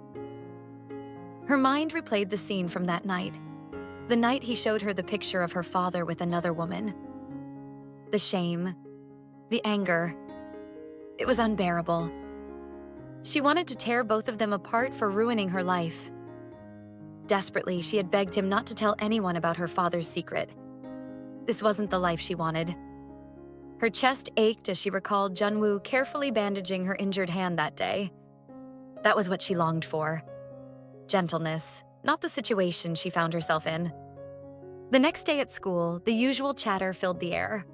Her mind replayed the scene from that night, the night he showed her the picture of her father with another woman. The shame, the anger, it was unbearable. She wanted to tear both of them apart for ruining her life. Desperately, she had begged him not to tell anyone about her father's secret. This wasn't the life she wanted. Her chest ached as she recalled Junwoo carefully bandaging her injured hand that day. That was what she longed for. Gentleness, not the situation she found herself in. The next day at school, the usual chatter filled the air.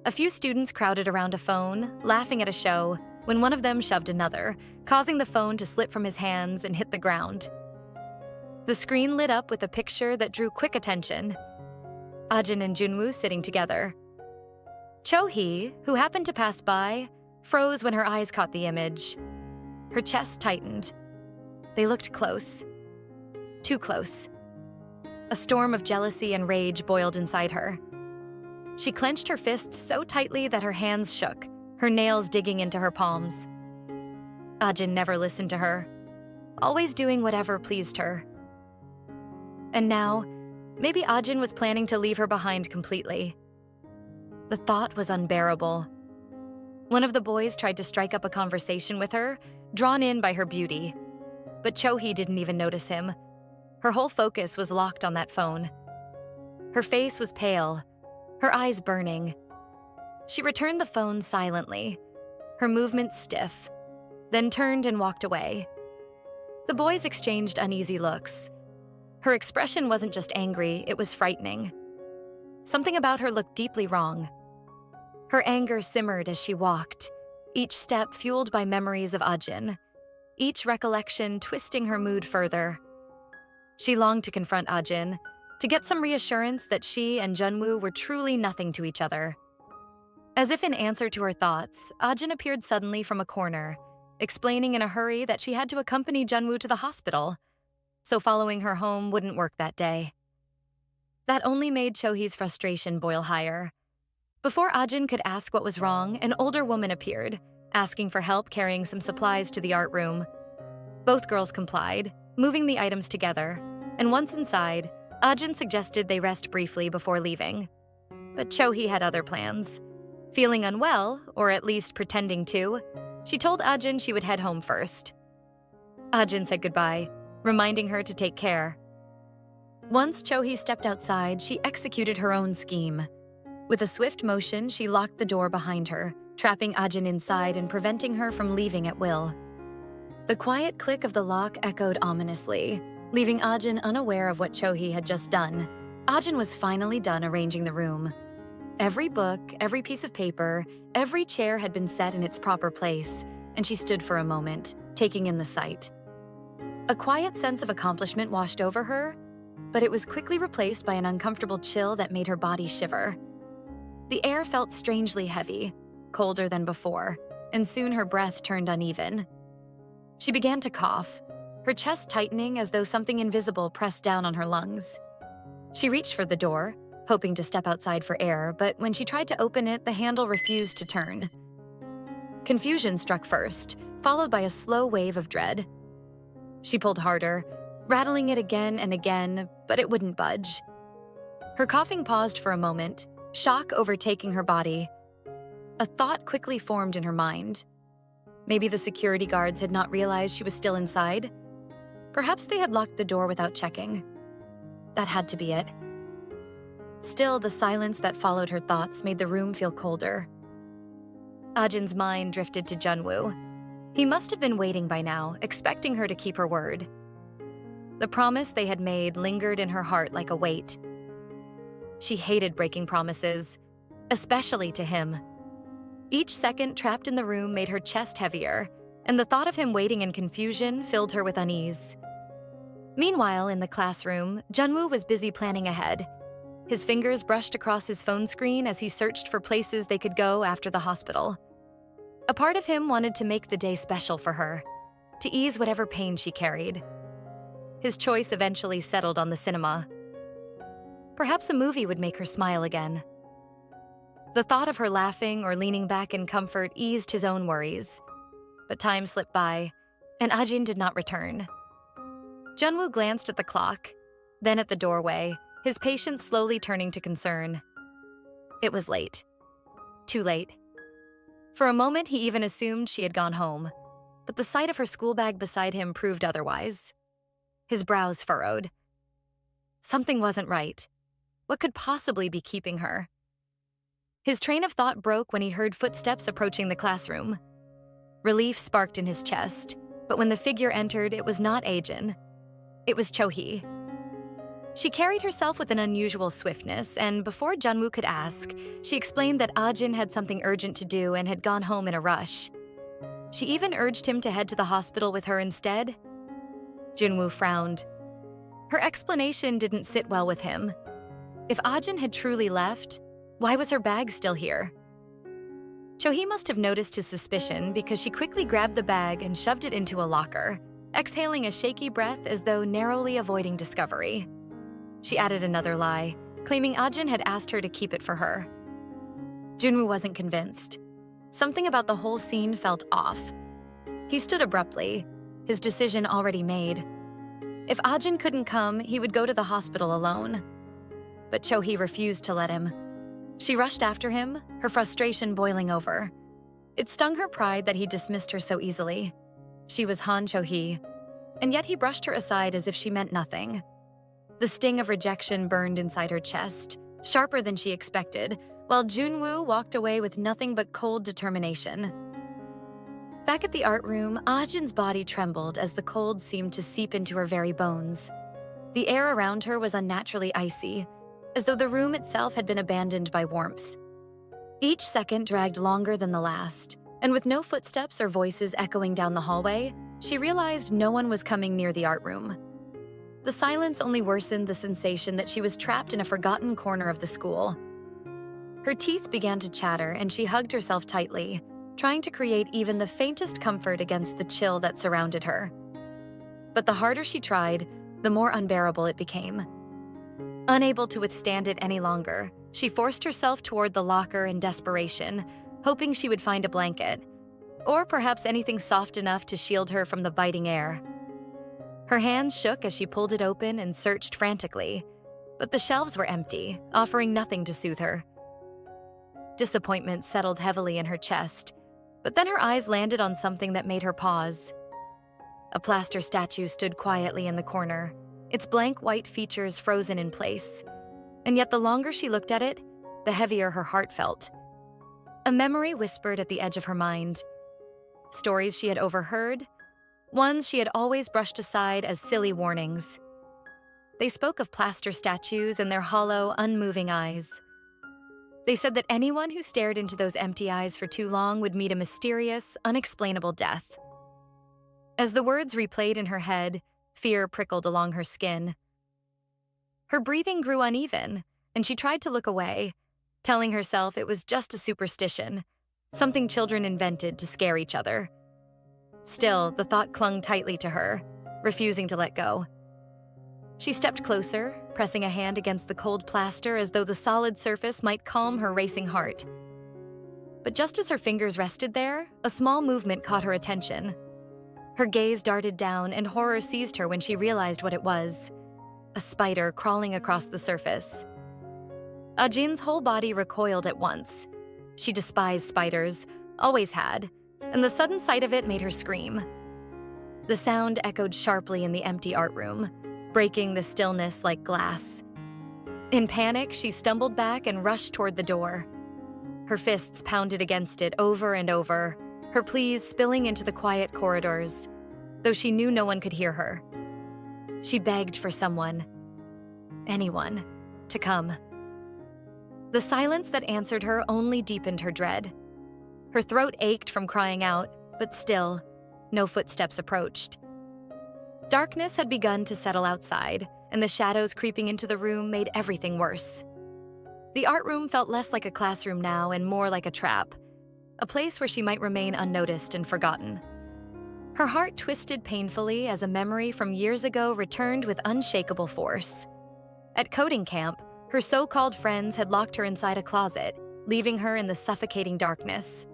A few students crowded around a phone, laughing at a show, when one of them shoved another, causing the phone to slip from his hands and hit the ground. The screen lit up with a picture that drew quick attention. Ajin and Junwoo sitting together. Cho-hee, who happened to pass by, froze when her eyes caught the image. Her chest tightened. They looked close. Too close. A storm of jealousy and rage boiled inside her. She clenched her fists so tightly that her hands shook, her nails digging into her palms. Ajin never listened to her, always doing whatever pleased her. And now, maybe Ajin was planning to leave her behind completely. The thought was unbearable. One of the boys tried to strike up a conversation with her, drawn in by her beauty. But Cho-hee didn't even notice him. Her whole focus was locked on that phone. Her face was pale, her eyes burning. She returned the phone silently, her movements stiff, then turned and walked away. The boys exchanged uneasy looks. Her expression wasn't just angry, it was frightening. Something about her looked deeply wrong. Her anger simmered as she walked, each step fueled by memories of Ajin, each recollection twisting her mood further. She longed to confront Ajin, to get some reassurance that she and Junwoo were truly nothing to each other. As if in answer to her thoughts, Ajin appeared suddenly from a corner, explaining in a hurry that she had to accompany Junwoo to the hospital, so following her home wouldn't work that day. That only made Cho-hee's frustration boil higher. Before Ajin could ask what was wrong, an older woman appeared, asking for help carrying some supplies to the art room. Both girls complied, moving the items together, and once inside, Ajin suggested they rest briefly before leaving. But Cho-hee had other plans. Feeling unwell, or at least pretending to, she told Ajin she would head home first. Ajin said goodbye, reminding her to take care. Once Cho-hee stepped outside, she executed her own scheme. With a swift motion, she locked the door behind her, trapping Ajin inside and preventing her from leaving at will. The quiet click of the lock echoed ominously, leaving Ajin unaware of what Cho-hee had just done. Ajin was finally done arranging the room. Every book, every piece of paper, every chair had been set in its proper place, and she stood for a moment, taking in the sight. A quiet sense of accomplishment washed over her, but it was quickly replaced by an uncomfortable chill that made her body shiver. The air felt strangely heavy, colder than before, and soon her breath turned uneven. She began to cough, her chest tightening as though something invisible pressed down on her lungs. She reached for the door, hoping to step outside for air, but when she tried to open it, the handle refused to turn. Confusion struck first, followed by a slow wave of dread. She pulled harder, rattling it again and again, but it wouldn't budge. Her coughing paused for a moment, shock overtaking her body. A thought quickly formed in her mind. Maybe the security guards had not realized she was still inside. Perhaps they had locked the door without checking. That had to be it. Still, the silence that followed her thoughts made the room feel colder. Ajin's mind drifted to Junwoo. He must have been waiting by now, expecting her to keep her word. The promise they had made lingered in her heart like a weight. She hated breaking promises, especially to him. Each second trapped in the room made her chest heavier, and the thought of him waiting in confusion filled her with unease. Meanwhile, in the classroom, Junwoo was busy planning ahead. His fingers brushed across his phone screen as he searched for places they could go after the hospital. A part of him wanted to make the day special for her, to ease whatever pain she carried. His choice eventually settled on the cinema. Perhaps a movie would make her smile again. The thought of her laughing or leaning back in comfort eased his own worries. But time slipped by, and Ajin did not return. Junwoo glanced at the clock, then at the doorway, his patience slowly turning to concern. It was late. Too late. For a moment, he even assumed she had gone home, but the sight of her school bag beside him proved otherwise. His brows furrowed. Something wasn't right. What could possibly be keeping her? His train of thought broke when he heard footsteps approaching the classroom. Relief sparked in his chest, but when the figure entered, it was not Ajin. It was Cho-hee. She carried herself with an unusual swiftness, and before Junwoo could ask, she explained that Ajin had something urgent to do and had gone home in a rush. She even urged him to head to the hospital with her instead. Junwoo frowned. Her explanation didn't sit well with him. If Ajin had truly left, why was her bag still here? Cho-hee must have noticed his suspicion because she quickly grabbed the bag and shoved it into a locker, exhaling a shaky breath as though narrowly avoiding discovery. She added another lie, claiming Ajin had asked her to keep it for her. Junwoo wasn't convinced. Something about the whole scene felt off. He stood abruptly, his decision already made. If Ajin couldn't come, he would go to the hospital alone. But Cho-hee refused to let him. She rushed after him, her frustration boiling over. It stung her pride that he dismissed her so easily. She was Han Cho-hee, and yet he brushed her aside as if she meant nothing. The sting of rejection burned inside her chest, sharper than she expected, while Junwoo walked away with nothing but cold determination. Back at the art room, Ajin's body trembled as the cold seemed to seep into her very bones. The air around her was unnaturally icy, as though the room itself had been abandoned by warmth. Each second dragged longer than the last, and with no footsteps or voices echoing down the hallway, she realized no one was coming near the art room. The silence only worsened the sensation that she was trapped in a forgotten corner of the school. Her teeth began to chatter, and she hugged herself tightly, trying to create even the faintest comfort against the chill that surrounded her. But the harder she tried, the more unbearable it became. Unable to withstand it any longer, she forced herself toward the locker in desperation, hoping she would find a blanket, or perhaps anything soft enough to shield her from the biting air. Her hands shook as she pulled it open and searched frantically, but the shelves were empty, offering nothing to soothe her. Disappointment settled heavily in her chest, but then her eyes landed on something that made her pause. A plaster statue stood quietly in the corner, its blank white features frozen in place. And yet the longer she looked at it, the heavier her heart felt. A memory whispered at the edge of her mind. Stories she had overheard, ones she had always brushed aside as silly warnings. They spoke of plaster statues and their hollow, unmoving eyes. They said that anyone who stared into those empty eyes for too long would meet a mysterious, unexplainable death. As the words replayed in her head, fear prickled along her skin. Her breathing grew uneven, and she tried to look away, telling herself it was just a superstition, something children invented to scare each other. Still, the thought clung tightly to her, refusing to let go. She stepped closer, pressing a hand against the cold plaster as though the solid surface might calm her racing heart. But just as her fingers rested there, a small movement caught her attention. Her gaze darted down, and horror seized her when she realized what it was: a spider crawling across the surface. Ajin's whole body recoiled at once. She despised spiders, always had, and the sudden sight of it made her scream. The sound echoed sharply in the empty art room, breaking the stillness like glass. In panic, she stumbled back and rushed toward the door. Her fists pounded against it over and over, her pleas spilling into the quiet corridors, though she knew no one could hear her. She begged for someone, anyone, to come. The silence that answered her only deepened her dread. Her throat ached from crying out, but still, no footsteps approached. Darkness had begun to settle outside, and the shadows creeping into the room made everything worse. The art room felt less like a classroom now and more like a trap, a place where she might remain unnoticed and forgotten. Her heart twisted painfully as a memory from years ago returned with unshakable force. At coding camp, her so-called friends had locked her inside a closet, leaving her in the suffocating darkness.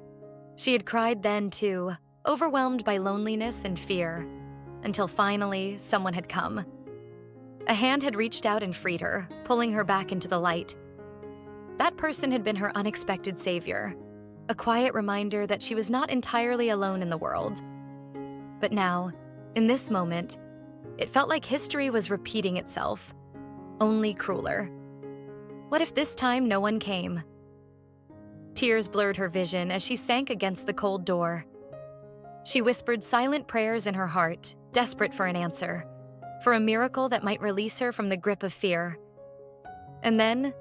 She had cried then too, overwhelmed by loneliness and fear, until finally someone had come. A hand had reached out and freed her, pulling her back into the light. That person had been her unexpected savior, a quiet reminder that she was not entirely alone in the world. But now, in this moment, it felt like history was repeating itself, only crueler. What if this time no one came? Tears blurred her vision as she sank against the cold door. She whispered silent prayers in her heart, desperate for an answer, for a miracle that might release her from the grip of fear. And then,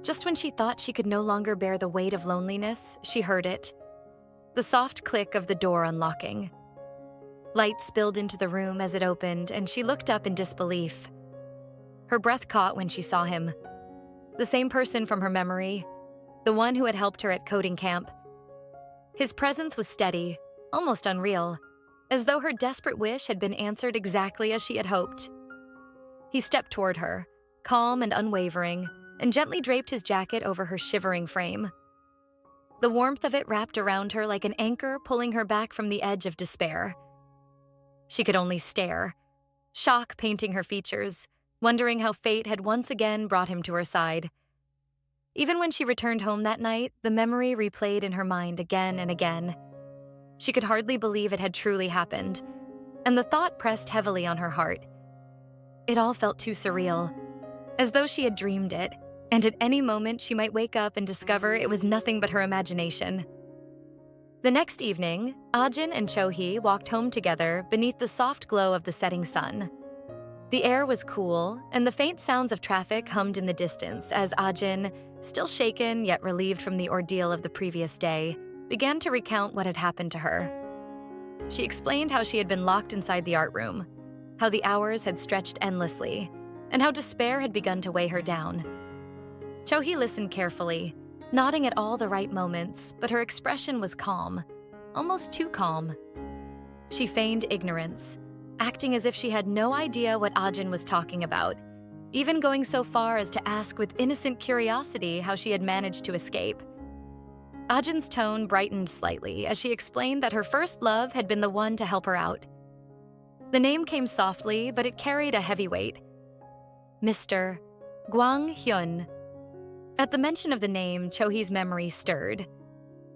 just when she thought she could no longer bear the weight of loneliness, she heard it. The soft click of the door unlocking. Light spilled into the room as it opened, and she looked up in disbelief. Her breath caught when she saw him. The same person from her memory, the one who had helped her at coding camp. His presence was steady, almost unreal, as though her desperate wish had been answered exactly as she had hoped. He stepped toward her, calm and unwavering, and gently draped his jacket over her shivering frame. The warmth of it wrapped around her like an anchor, pulling her back from the edge of despair. She could only stare, shock painting her features, wondering how fate had once again brought him to her side. Even when she returned home that night, the memory replayed in her mind again and again. She could hardly believe it had truly happened, and the thought pressed heavily on her heart. It all felt too surreal, as though she had dreamed it, and at any moment she might wake up and discover it was nothing but her imagination. The next evening, Ajin and Cho-hee walked home together beneath the soft glow of the setting sun. The air was cool, and the faint sounds of traffic hummed in the distance as Ajin, still shaken yet relieved from the ordeal of the previous day, began to recount what had happened to her. She explained how she had been locked inside the art room, how the hours had stretched endlessly, and how despair had begun to weigh her down. Cho-hee listened carefully, nodding at all the right moments, but her expression was calm, almost too calm. She feigned ignorance, acting as if she had no idea what Ajin was talking about, even going so far as to ask with innocent curiosity how she had managed to escape. Ajin's tone brightened slightly as she explained that her first love had been the one to help her out. The name came softly, but it carried a heavy weight. Mr. Gwang Hyun. At the mention of the name, Cho-hee's memory stirred.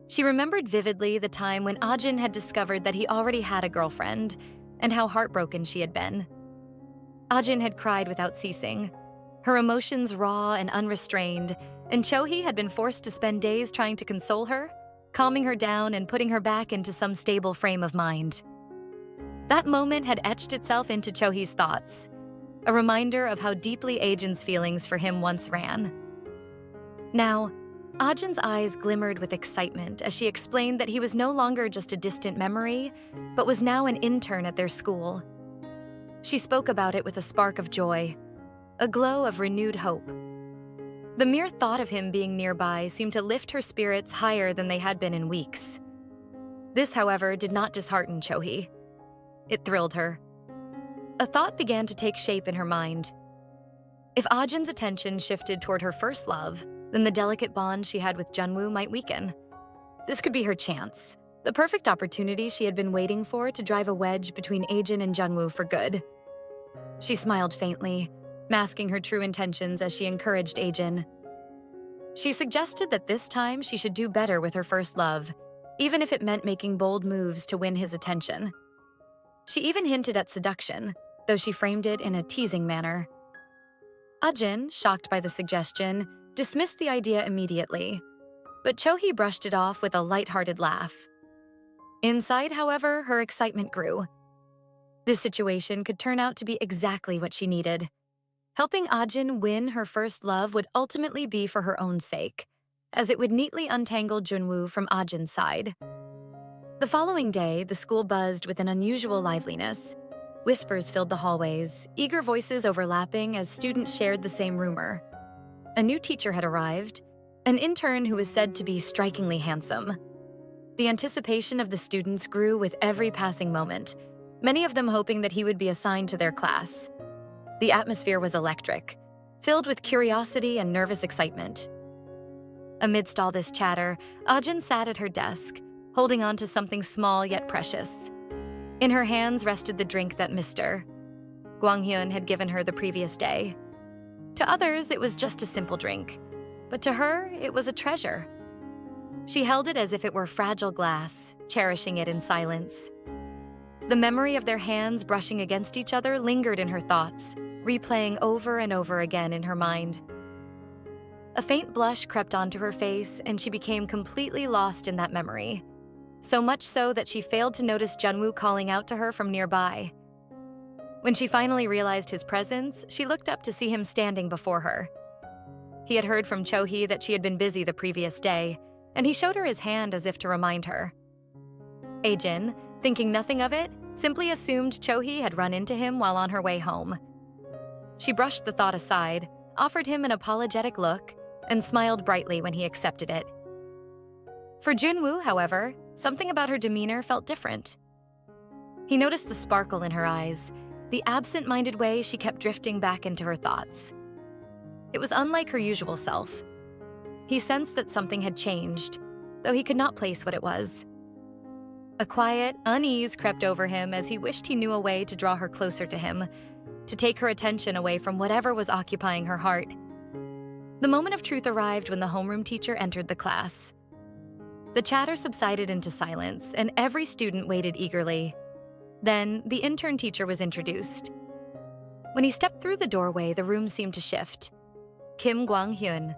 She remembered vividly the time when Ajin had discovered that he already had a girlfriend, and how heartbroken she had been. Ajin had cried without ceasing, her emotions raw and unrestrained, and Cho-hee had been forced to spend days trying to console her, calming her down and putting her back into some stable frame of mind. That moment had etched itself into Cho-hee's thoughts, a reminder of how deeply Ajin's feelings for him once ran. Now, Ajin's eyes glimmered with excitement as she explained that he was no longer just a distant memory, but was now an intern at their school. She spoke about it with a spark of joy, a glow of renewed hope. The mere thought of him being nearby seemed to lift her spirits higher than they had been in weeks. This, however, did not dishearten Chohee. It thrilled her. A thought began to take shape in her mind. If Ajin's attention shifted toward her first love, then the delicate bond she had with Junwoo might weaken. This could be her chance, the perfect opportunity she had been waiting for to drive a wedge between Ajin and Junwoo for good. She smiled faintly, masking her true intentions as she encouraged Ajin. She suggested that this time she should do better with her first love, even if it meant making bold moves to win his attention. She even hinted at seduction, though she framed it in a teasing manner. Ajin, shocked by the suggestion, dismissed the idea immediately, but Chohee brushed it off with a light-hearted laugh. Inside, however, her excitement grew. This situation could turn out to be exactly what she needed. Helping Ajin win her first love would ultimately be for her own sake, as it would neatly untangle Junwoo from Ajin's side. The following day, the school buzzed with an unusual liveliness. Whispers filled the hallways, eager voices overlapping as students shared the same rumor. A new teacher had arrived, an intern who was said to be strikingly handsome. The anticipation of the students grew with every passing moment, many of them hoping that he would be assigned to their class. The atmosphere was electric, filled with curiosity and nervous excitement. Amidst all this chatter, Ajin sat at her desk, holding on to something small yet precious. In her hands rested the drink that Mr. Gwanghyun had given her the previous day. To others, it was just a simple drink, but to her, it was a treasure. She held it as if it were fragile glass, cherishing it in silence. The memory of their hands brushing against each other lingered in her thoughts, replaying over and over again in her mind. A faint blush crept onto her face, and she became completely lost in that memory. So much so that she failed to notice Junwoo calling out to her from nearby. When she finally realized his presence, she looked up to see him standing before her. He had heard from Chohee that she had been busy the previous day, and he showed her his hand as if to remind her. Ajin, thinking nothing of it, simply assumed Chohee had run into him while on her way home. She brushed the thought aside, offered him an apologetic look, and smiled brightly when he accepted it. For Junwoo, however, something about her demeanor felt different. He noticed the sparkle in her eyes, the absent-minded way she kept drifting back into her thoughts. It was unlike her usual self. He sensed that something had changed, though he could not place what it was. A quiet unease crept over him as he wished he knew a way to draw her closer to him, to take her attention away from whatever was occupying her heart. The moment of truth arrived when the homeroom teacher entered the class. The chatter subsided into silence, and every student waited eagerly. Then, the intern teacher was introduced. When he stepped through the doorway, the room seemed to shift. Kim Gwang-hyun.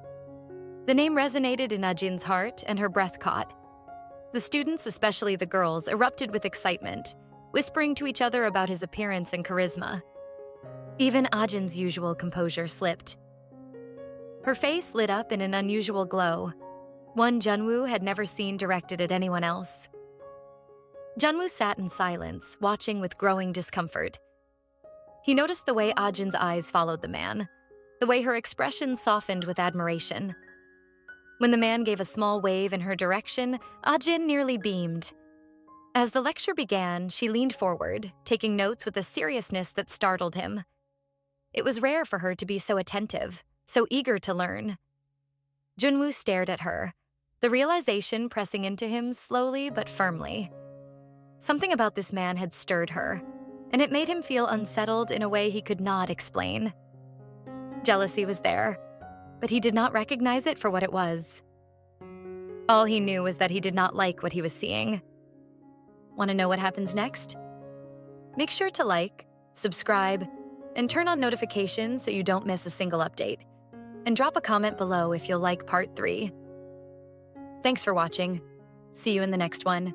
The name resonated in Ajin's heart, and her breath caught. The students, especially the girls, erupted with excitement, whispering to each other about his appearance and charisma. Even Ajin's usual composure slipped. Her face lit up in an unusual glow, one Junwoo had never seen directed at anyone else. Junwoo sat in silence, watching with growing discomfort. He noticed the way Ajin's eyes followed the man, the way her expression softened with admiration. When the man gave a small wave in her direction, Ajin nearly beamed. As the lecture began, she leaned forward, taking notes with a seriousness that startled him. It was rare for her to be so attentive, so eager to learn. Junwoo stared at her, the realization pressing into him slowly but firmly. Something about this man had stirred her, and it made him feel unsettled in a way he could not explain. Jealousy was there, but he did not recognize it for what it was. All he knew was that he did not like what he was seeing. Want to know what happens next? Make sure to like, subscribe, and turn on notifications so you don't miss a single update. And drop a comment below if you'll like part 3. Thanks for watching. See you in the next one.